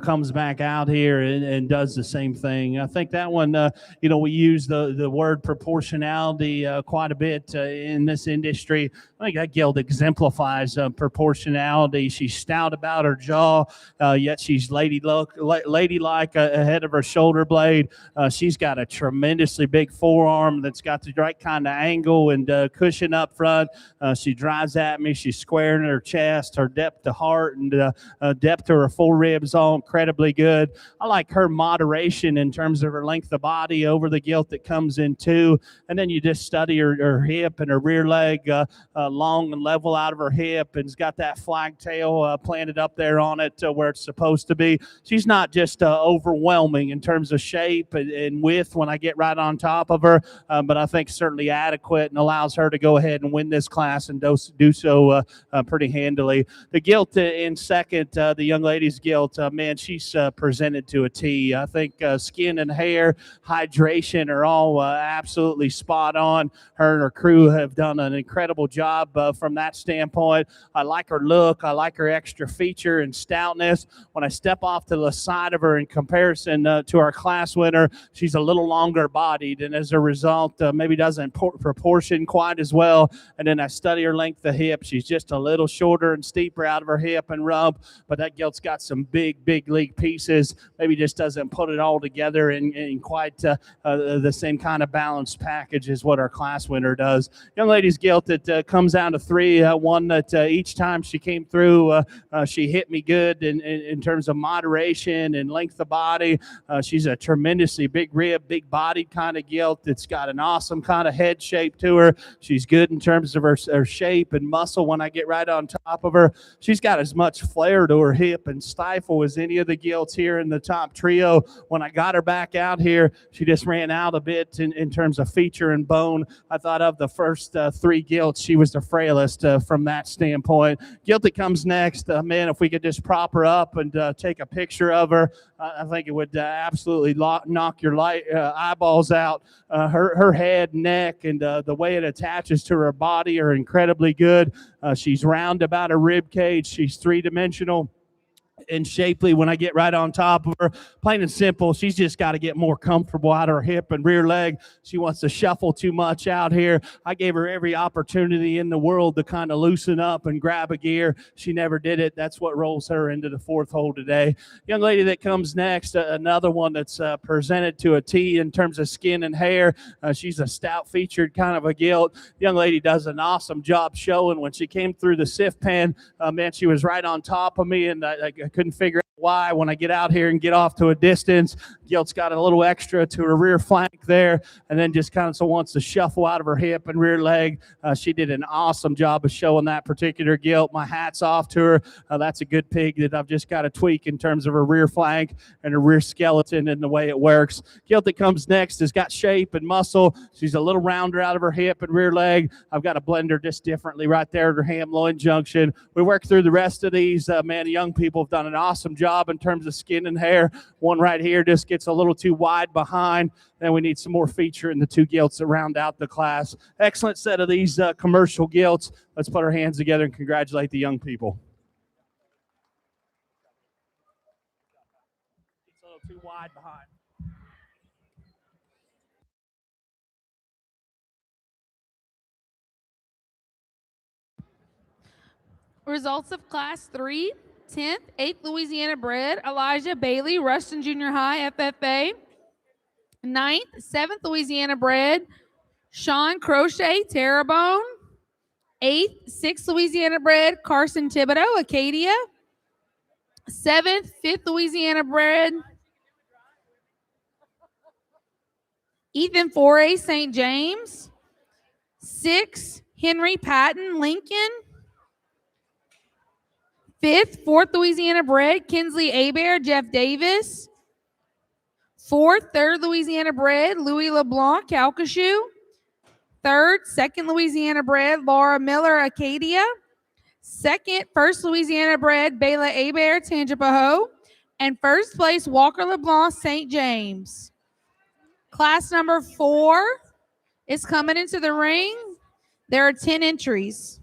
C: comes back out here and does the same thing. I think that one, we use the word proportionality quite a bit in this industry. I think that gilt exemplifies proportionality. She's stout about her jaw, yet she's ladylike ahead of her shoulder blade. grade. She's got a tremendously big forearm that's got the right kind of angle and cushion up front. She drives at me. She's squaring her chest, her depth to heart, and depth to her full ribs, all incredibly good. I like her moderation in terms of her length of body over the gilt that comes in two. And then you just study her hip and her rear leg, long and level out of her hip, and it's got that flag tail planted up there on it where it's supposed to be. She's not just overwhelming in terms of shape and width when I get right on top of her, but I think certainly adequate and allows her to go ahead and win this class and do so pretty handily. The gilt in second, the young lady's gilt, man, she's presented to a T. I think skin and hair, hydration are all absolutely spot on. Her and her crew have done an incredible job from that standpoint. I like her look. I like her extra feature and stoutness. When I step off to the side of her in comparison to our class winner, she's a little longer bodied, and as a result, maybe doesn't proportion quite as well. And then I study her length of hip. She's just a little shorter and steeper out of her hip and rump, but that gilt's got some big league pieces. Maybe just doesn't put it all together in quite the same kind of balanced package as what our class winner does. Young lady's gilt that comes down to three. One that each time she came through, she hit me good in terms of moderation and length of body. She's a tremendously big rib, big bodied kind of gilt that's got an awesome kind of head shape to her. She's good in terms of her shape and muscle when I get right on top of her. She's got as much flair to her hip and stifle as any of the gilts here in the top trio. When I got her back out here, she just ran out a bit in terms of feature and bone. I thought of the first three gilts, she was the frailest from that standpoint. Gilt that comes next, man, if we could just prop her up and take a picture of her, I think it would absolutely knock your eyeballs out. Her head, neck, and the way it attaches to her body are incredibly good. She's round about her rib cage. She's three-dimensional and shapely when I get right on top of her. Plain and simple, she's just got to get more comfortable out of her hip and rear leg. She wants to shuffle too much out here. I gave her every opportunity in the world to kind of loosen up and grab a gear. She never did it. That's what rolls her into the fourth hole today. Young lady that comes next, another one that's presented to a T in terms of skin and hair. She's a stout-featured kind of a gilt. Young lady does an awesome job showing. When she came through the sift pan, man, she was right on top of me, and I couldn't figure out why. When I get out here and get off to a distance, gilt's got a little extra to her rear flank there, and then just kind of wants to shuffle out of her hip and rear leg. She did an awesome job of showing that particular gilt. My hat's off to her. That's a good pig that I've just got to tweak in terms of her rear flank and her rear skeleton and the way it works. Gilt that comes next has got shape and muscle. She's a little rounder out of her hip and rear leg. I've got to blend her just differently right there at her ham-loin junction. We work through the rest of these. Man, young people have done an awesome job in terms of skin and hair. One right here just gets a little too wide behind. Then we need some more feature in the two gilts that round out the class. Excellent set of these commercial gilts. Let's put our hands together and congratulate the young people. It's a little too wide behind.
D: Results of Class 3, 10th, 8th Louisiana bred, Elijah Bailey, Ruston Junior High, FFA. 9th, 7th Louisiana bred, Sean Crochet, Terrebonne. 8th, 6th Louisiana bred, Carson Thibodeau, Acadia. 7th, 5th Louisiana bred, Ethan Foray, St. James. 6th, Henry Patton, Lincoln. 5th, 4th Louisiana bred, Kinsley Abair, Jeff Davis. 4th, 3rd Louisiana bred, Louis LeBlanc, Calcasieu. 3rd, 2nd Louisiana bred, Laura Miller, Acadia. 2nd, 1st Louisiana bred, Bayla Abair, Tangipahoa. And 1st place, Walker LeBlanc, St. James. Class number 4 is coming into the ring. There are 10 entries.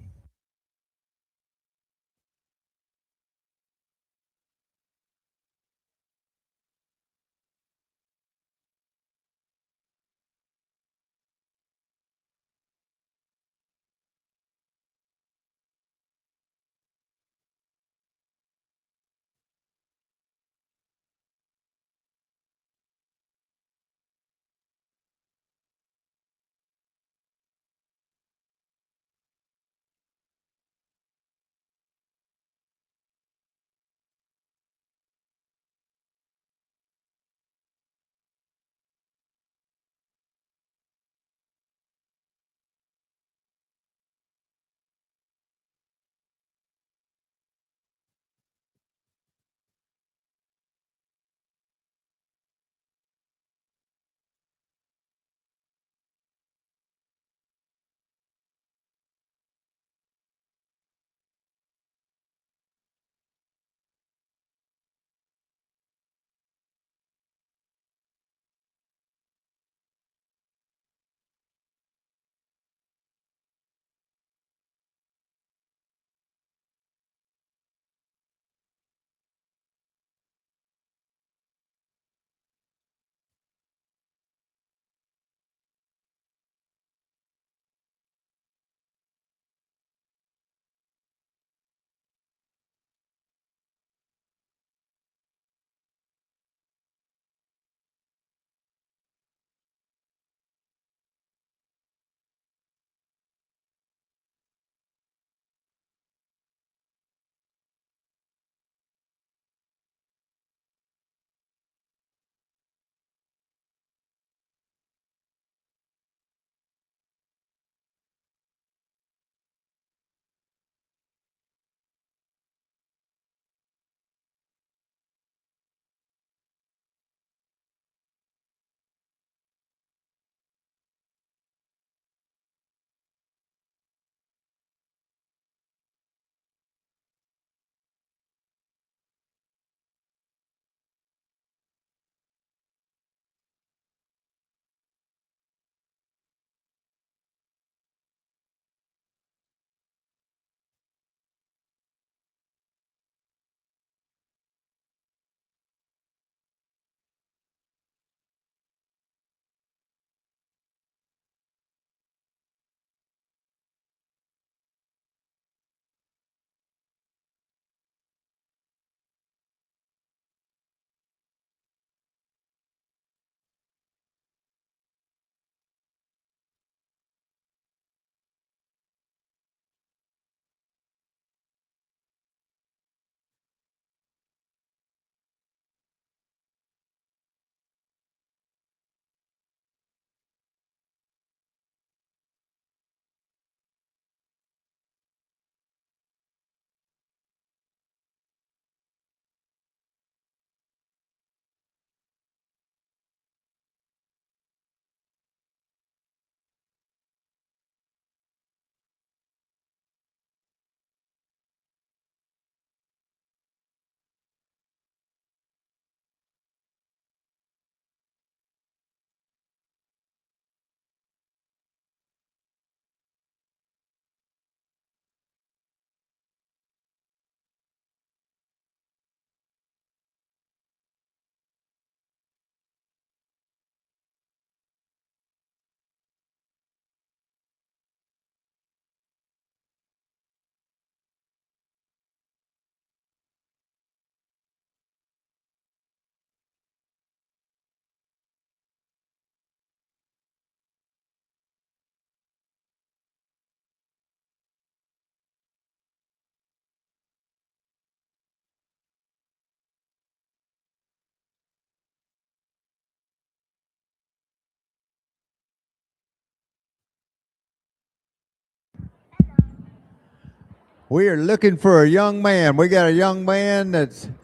F: We are looking for a young man. We got a young man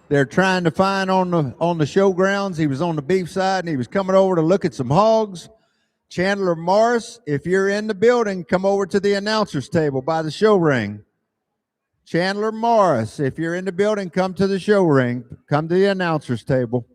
F: they're trying to find on the showgrounds. He was on the beef side and he was coming over to look at some hogs. Chandler Morris, if you're in the building, come over to the announcer's table by the show ring. Chandler Morris, if you're in the building, come to the show ring. Come to the announcer's table.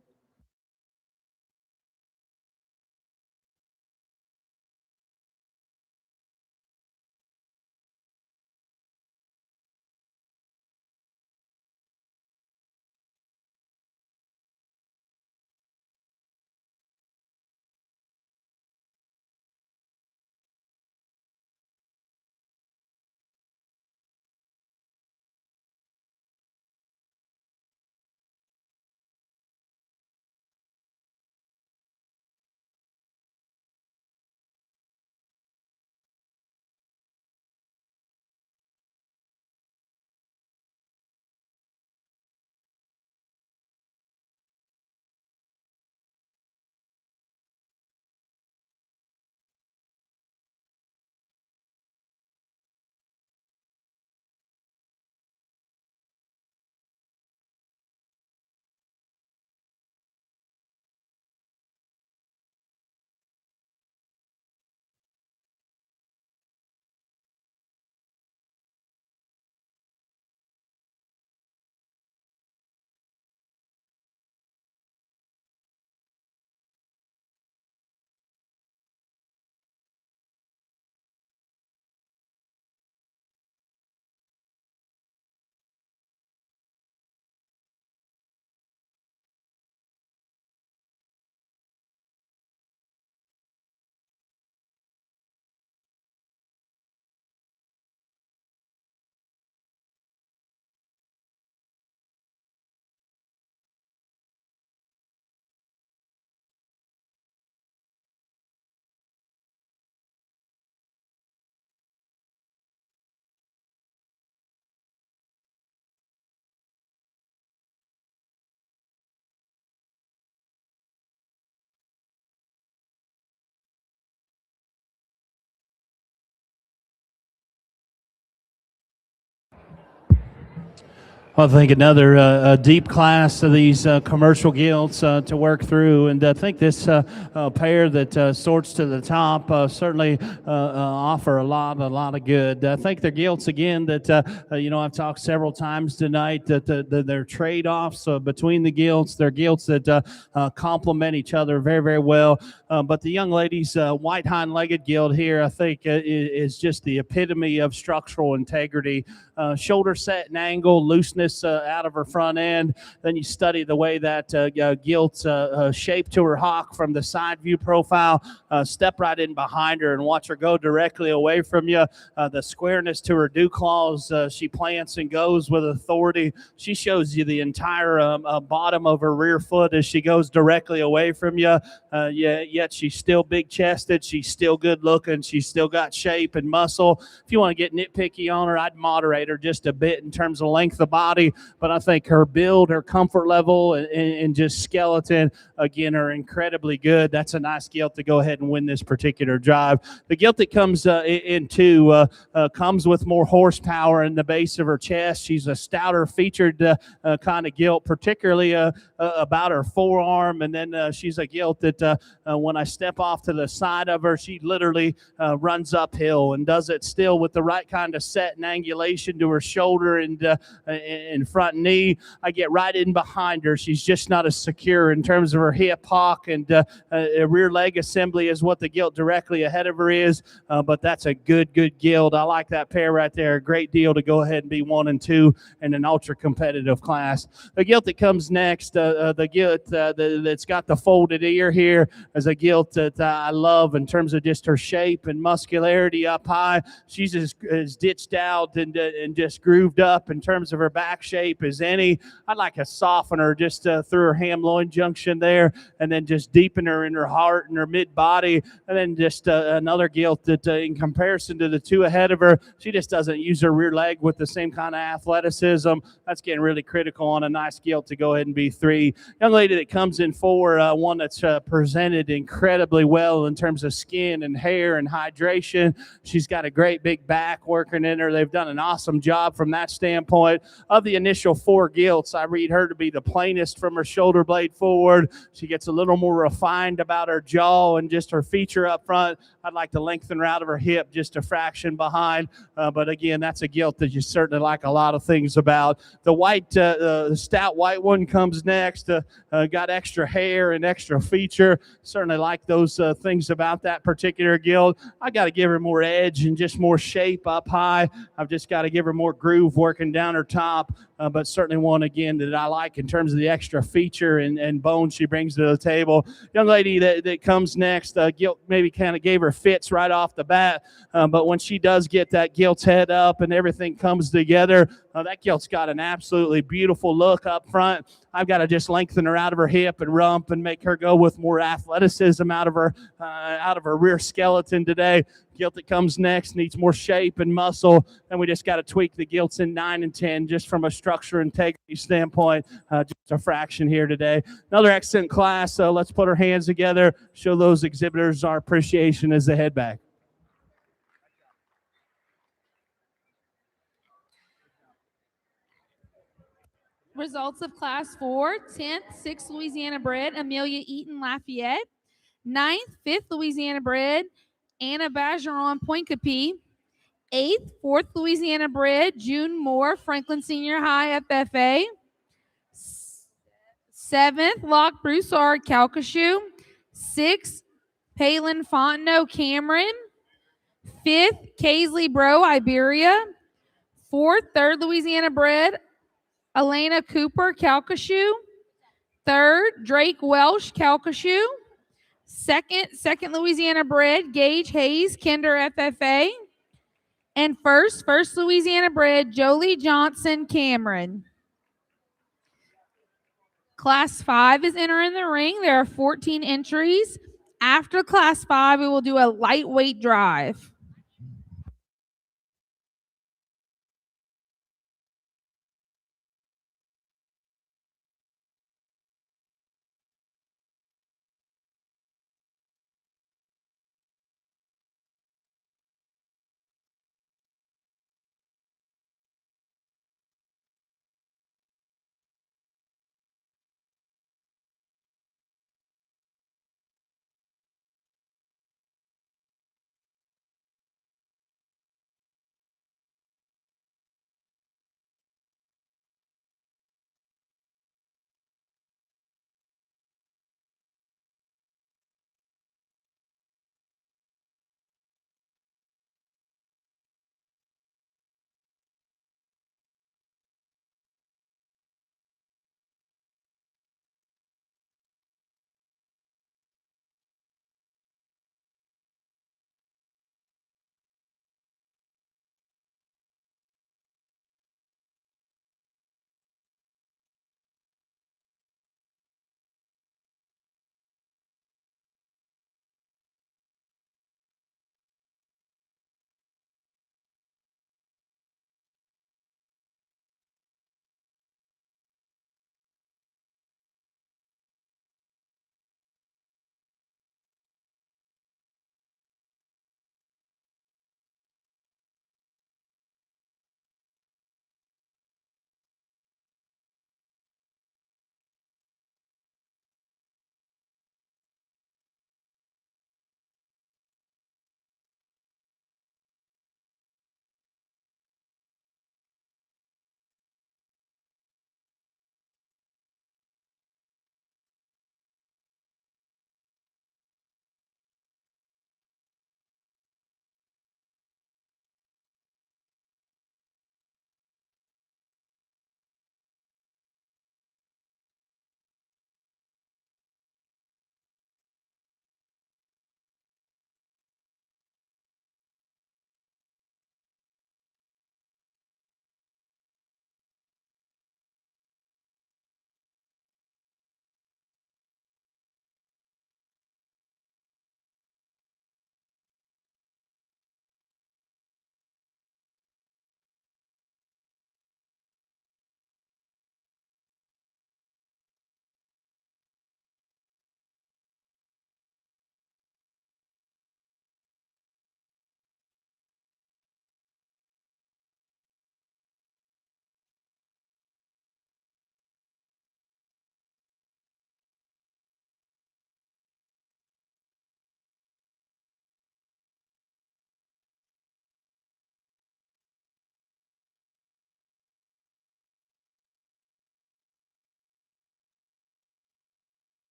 C: I think another deep class of these commercial gilts to work through, and I think this pair that sorts to the top certainly offer a lot of good. I think they're gilts again that I've talked several times tonight that they're trade-offs between the gilts. They're gilts that complement each other very, very well. But the young lady's white hind-legged gilt here, I think, is just the epitome of structural integrity. Shoulder set and angle, looseness out of her front end. Then you study the way that gilt's shaped to her hock from the side view profile. Step right in behind her and watch her go directly away from you. The squareness to her dew claws. She plants and goes with authority. She shows you the entire bottom of her rear foot as she goes directly away from you. Yet she's still big-chested. She's still good-looking. She's still got shape and muscle. If you want to get nitpicky on her, I'd moderate her just a bit in terms of length of body, but I think her build, her comfort level, and just skeleton, again, are incredibly good. That's a nice gilt to go ahead and win this particular drive. The gilt that comes in two comes with more horsepower in the base of her chest. She's a stouter featured kind of gilt, particularly about her forearm, and then she's a gilt that when I step off to the side of her, she literally runs uphill and does it still with the right kind of set and angulation to her shoulder and front knee. I get right in behind her. She's just not as secure in terms of her hip hock and rear leg assembly as what the gilt directly ahead of her is, but that's a good gilt. I like that pair right there. A great deal to go ahead and be 1 and 2 in an ultra competitive class. The gilt that comes next, the gilt that's got the folded ear here, is a gilt that I love in terms of just her shape and muscularity up high. She's as ditched out and just grooved up in terms of her back back shape as any. I'd like to soften her just through her ham-loin junction there, and then just deepen her in her heart and her mid-body, and then just another gilt that in comparison to the two ahead of her, she just doesn't use her rear leg with the same kind of athleticism. That's getting really critical on a nice gilt to go ahead and be 3. Young lady that comes in 4, one that's presented incredibly well in terms of skin and hair and hydration. She's got a great big back working in her. They've done an awesome job from that standpoint. Of the initial 4 gilts, I read her to be the plainest from her shoulder blade forward. She gets a little more refined about her jaw and just her feature up front. I'd like to lengthen her out of her hip just a fraction behind. But again, that's a gilt that you certainly like a lot of things about. The white, the stout white one comes next. Got extra hair and extra feature. Certainly like those things about that particular gilt. I got to give her more edge and just more shape up high. I've just got to give her more groove working down her top. But certainly one, again, that I like in terms of the extra feature and bone she brings to the table. Young lady that comes next, gilt maybe kind of gave her fits right off the bat. But when she does get that gilt's head up and everything comes together, that gilt's got an absolutely beautiful look up front. I've got to just lengthen her out of her hip and rump and make her go with more athleticism out of her rear skeleton today. Gilt that comes next needs more shape and muscle, and we just got to tweak the gilts in 9 and 10 just from a structure integrity standpoint, just a fraction here today. Another excellent class, so let's put our hands together, show those exhibitors our appreciation as they head back.
D: Results of Class 4, 10th, 6th Louisiana bred, Amelia Eaton Lafayette. 9th, 5th Louisiana bred, Anna Bageron Poincapi. 8th, 4th Louisiana bred, June Moore, Franklin Senior High FFA. 7th, Locke Broussard Calcasieu. 6th, Palin Fontenot Cameron. 5th, Kaisley Bro Iberia. 4th, 3rd Louisiana bred, Elena Cooper Calcasieu. 3rd, Drake Welsh Calcasieu. 2nd Louisiana bred, Gage Hayes Kinder FFA. And 1st Louisiana bred, Jolie Johnson Cameron. Class 5 is entering the ring. There are 14 entries. After Class 5, we will do a lightweight drive.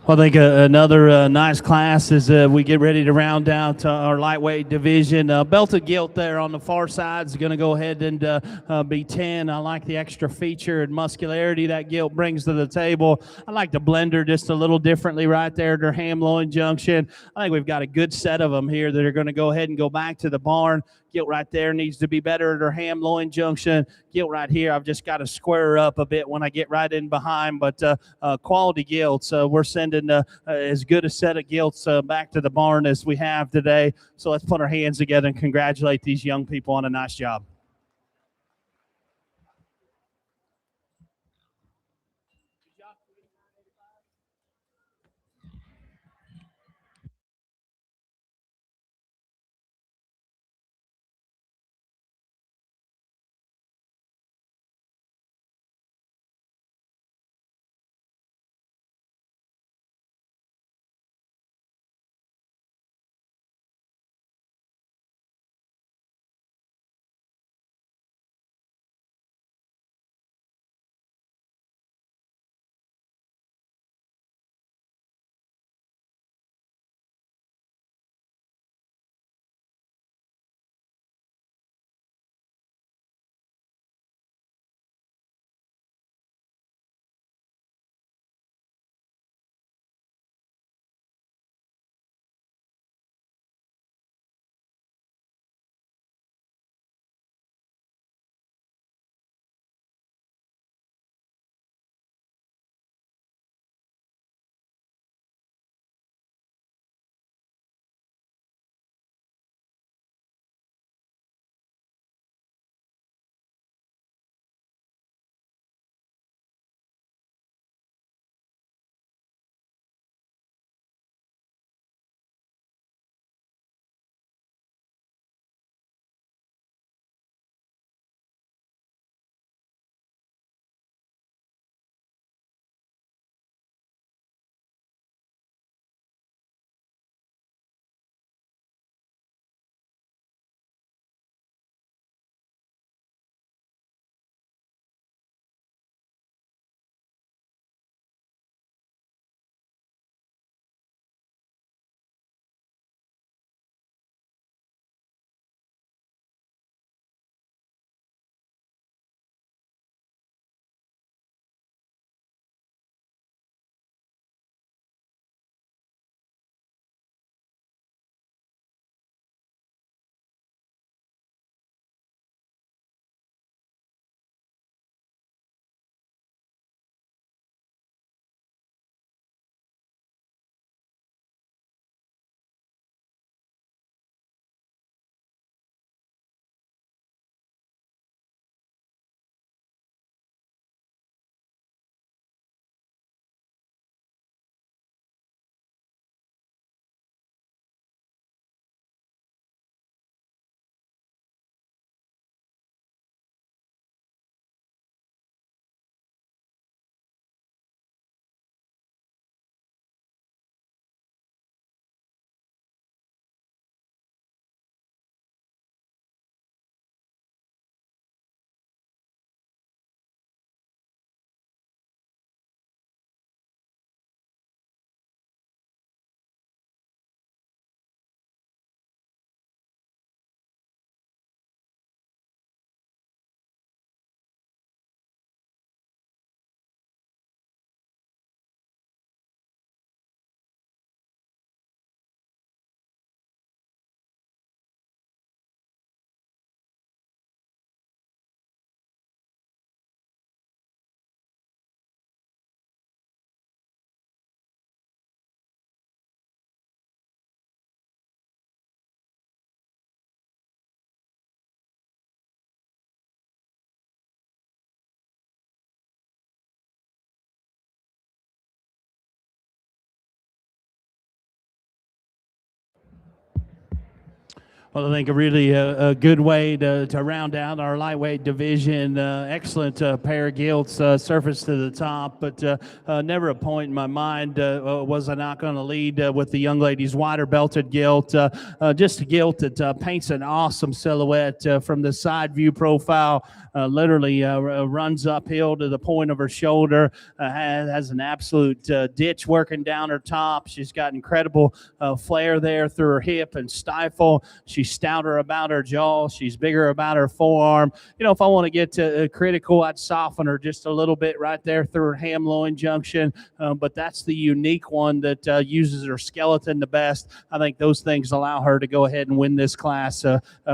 C: Well, I think another nice class as we get ready to round out our lightweight division. Belted gilt there on the far side is going to go ahead and be 10. I like the extra feature and muscularity that gilt brings to the table. I like the blender just a little differently right there at their ham-loin junction. I think we've got a good set of them here that are going to go ahead and go back to the barn. Gilt right there needs to be better at her ham-loin junction. Gilt right here, I've just got to square her up a bit when I get right in behind, but quality gilts. We're sending as good a set of gilts back to the barn as we have today. So let's put our hands together and congratulate these young people on a nice job. Well, I think a really a good way to round out our lightweight division. Excellent pair of gilts, surface to the top, but never a point in my mind was I not going to lead with the young lady's wider belted gilt. Just a gilt that paints an awesome silhouette from the side view profile. Literally runs uphill to the point of her shoulder. Has an absolute ditch working down her top. She's got incredible flare there through her hip and stifle. She's stouter about her jaw. She's bigger about her forearm. You know, if I want to get to critical, I'd soften her just a little bit right there through her ham-loin junction. But that's the unique one that uses her skeleton the best. I think those things allow her to go ahead and win this class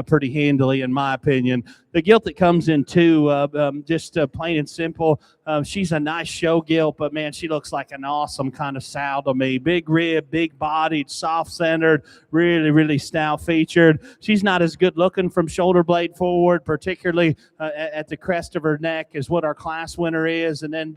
C: pretty handily, in my opinion. The gilt that comes in too, just plain and simple. She's a nice show gilt, but man, she looks like an awesome kind of sow to me. Big rib, big bodied, soft centered, really, really stout featured. She's not as good looking from shoulder blade forward, particularly at the crest of her neck is what our class winner is. And then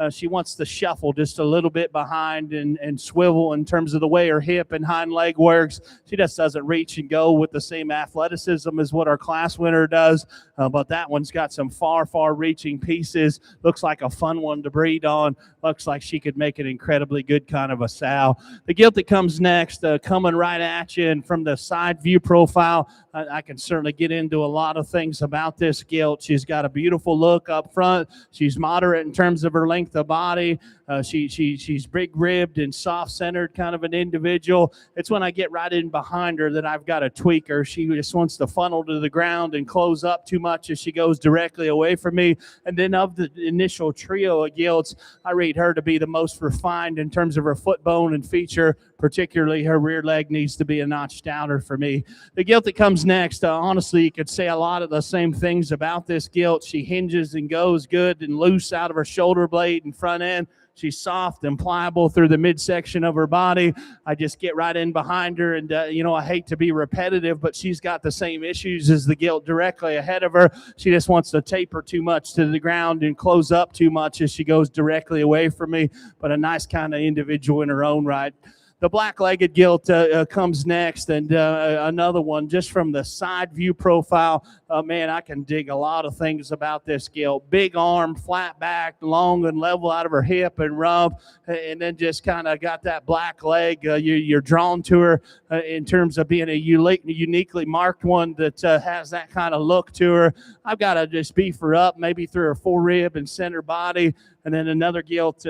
C: she wants to shuffle just a little bit behind and swivel in terms of the way her hip and hind leg works. She just doesn't reach and go with the same athleticism as what our class winner does. But that one's got some far reaching pieces. Looks like a fun one to breed on. Looks like she could make an incredibly good kind of a sow. The gilt that comes next, coming right at you, and from the side view profile, I can certainly get into a lot of things about this gilt. She's got a beautiful look up front. She's moderate in terms of her length of body. She's big ribbed and soft centered kind of an individual. It's when I get right in behind her that I've got to tweak her. She just wants to funnel to the ground and close up too much as she goes directly away from me. And then of the initial trio of gilts, I rate her to be the most refined in terms of her foot bone and feature. Particularly her rear leg needs to be a notch stouter for me. The gilt that comes next, honestly, you could say a lot of the same things about this gilt. She hinges and goes good and loose out of her shoulder blade and front end. She's soft and pliable through the midsection of her body. I just get right in behind her, and, I hate to be repetitive, but she's got the same issues as the gilt directly ahead of her. She just wants to taper too much to the ground and close up too much as she goes directly away from me, but a nice kind of individual in her own right. The black-legged gilt comes next, and another one just from the side view profile. Man, I can dig a lot of things about this gilt. Big arm, flat back, long and level out of her hip and rump, and then just kind of got that black leg. You're drawn to her in terms of being a uniquely marked one that has that kind of look to her. I've got to just beef her up, maybe through her forerib and center body. And then another gilt,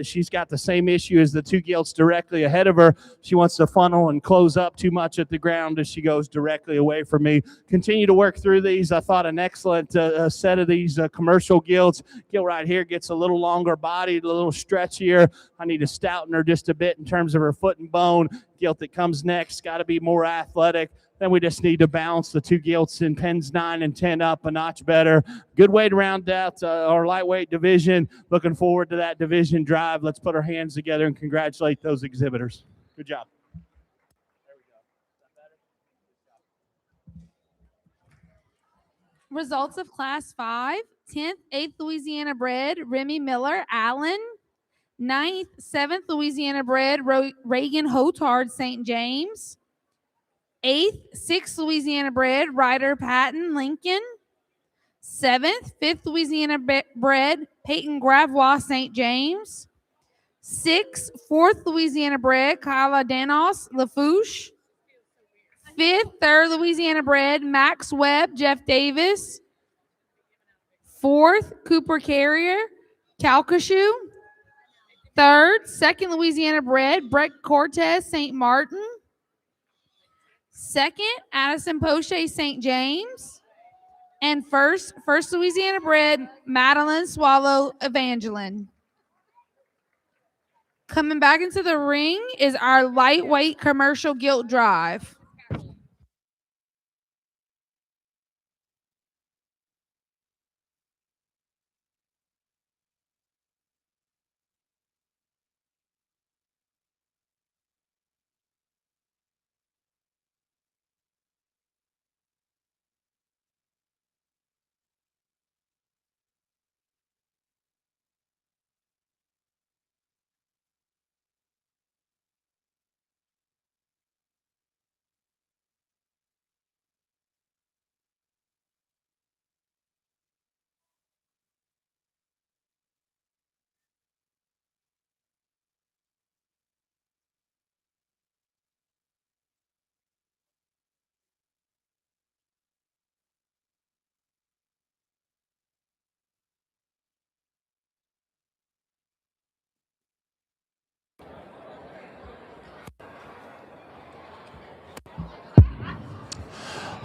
C: she's got the same issue as the two gilts directly ahead of her. She wants to funnel and close up too much at the ground as she goes directly away from me. Continue to work through these. I thought an excellent set of these commercial gilts. Gilt right here gets a little longer bodied, a little stretchier. I need to stouten her just a bit in terms of her foot and bone. Gilt that comes next, got to be more athletic. Then we just need to balance the two gilts in pens 9 and 10 up a notch better. Good way to round out our lightweight division. Looking forward to that division drive. Let's put our hands together and congratulate those exhibitors. Good job.
D: Results of Class 5, 10th, 8th Louisiana bred, Remy Miller, Allen. 9th, 7th Louisiana bred, Reagan Hotard, St. James. 8th, 6th Louisiana bred, Ryder Patton, Lincoln. 7th, 5th Louisiana bred, Peyton Gravois, St. James. 6th, 4th Louisiana bred, Kyla Danos, Lafourche. 5th, 3rd Louisiana bred, Max Webb, Jeff Davis. 4th, Cooper Carrier, Calcasieu. 3rd, 2nd Louisiana bred, Brett Cortez, St. Martin. 2nd, Addison Poche, St. James. And 1st Louisiana bred, Madeline Swallow, Evangeline. Coming back into the ring is our lightweight commercial gilt drive.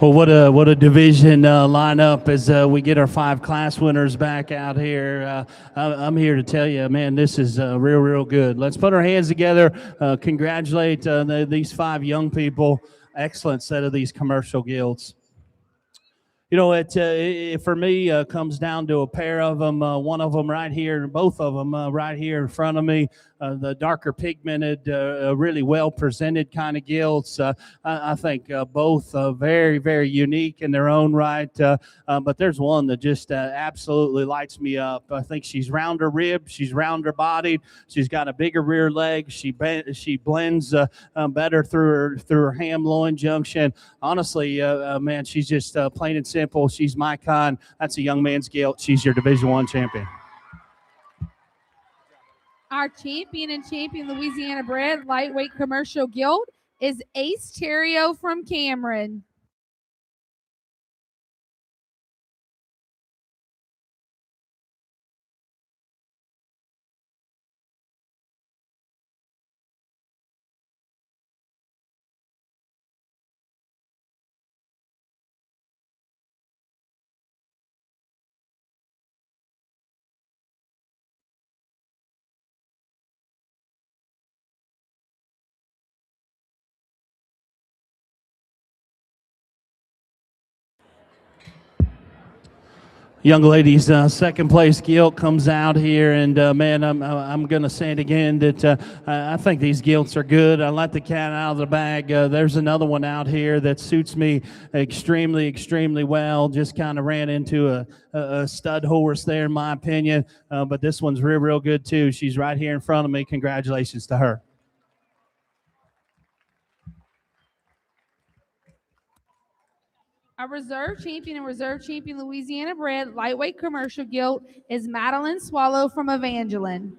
C: Well, what a division lineup as we get our 5 class winners back out here. I'm here to tell you, man, this is real good. Let's put our hands together. Congratulate these 5 young people. Excellent set of these commercial guilds. You know, it for me comes down to a pair of them. One of them right here, both of them right here in front of me. The darker pigmented, really well presented kind of gilts. I think both very unique in their own right. But there's one that just absolutely lights me up. I think she's rounder ribbed, she's rounder bodied, she's got a bigger rear leg. She blends better through her ham loin junction. Honestly, man, she's just plain and simple. She's my kind. That's a young man's gilt. She's your Division I champion.
D: Our champion and champion Louisiana bred lightweight commercial gilt is Ace Terrio from Cameron.
C: Young ladies, second place gilt comes out here, and man, I'm going to say it again that I think these gilts are good. I let the cat out of the bag. There's another one out here that suits me extremely well. Just kind of ran into a stud horse there, in my opinion, but this one's real good too. She's right here in front of me. Congratulations to her.
D: Our reserve champion and reserve champion Louisiana bred lightweight commercial gilt is Madeline Swallow from Evangeline.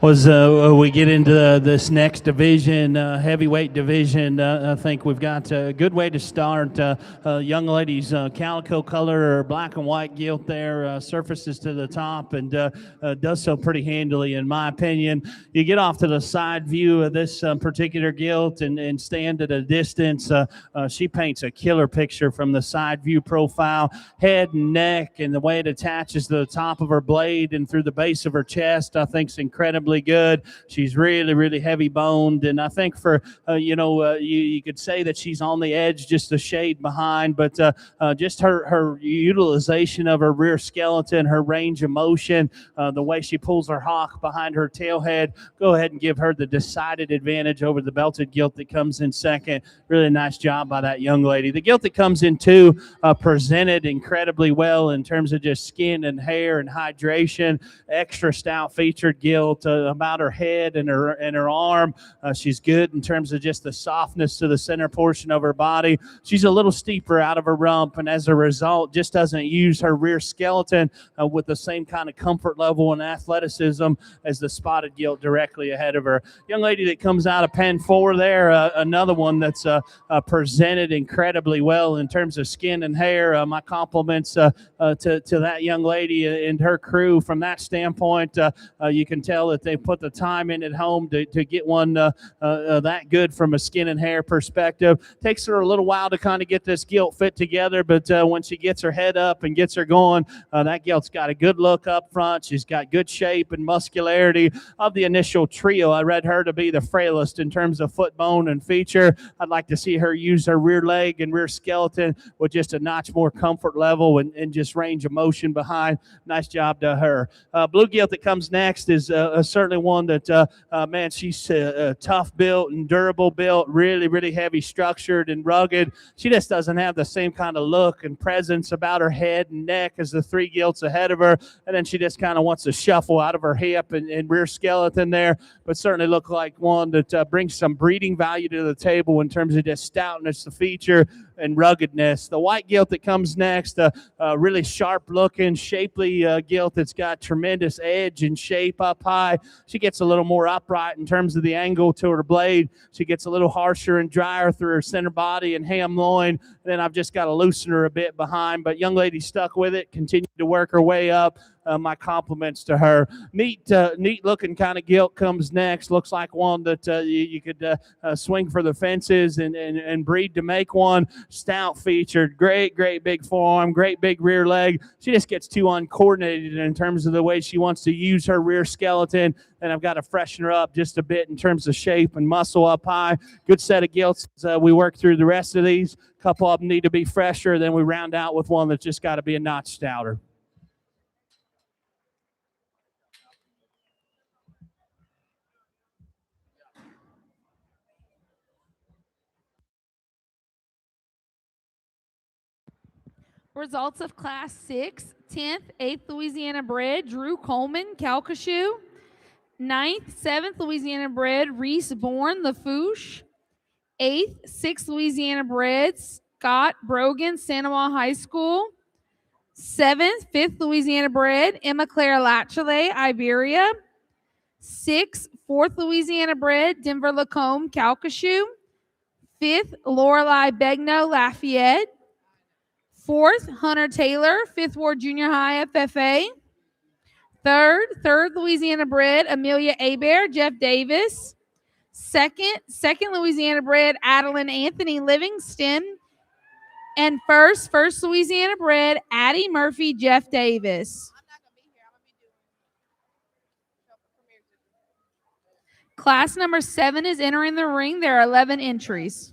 C: Was we get into this next division, heavyweight division, I think we've got a good way to start. Young lady's calico color or black and white gilt there surfaces to the top and does so pretty handily, in my opinion. You get off to the side view of this particular gilt and stand at a distance. She paints a killer picture from the side view profile, head and neck, and the way it attaches to the top of her blade and through the base of her chest, I think is incredibly good. She's really, really heavy boned, and I think for you could say that she's on the edge, just a shade behind, but just her utilization of her rear skeleton, her range of motion, the way she pulls her hock behind her tail head, go ahead and give her the decided advantage over the belted gilt that comes in second. Really nice job by that young lady. The gilt that comes in two presented incredibly well in terms of just skin and hair and hydration. Extra stout featured gilt about her head and her arm. She's good in terms of just the softness to the center portion of her body. She's a little steeper out of her rump, and as a result, just doesn't use her rear skeleton with the same kind of comfort level and athleticism as the spotted gilt directly ahead of her. Young lady that comes out of pen 4 there, another one that's presented incredibly well in terms of skin and hair. My compliments to that young lady and her crew. From that standpoint, you can tell that they put the time in at home to get one that good from a skin and hair perspective. Takes her a little while to kind of get this gilt fit together, but when she gets her head up and gets her going, that gilt's got a good look up front. She's got good shape and muscularity. Of the initial trio, I read her to be the frailest in terms of foot bone and feature. I'd like to see her use her rear leg and rear skeleton with just a notch more comfort level and just range of motion behind. Nice job to her. Blue gilt that comes next is certainly one that, man, she's tough built and durable built, really, really heavy structured and rugged. She just doesn't have the same kind of look and presence about her head and neck as the 3 gilts ahead of her. And then she just kind of wants to shuffle out of her hip and rear skeleton there, but certainly look like one that brings some breeding value to the table in terms of just stoutness, the feature, and ruggedness. The white gilt that comes next, really sharp looking, shapely gilt that's got tremendous edge and shape up high. She gets a little more upright in terms of the angle to her blade. She gets a little harsher and drier through her center body and ham loin. Then I've just got to loosen her a bit behind, but young lady stuck with it, continued to work her way up. My compliments to her. Neat looking kind of gilt comes next. Looks like one that you could swing for the fences and breed to make one. Stout featured, great big forearm, great big rear leg. She just gets too uncoordinated in terms of the way she wants to use her rear skeleton, and I've got to freshen her up just a bit in terms of shape and muscle up high. Good set of gilts as we work through the rest of these. A couple of them need to be fresher, then we round out with one that's just got to be a notch stouter.
D: Results of Class 6, 10th, 8th Louisiana bred, Drew Coleman, Calcasieu. 9th, 7th Louisiana bred, Reese Bourne, Lafouche. 8th, 6th Louisiana bred, Scott Brogan, Sanawa High School. 7th, 5th Louisiana bred, Emma Claire Latchley, Iberia. 6th, 4th Louisiana bred, Denver Lacombe, Calcasieu. 5th, Lorelei Begno, Lafayette. 4th, Hunter Taylor, 5th Ward Junior High, FFA. 3rd Louisiana bred, Amelia Hebert, Jeff Davis. 2nd Louisiana bred, Adeline Anthony Livingston. And 1st Louisiana bred, Addie Murphy, Jeff Davis. Class number 7 is entering the ring. There are 11 entries.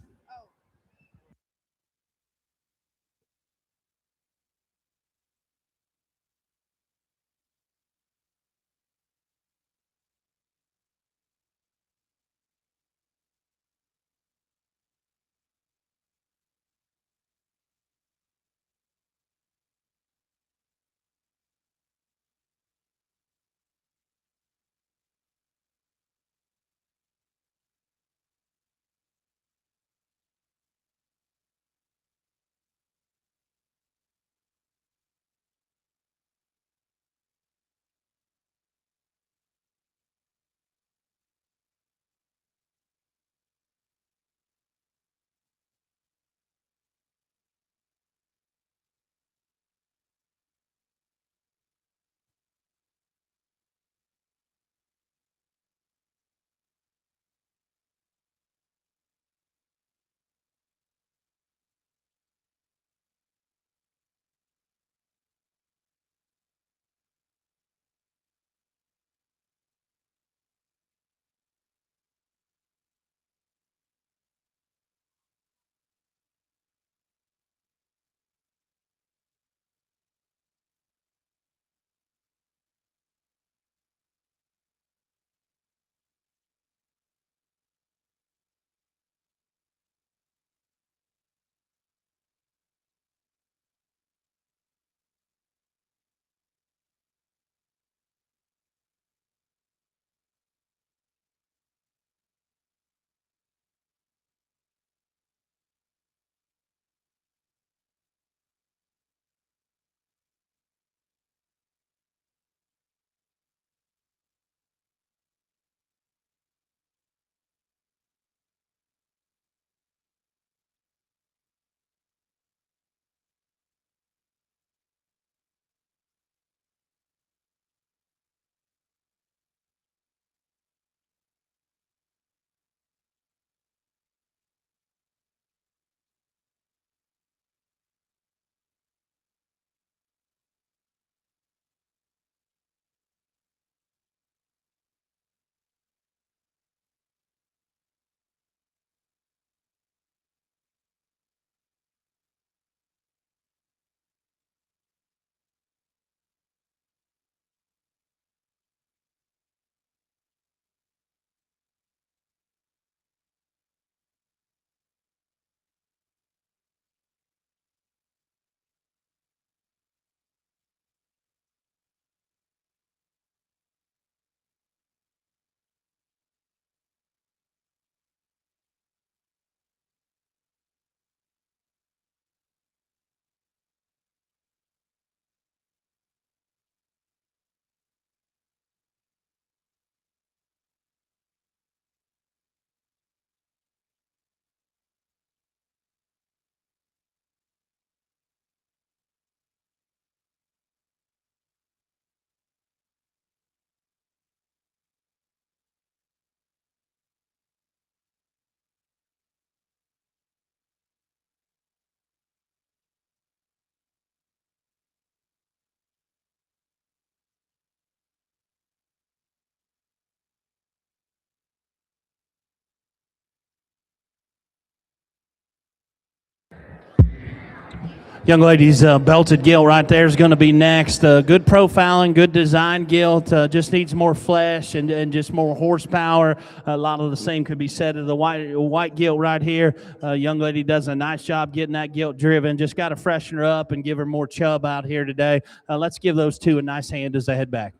C: Young lady's belted gilt right there is going to be next. Good profiling, good design gilt. Just needs more flesh and just more horsepower. A lot of the same could be said of the white gilt right here. Young lady does a nice job getting that gilt driven. Just got to freshen her up and give her more chub out here today. Let's give those two a nice hand as they head back.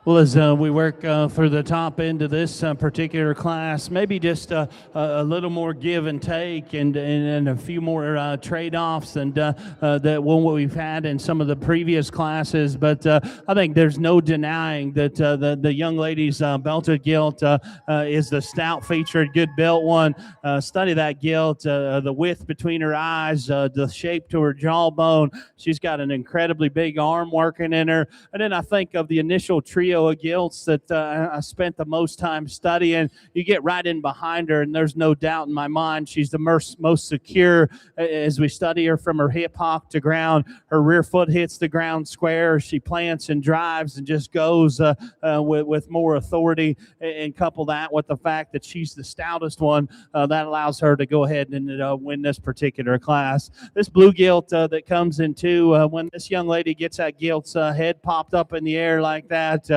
C: Well, as we work for the top end of this particular class, maybe just a little more give and take and a few more trade-offs than that what we've had in some of the previous classes. But I think there's no denying that the young lady's belted gilt is the stout-featured, good built one. Study that gilt, the width between her eyes, the shape to her jawbone. She's got an incredibly big arm working in her. And then I think of the initial trio of gilts that I spent the most time studying. You get right in behind her, and there's no doubt in my mind she's the most secure as we study her from her hip hock to ground. Her rear foot hits the ground square. She plants and drives and just goes with more authority, and couple that with the fact that she's the stoutest one, that allows her to go ahead and win this particular class. This blue gilt that comes in two, when this young lady gets that gilt's head popped up in the air like that,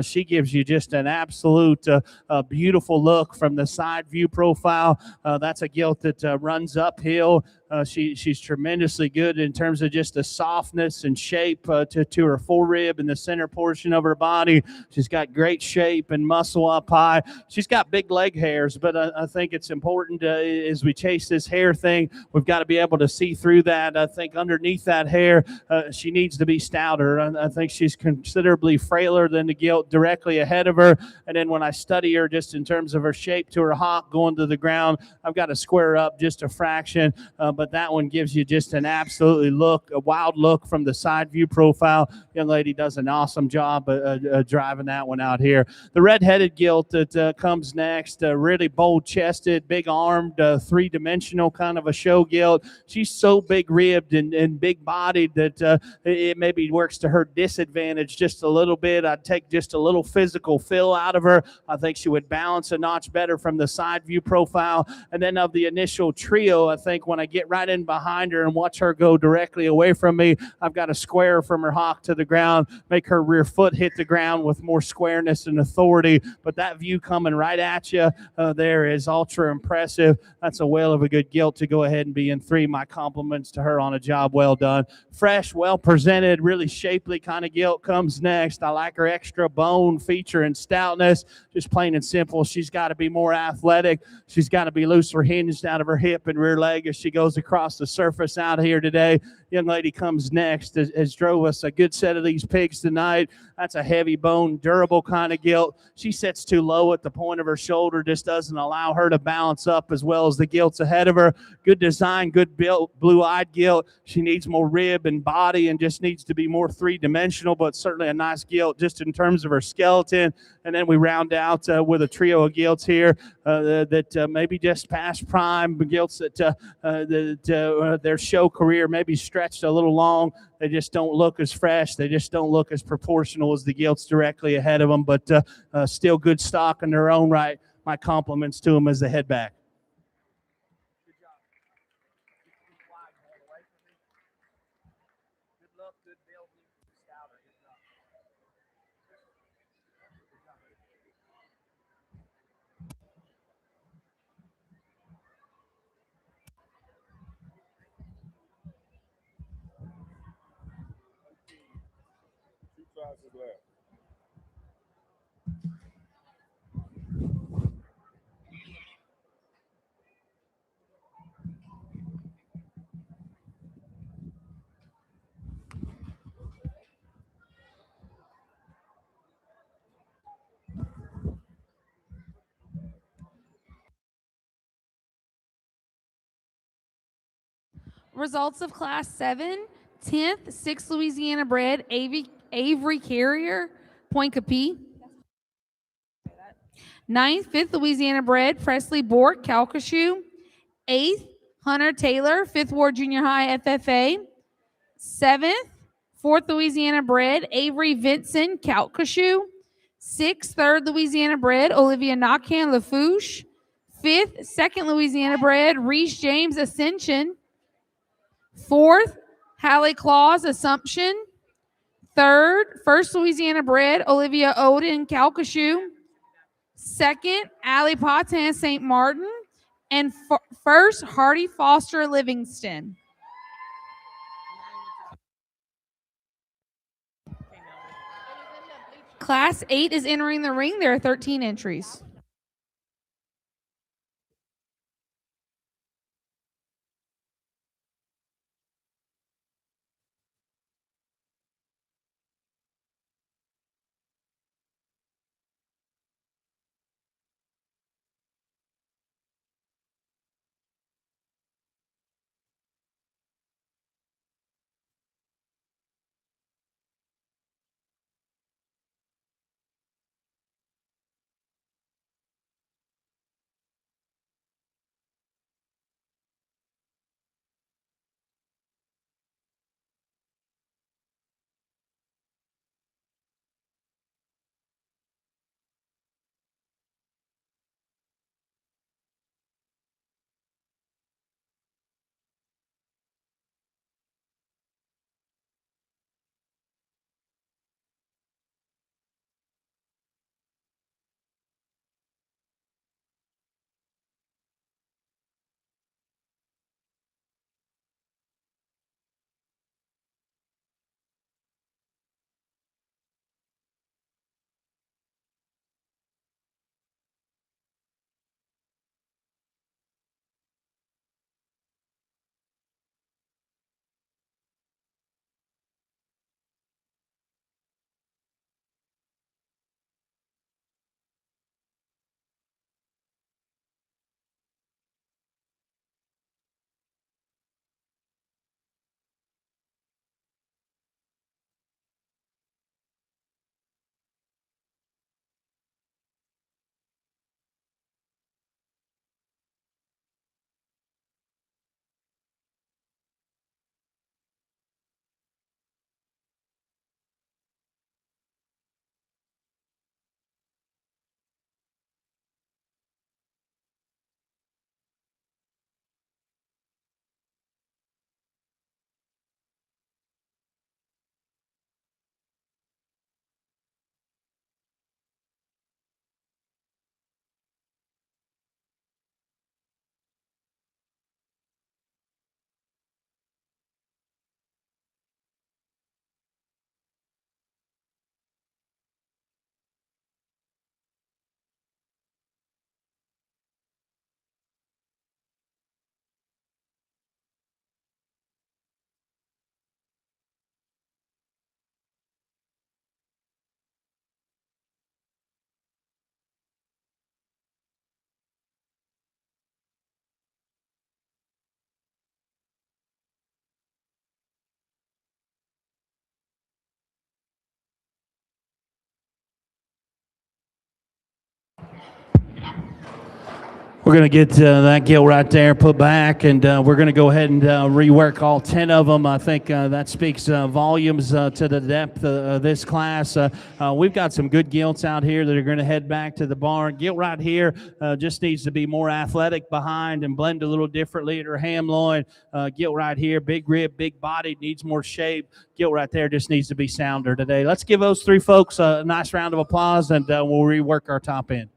C: she gives you just an absolute beautiful look from the side view profile. That's a gilt that runs uphill. She's tremendously good in terms of just the softness and shape to her forerib and the center portion of her body. She's got great shape and muscle up high. She's got big leg hairs, but I think it's important as we chase this hair thing, we've got to be able to see through that. I think underneath that hair, she needs to be stouter. I think she's considerably frailer than the gilt directly ahead of her. And then when I study her just in terms of her shape to her hock going to the ground, I've got to square her up just a fraction. But that one gives you just an absolutely a wild look from the side view profile. Young lady does an awesome job driving that one out here. The red-headed gilt that comes next, really bold-chested, big-armed, three-dimensional kind of a show gilt. She's so big-ribbed and big-bodied that it maybe works to her disadvantage just a little bit. I'd take take just a little physical feel out of her. I think she would balance a notch better from the side view profile. And then of the initial trio, I think when I get right in behind her and watch her go directly away from me, I've got to square from her hock to the ground, make her rear foot hit the ground with more squareness and authority. But that view coming right at you there is ultra impressive. That's a whale of a good gilt to go ahead and be in 3. My compliments to her on a job well done. Fresh, well presented, really shapely kind of gilt comes next. I like her extra bone feature and stoutness. Just plain and simple, she's got to be more athletic. She's got to be looser hinged out of her hip and rear leg as she goes across the surface out here today. Young lady comes next, has drove us a good set of these pigs tonight. That's a heavy bone, durable kind of gilt. She sits too low at the point of her shoulder, just doesn't allow her to balance up as well as the gilts ahead of her. Good design, good built, blue-eyed gilt. She needs more rib and body and just needs to be more three-dimensional, but certainly a nice gilt just in terms of her skeleton. And then we round out with a trio of gilts here that maybe just past prime, gilts that their show career maybe stretched a little long. They just don't look as fresh. They just don't look as proportional as the gilts directly ahead of them, but still good stock in their own right. My compliments to them as they head back.
D: Results of Class 7, 10th, 6th Louisiana bred, Avery Carrier, Point Capee. 9th, 5th Louisiana bred, Presley Bork, Calcasieu. 8th, Hunter Taylor, 5th Ward Junior High, FFA. 7th, 4th Louisiana bred, Avery Vinson, Calcasieu. 6th, 3rd Louisiana bred, Olivia Knockhand, Lafouche. 5th, 2nd Louisiana bred, Reese James, Ascension. 4th, Hallie Claus, Assumption. 3rd, 1st Louisiana bred, Olivia Oden, Calcasieu. 2nd, Allie Potan, St. Martin. And 1st, Hardy Foster, Livingston. Class 8 is entering the ring. There are 13 entries.
C: We're going to get that gilt right there put back, and we're going to go ahead and rework all 10 of them. I think that speaks volumes to the depth of this class. We've got some good gilts out here that are going to head back to the barn. Gilt right here just needs to be more athletic behind and blend a little differently at her ham loin. Gilt right here, big rib, big body, needs more shape. Gilt right there just needs to be sounder today. Let's give those three folks a nice round of applause, and we'll rework our top end.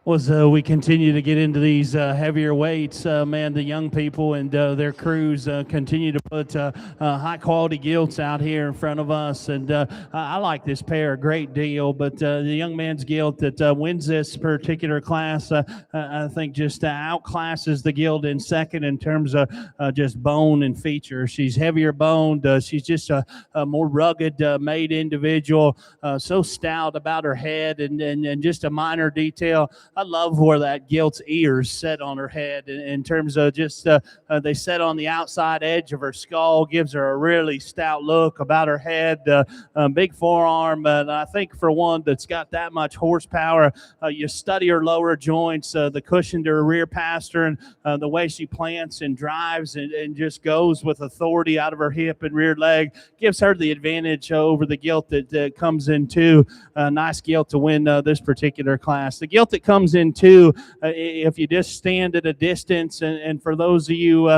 C: As we continue to get into these heavier weights, man, the young people and their crews continue to put high quality gilts out here in front of us. And I like this pair a great deal, but the young man's gilt that wins this particular class, I think just outclasses the gilt in second in terms of just bone and feature. She's heavier boned. She's just a more rugged made individual, so stout about her head and just a minor detail. I love where that gilt's ears set on her head in terms of just they set on the outside edge of her skull, gives her a really stout look about her head, big forearm. And I think for one that's got that much horsepower, you study her lower joints, the cushion to her rear pastern, the way she plants and drives and just goes with authority out of her hip and rear leg, gives her the advantage over the gilt that comes into a nice gilt to win this particular class. The gilt that comes in two, if you just stand at a distance, and for those of you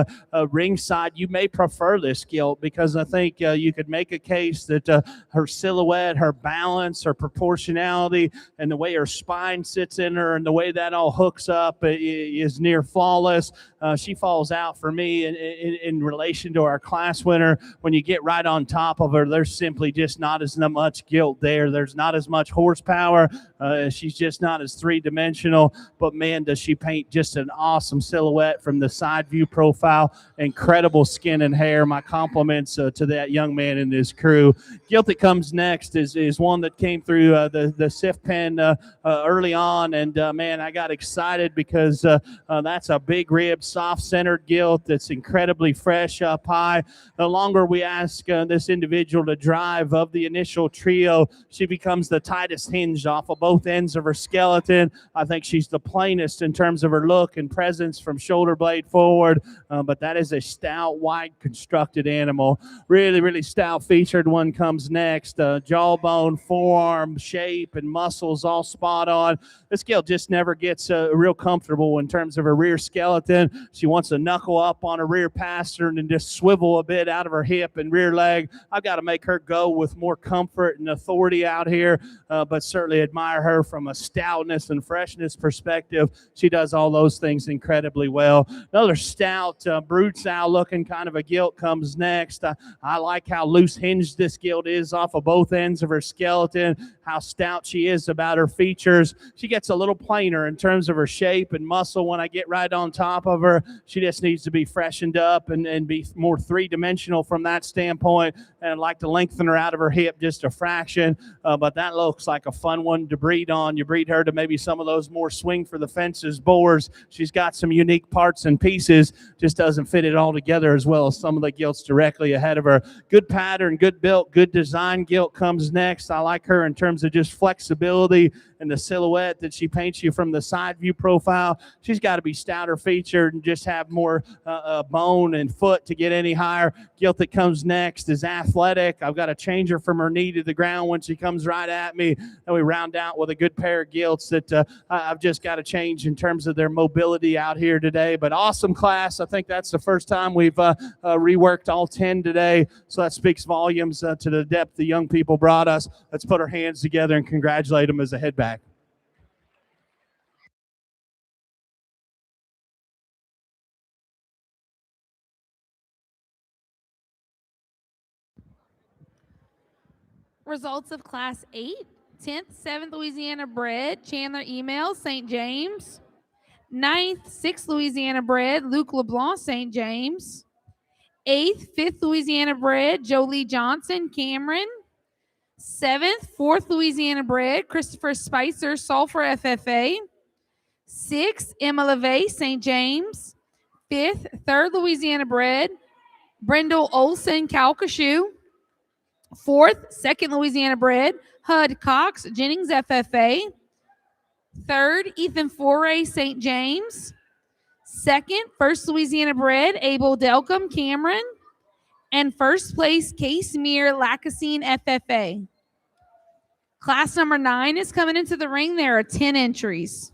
C: ringside, you may prefer this gilt because I think you could make a case that her silhouette, her balance, her proportionality, and the way her spine sits in her and the way that all hooks up is near flawless. She falls out for me in relation to our class winner. When you get right on top of her, there's simply just not as much gilt there. There's not as much horsepower. She's just not as three-dimensional, but man, does she paint just an awesome silhouette from the side view profile. Incredible skin and hair. My compliments to that young man and his crew. Gilt that comes next is one that came through the SIF pen early on, and man, I got excited because that's a big rib, soft-centered gilt that's incredibly fresh up high. The longer we ask this individual to drive of the initial trio, she becomes the tightest hinged off of both ends of her skeleton. I think she's the plainest in terms of her look and presence from shoulder blade forward, but that is a stout, wide constructed animal. Really, really stout featured one comes next. Jawbone, forearm, shape, and muscles all spot on. This gilt just never gets real comfortable in terms of her rear skeleton. She wants to knuckle up on her rear pastern and just swivel a bit out of her hip and rear leg. I've got to make her go with more comfort and authority out here, but certainly admire her from a stoutness and freshness perspective. She does all those things incredibly well. Another stout, brood sow looking kind of a gilt comes next. I like how loose hinged this gilt is off of both ends of her skeleton, how stout she is about her features. She gets a little plainer in terms of her shape and muscle when I get right on top of her. She just needs to be freshened up and be more three-dimensional from that standpoint, and I'd like to lengthen her out of her hip just a fraction, but that looks like a fun one to breed on. You breed her to maybe some of those more swing for the fences boars. She's got some unique parts and pieces, just doesn't fit it all together as well as some of the gilts directly ahead of her. Good pattern, good built, good design gilt comes next. I like her in terms of just flexibility and the silhouette that she paints you from the side view profile. She's got to be stouter featured and just have more bone and foot to get any higher. Gilt that comes next is athletic. I've got to change her from her knee to the ground when she comes right at me. And we round out with a good pair of gilts that I've just got to change in terms of their mobility out here today. But awesome class. I think that's the first time we've reworked all 10 today. So that speaks volumes to the depth the young people brought us. Let's put our hands together and congratulate them as a head back.
D: Results of Class 8, 10th, 7th Louisiana bred, Chandler Email, St. James. 9th, 6th Louisiana bred, Luke LeBlanc, St. James. 8th, 5th Louisiana bred, Jolie Johnson, Cameron. 7th, 4th Louisiana bred, Christopher Spicer, Sulphur FFA. 6th, Emma LeVay, St. James. 5th, 3rd Louisiana bred, Brendel Olson, Calcasieu. 4th, 2nd Louisiana bred, Hud Cox, Jennings FFA. 3rd, Ethan Foray, St. James. 2nd, 1st Louisiana bred, Abel Delcom, Cameron. And 1st place, Case Meir, Lacassine FFA. Class number 9 is coming into the ring. There are 10 entries.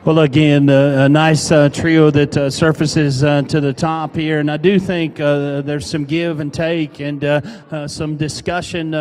C: Well, again, a nice trio that surfaces to the top here, and I do think there's some give and take and some discussion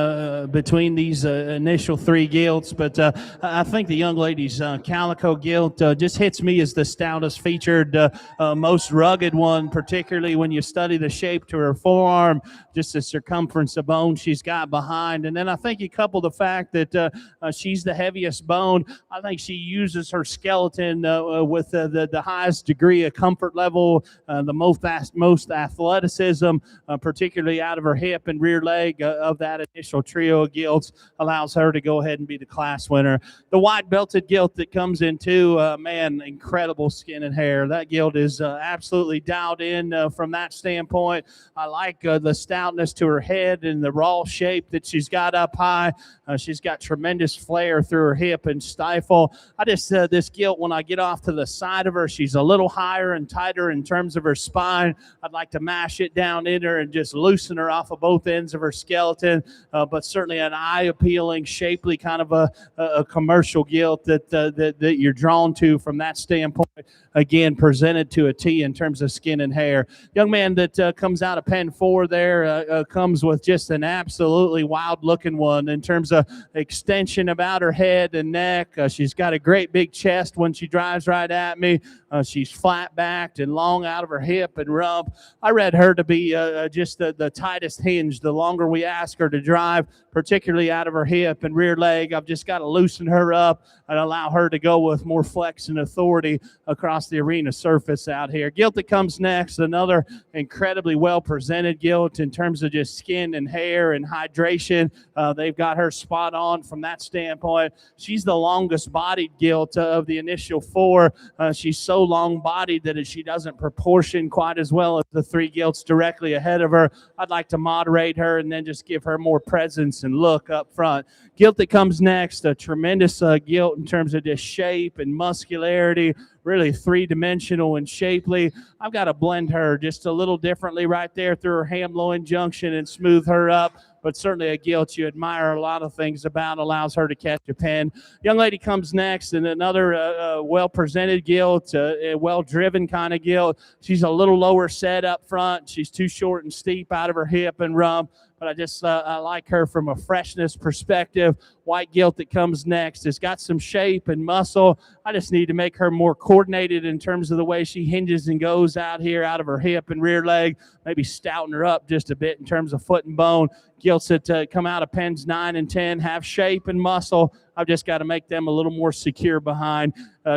C: between these initial three gilts. But I think the young lady's calico gilt just hits me as the stoutest featured, most rugged one, particularly when you study the shape to her forearm, just the circumference of bone she's got behind. And then I think you couple the fact that she's the heaviest bone. I think she uses her skeleton with the highest degree of comfort level, the most athleticism, particularly out of her hip and rear leg of that initial trio of gilts, allows her to go ahead and be the class winner. The white belted gilt that comes in too, man, incredible skin and hair. That gilt is absolutely dialed in from that standpoint. I like the stoutness to her head and the raw shape that she's got up high. She's got tremendous flair through her hip and stifle. I just this gilt, when I get off to the side of her, she's a little higher and tighter in terms of her spine. I'd like to mash it down in her and just loosen her off of both ends of her skeleton, but certainly an eye-appealing, shapely kind of a commercial gilt that you're drawn to from that standpoint. Again, presented to a T in terms of skin and hair. Young man that comes out of pen 4 there comes with just an absolutely wild-looking one in terms of extension about her head and neck. She's got a great big chest when she drives right at me. She's flat-backed and long out of her hip and rump. I read her to be just the tightest hinge. The longer we ask her to drive, particularly out of her hip and rear leg, I've just got to loosen her up and allow her to go with more flex and authority across the arena surface out here. Gilt that comes next, another incredibly well-presented gilt in terms of just skin and hair and hydration. They've got her spot on from that standpoint. She's the longest-bodied gilt of the initial 4. She's so long-bodied that she doesn't proportion quite as well as the 3 gilts directly ahead of her. I'd like to moderate her and then just give her more presence and look up front. Gilt that comes next, a tremendous gilt in terms of just shape and muscularity, really three-dimensional and shapely. I've got to blend her just a little differently right there through her ham-loin junction and smooth her up, but certainly a gilt you admire a lot of things about, allows her to catch a pen. Young lady comes next, and another well-presented gilt, a well-driven kind of gilt. She's a little lower set up front. She's too short and steep out of her hip and rump, but I like her from a freshness perspective. White gilt that comes next has got some shape and muscle. I just need to make her more coordinated in terms of the way she hinges and goes out here out of her hip and rear leg, maybe stouten her up just a bit in terms of foot and bone. Gilts that come out of pens 9 and 10 have shape and muscle. I've just got to make them a little more secure behind.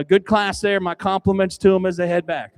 C: Good class there. My compliments to them as they head back.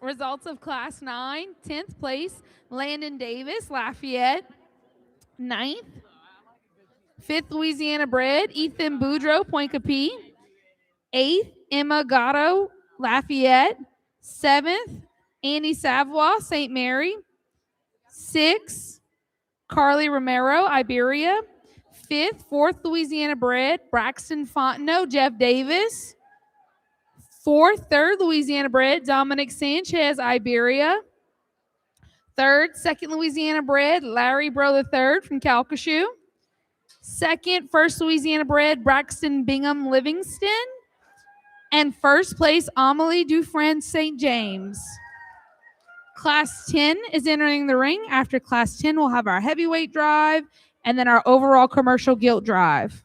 D: Results of Class 9, 10th place, Landon Davis, Lafayette. 9th, 5th Louisiana bred, Ethan Boudreau, Point Capee. 8th, Emma Gatto, Lafayette. 7th, Annie Savoy, St. Mary. 6th, Carly Romero, Iberia. 5th, 4th Louisiana bred, Braxton Fontenot, Jeff Davis. 4th, 3rd Louisiana bred, Dominic Sanchez, Iberia. 3rd, 2nd Louisiana bred, Larry Bro III from Calcasieu. 2nd, 1st Louisiana bred, Braxton Bingham Livingston. And 1st place, Amelie Dufresne St. James. Class 10 is entering the ring. After Class 10, we'll have our heavyweight drive and then our overall commercial gilt drive.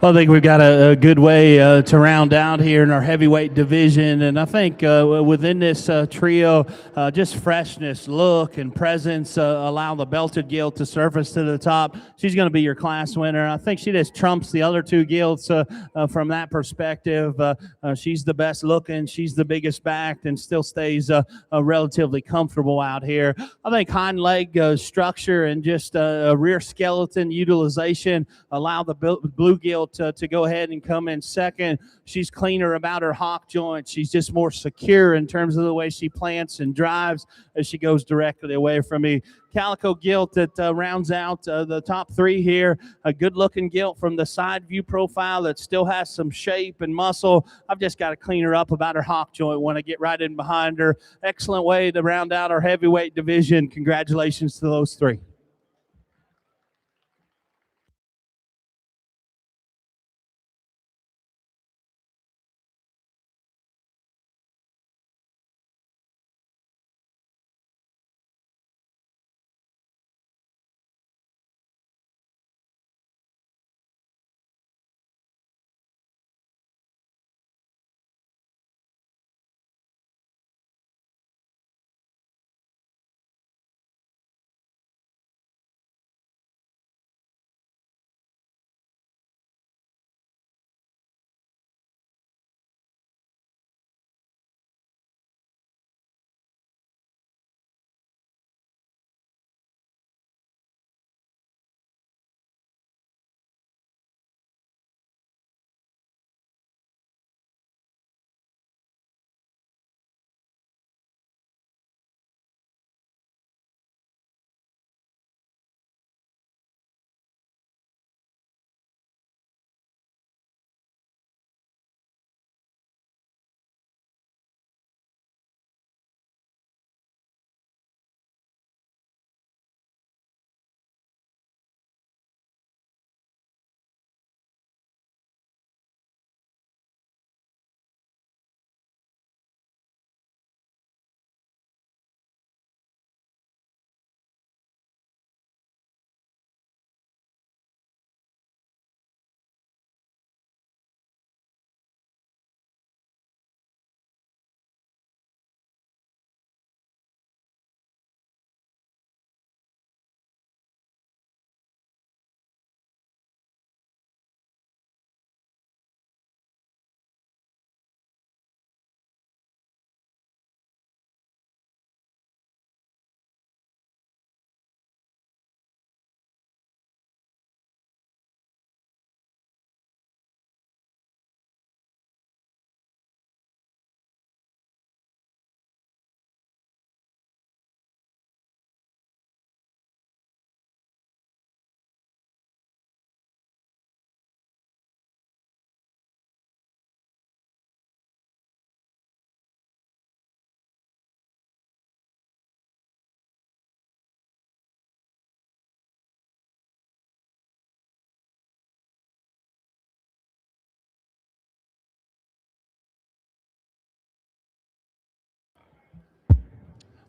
C: Well, I think we've got a good way to round out here in our heavyweight division. And I think within this trio, just freshness, look, and presence allow the belted gilt to surface to the top. She's going to be your class winner. I think she just trumps the other two gilts from that perspective. She's the best looking. She's the biggest backed and still stays relatively comfortable out here. I think hind leg structure and just rear skeleton utilization allow the blue gilt to go ahead and come in second. She's cleaner about her hock joint. She's just more secure in terms of the way she plants and drives as she goes directly away from me. Calico gilt that rounds out the top three here. A good-looking gilt from the side view profile that still has some shape and muscle. I've just got to clean her up about her hock joint when I get right in behind her. Excellent way to round out our heavyweight division. Congratulations to those three.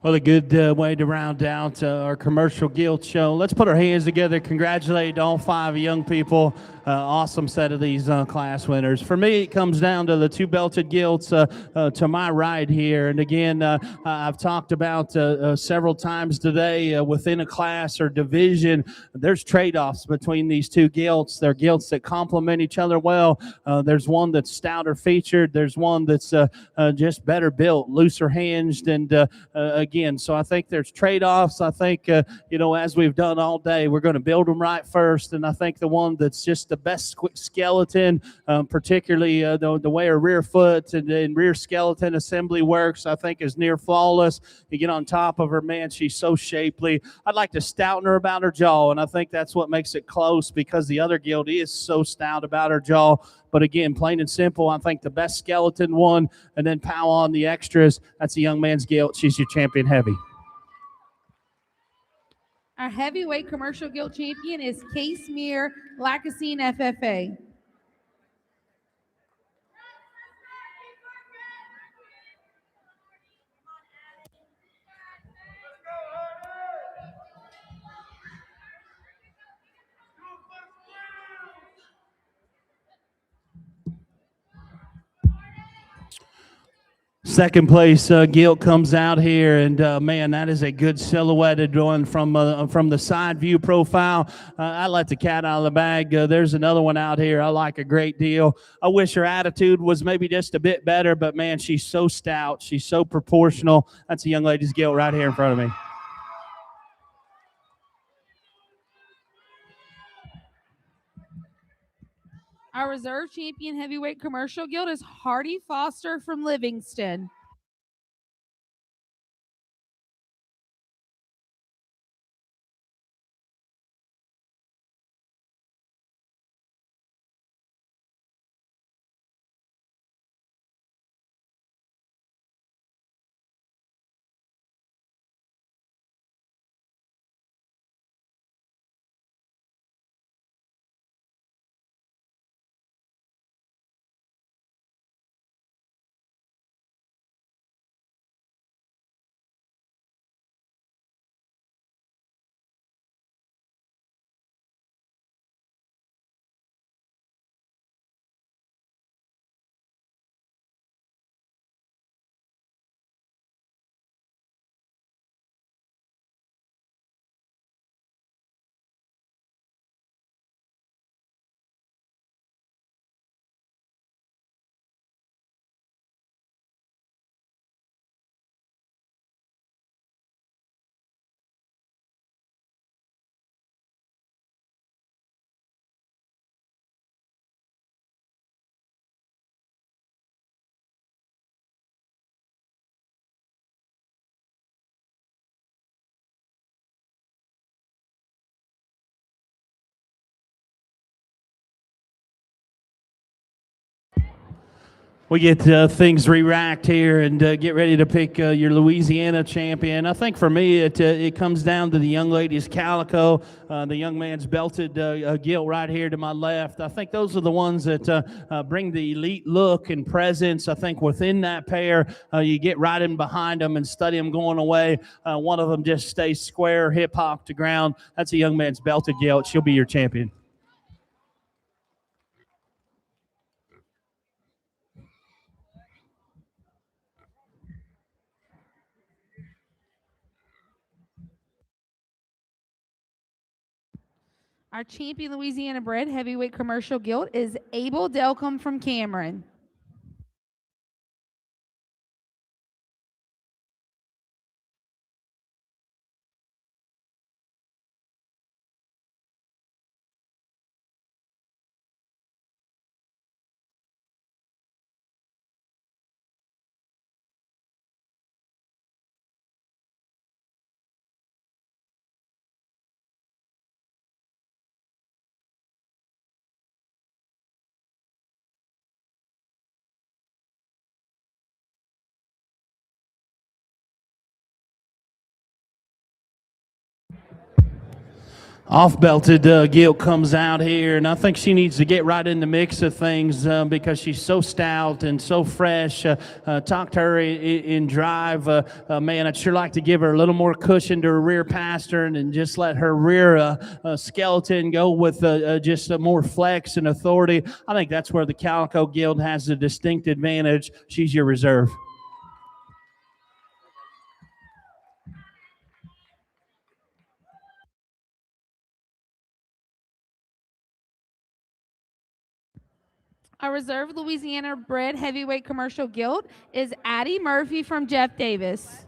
C: Well, a good way to round out our commercial guild show. Let's put our hands together, congratulate all five young people. Awesome set of these class winners. For me, it comes down to the two belted gilts to my right here. And again, I've talked about several times today within a class or division, there's trade-offs between these two gilts. They're gilts that complement each other well. There's one that's stouter featured. There's one that's just better built, looser hinged, and again, so I think there's trade-offs. I think, as we've done all day, we're going to build them right first. And I think the one that's just the best skeleton, particularly the way her rear foot and rear skeleton assembly works, I think is near flawless. You get on top of her, man, she's so shapely. I'd like to stouten her about her jaw, and I think that's what makes it close because the other gilt is so stout about her jaw. But again, plain and simple, I think the best skeleton one, and then pow on the extras. That's a young man's gilt. She's your champion heavy.
D: Our heavyweight commercial gilt champion is Case Meir, Lacassine FFA.
C: Second place gilt comes out here, and man, that is a good silhouetted one from the side view profile. I let the cat out of the bag. There's another one out here I like a great deal. I wish her attitude was maybe just a bit better, but man, she's so stout. She's so proportional. That's a young lady's gilt right here in front of me.
D: Our reserve champion heavyweight commercial gilt is Hardy Foster from Livingston.
C: We get things re-racked here and get ready to pick your Louisiana champion. I think for me, it comes down to the young lady's calico, the young man's belted gilt right here to my left. I think those are the ones that bring the elite look and presence. I think within that pair, you get right in behind them and study them going away. One of them just stays square, hip hop to ground. That's a young man's belted gilt. She'll be your champion.
D: Our champion Louisiana bred heavyweight commercial gilt is Abel Delcom from Cameron.
C: Off-belted gilt comes out here, and I think she needs to get right in the mix of things because she's so stout and so fresh. Talk to her in drive. Man, I'd sure like to give her a little more cushion to her rear pastern and just let her rear skeleton go with just more flex and authority. I think that's where the Calico Gilt has a distinct advantage. She's your reserve.
D: Our reserve Louisiana bred heavyweight commercial gilt is Addie Murphy from Jeff Davis.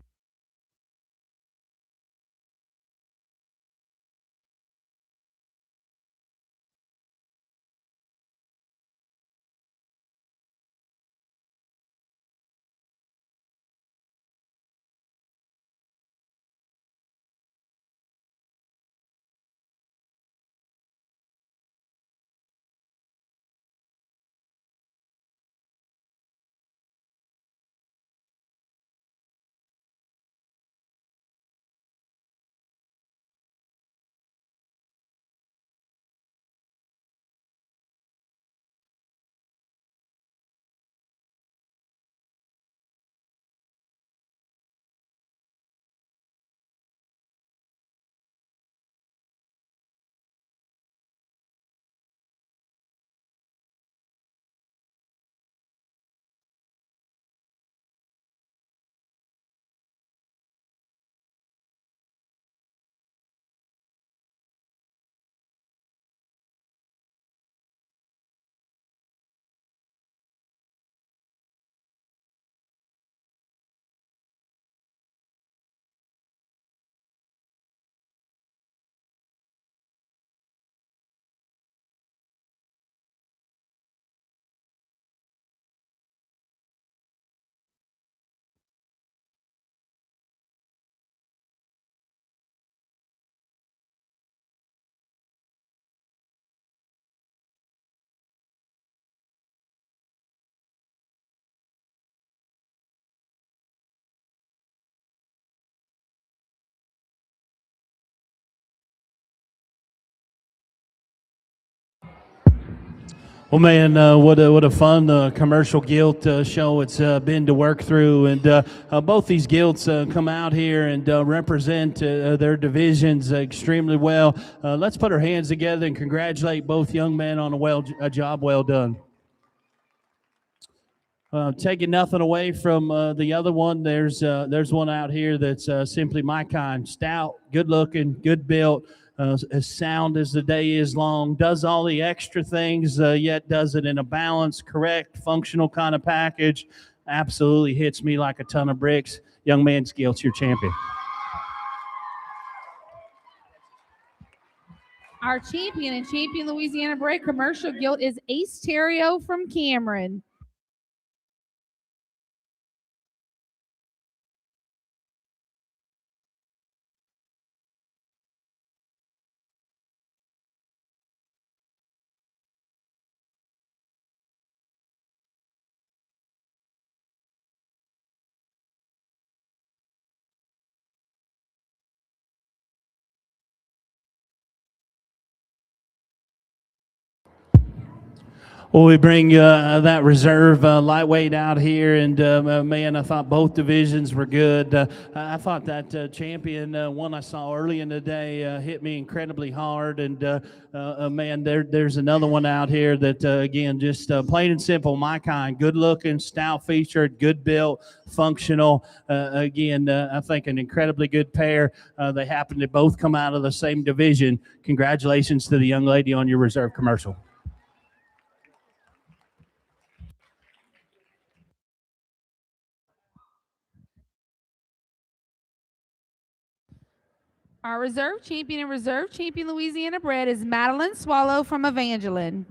C: Well, man, what a fun commercial gilt show it's been to work through, and both these gilts come out here and represent their divisions extremely well. Let's put our hands together and congratulate both young men on a job well done. Taking nothing away from the other one, there's one out here that's simply my kind. Stout, good looking, good built, as sound as the day is long, does all the extra things, yet does it in a balanced, correct, functional kind of package. Absolutely hits me like a ton of bricks. Young man's gilt's your champion.
D: Our champion and champion Louisiana bred commercial gilt is Ace Terrio from Cameron.
C: Well, we bring that reserve lightweight out here, and man, I thought both divisions were good. I thought that champion one I saw early in the day hit me incredibly hard, and man, there's another one out here that again, just plain and simple, my kind, good looking, stout featured, good built, functional. Again, I think an incredibly good pair. They happen to both come out of the same division. Congratulations to the young lady on your reserve commercial.
D: Our reserve champion and reserve champion Louisiana bred is Madeline Swallow from Evangeline.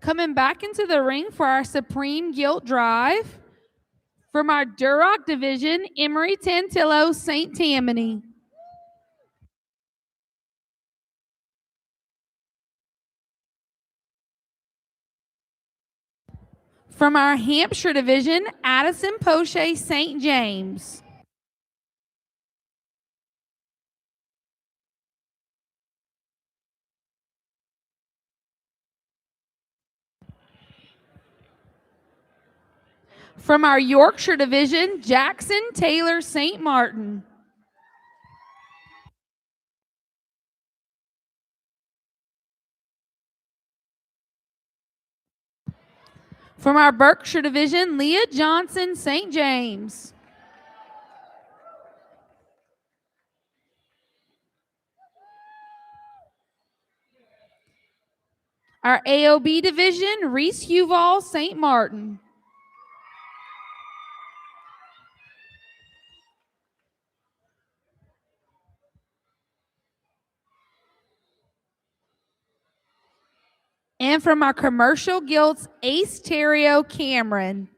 D: Coming back into the ring for our Supreme Gilt Drive from our Duroc division, Emery Tantillo, St. Tammany. From our Hampshire division, Addison Poche St. James. From our Yorkshire division, Jackson Taylor St. Martin. From our Berkshire division, Leah Johnson St. James. Our AOB division, Reese Huval St. Martin. And from our commercial gilts, Ace Terrio Cameron.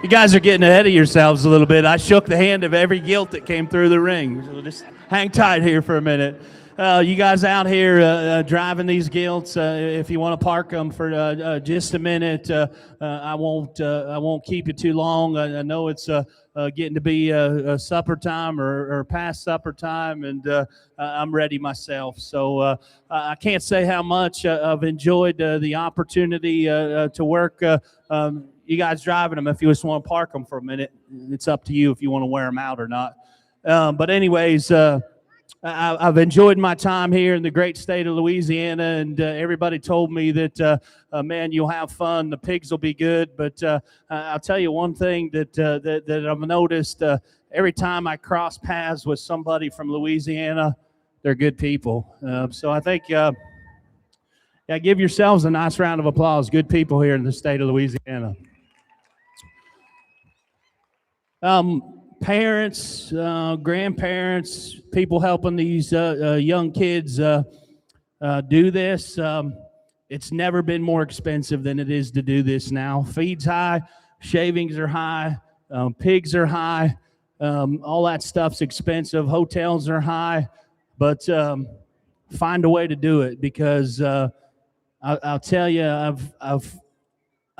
C: You guys are getting ahead of yourselves a little bit. I shook the hand of every gilt that came through the ring. So just hang tight here for a minute. You guys out here driving these gilts, if you want to park them for just a minute, I won't keep you too long. I know it's getting to be supper time or past supper time, and I'm ready myself. So I can't say how much I've enjoyed the opportunity to work. You guys driving them, if you just want to park them for a minute, it's up to you if you want to wear them out or not. But anyways, I've enjoyed my time here in the great state of Louisiana, and everybody told me that, man, you'll have fun. The pigs will be good. But I'll tell you one thing that I've noticed every time I cross paths with somebody from Louisiana, they're good people. So I think, give yourselves a nice round of applause. Good people here in the state of Louisiana. Parents, grandparents, people helping these young kids do this. It's never been more expensive than it is to do this now. Feed's high, shavings are high, pigs are high, all that stuff's expensive. Hotels are high, but find a way to do it, because I'll tell you,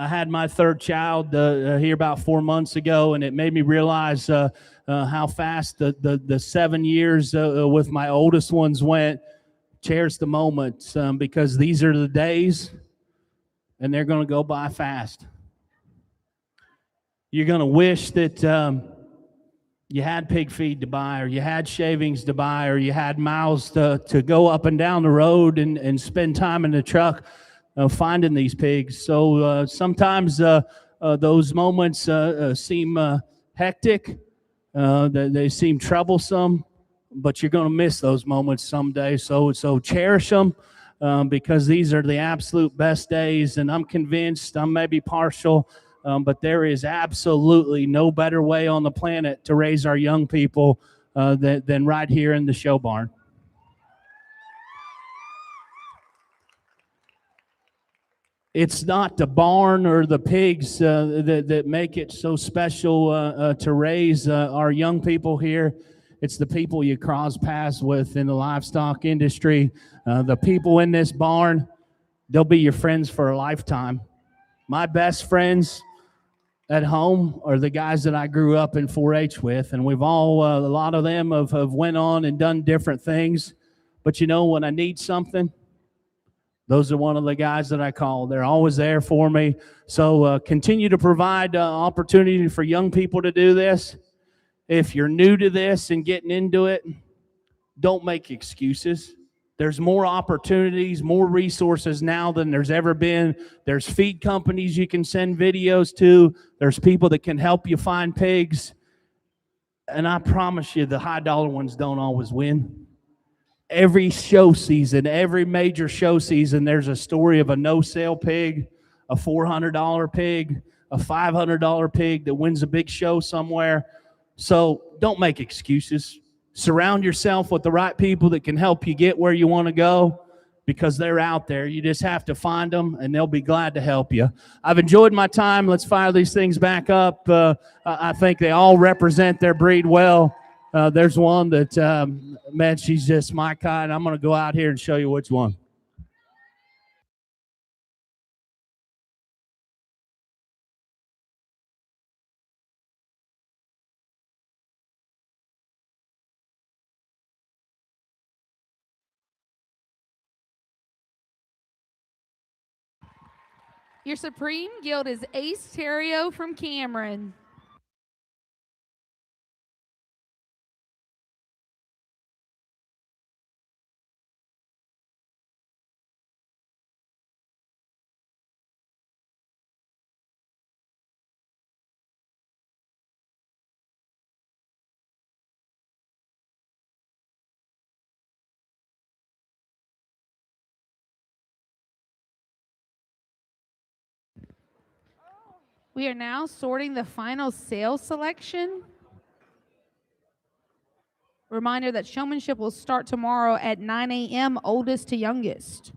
C: I had my third child here about 4 months ago, and it made me realize how fast the 7 years with my oldest ones went. Cherish the moments, because these are the days, and they're going to go by fast. You're going to wish that you had pig feed to buy, or you had shavings to buy, or you had miles to go up and down the road and spend time in the truck finding these pigs. So sometimes those moments seem hectic, they seem troublesome, but you're going to miss those moments someday. So cherish them, because these are the absolute best days. And I'm convinced, I'm maybe partial, but there is absolutely no better way on the planet to raise our young people than right here in the show barn. It's not the barn or the pigs that make it so special to raise our young people here. It's the people you cross paths with in the livestock industry. The people in this barn, they'll be your friends for a lifetime. My best friends at home are the guys that I grew up in 4-H with, and we've all, a lot of them have went on and done different things. But you know, when I need something, those are one of the guys that I call. They're always there for me. So continue to provide opportunity for young people to do this. If you're new to this and getting into it, don't make excuses. There's more opportunities, more resources now than there's ever been. There's feed companies you can send videos to. There's people that can help you find pigs. And I promise you, the high dollar ones don't always win. Every show season, every major show season, there's a story of a no-sale pig, a $400 pig, a $500 pig that wins a big show somewhere. So don't make excuses. Surround yourself with the right people that can help you get where you want to go, because they're out there. You just have to find them, and they'll be glad to help you. I've enjoyed my time. Let's fire these things back up. I think they all represent their breed well. There's one that, man, she's just my kind. I'm going to go out here and show you which one.
D: Your Supreme Guild is Ace Terrio from Cameron. We are now sorting the final sales selection. Reminder that showmanship will start tomorrow at 9 a.m., oldest to youngest.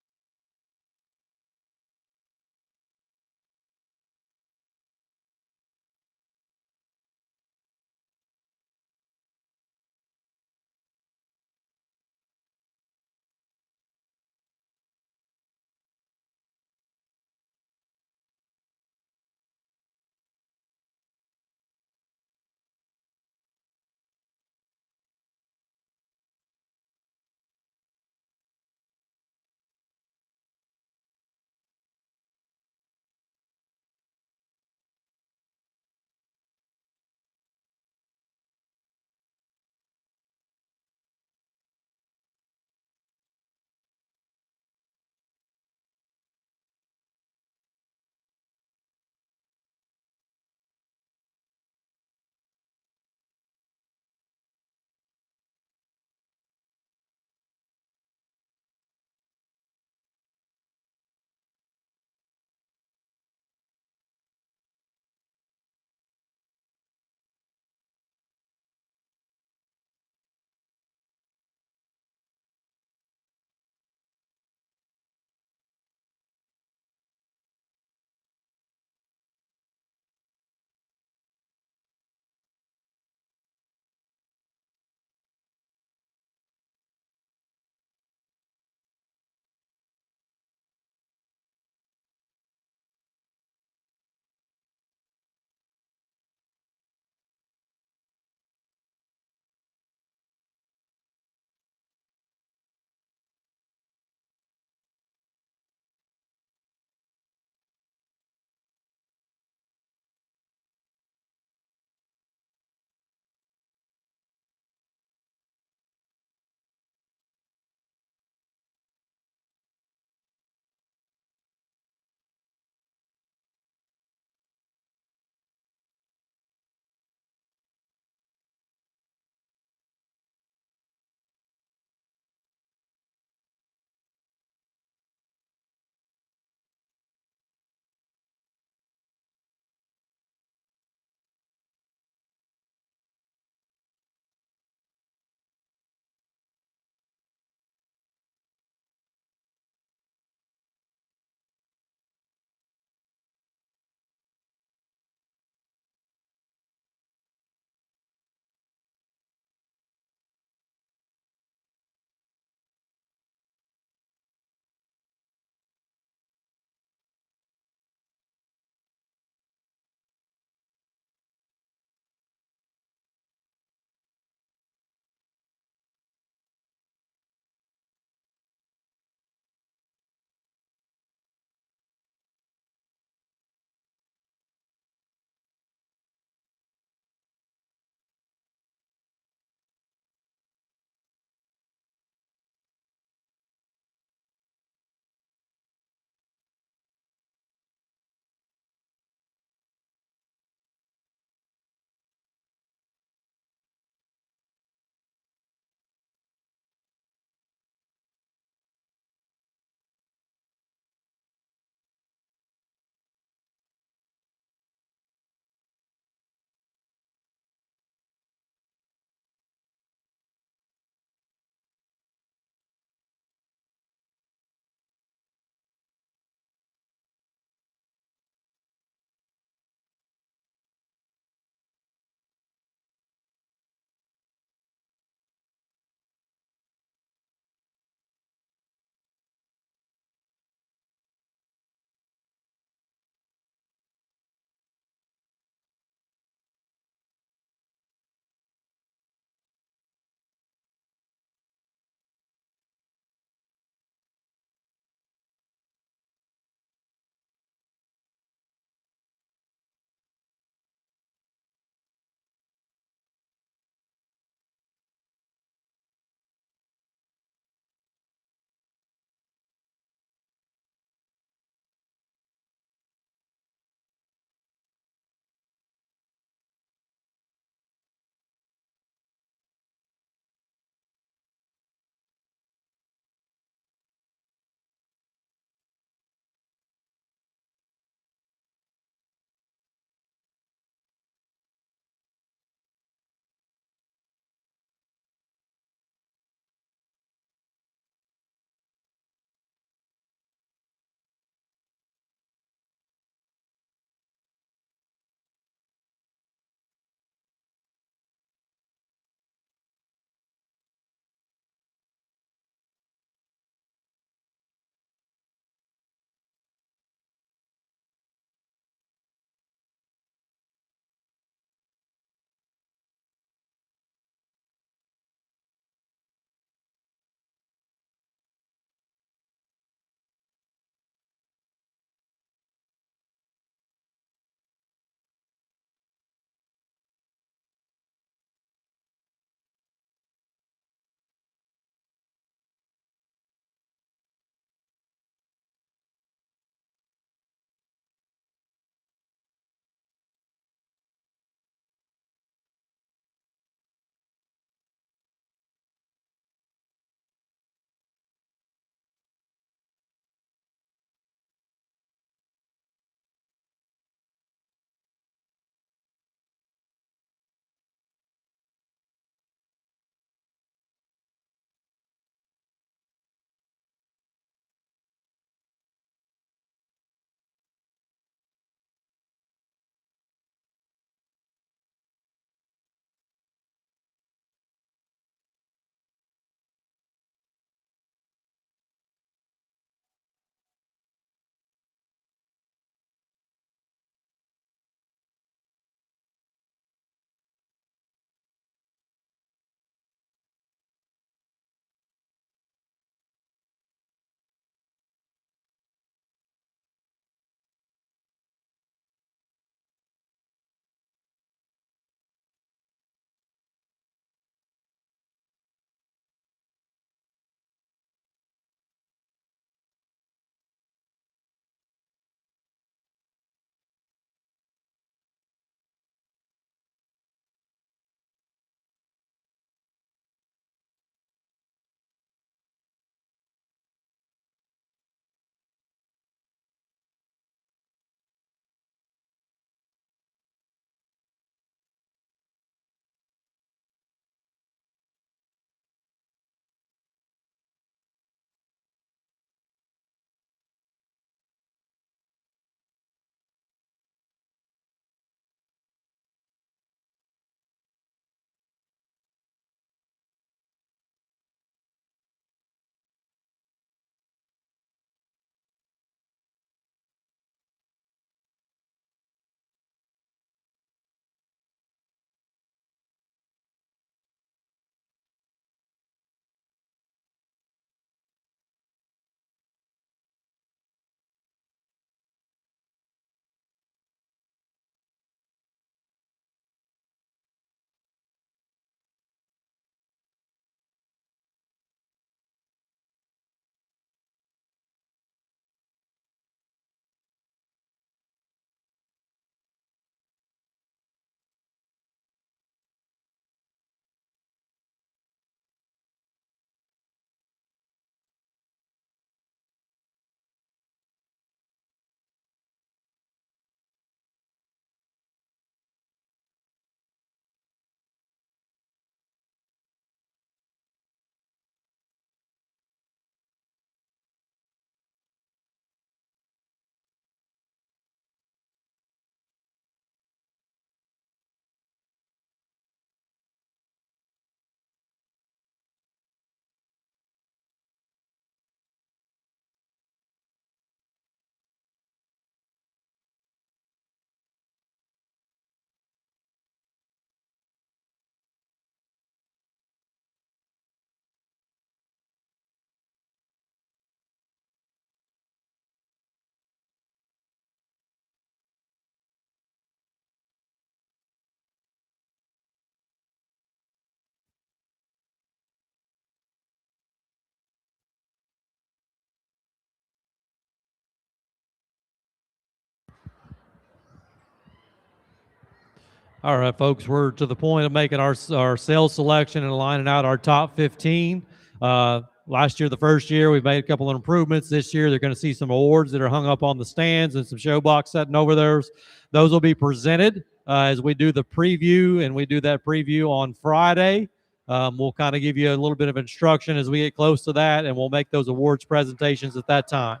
E: All right, folks, we're to the point of making our sales selection and lining out our top 15. Last year, the first year, we made a couple of improvements. This year, they're going to see some awards that are hung up on the stands and some show box setting over theirs. Those will be presented as we do the preview, and we do that preview on Friday. We'll kind of give you a little bit of instruction as we get close to that, and we'll make those awards presentations at that time.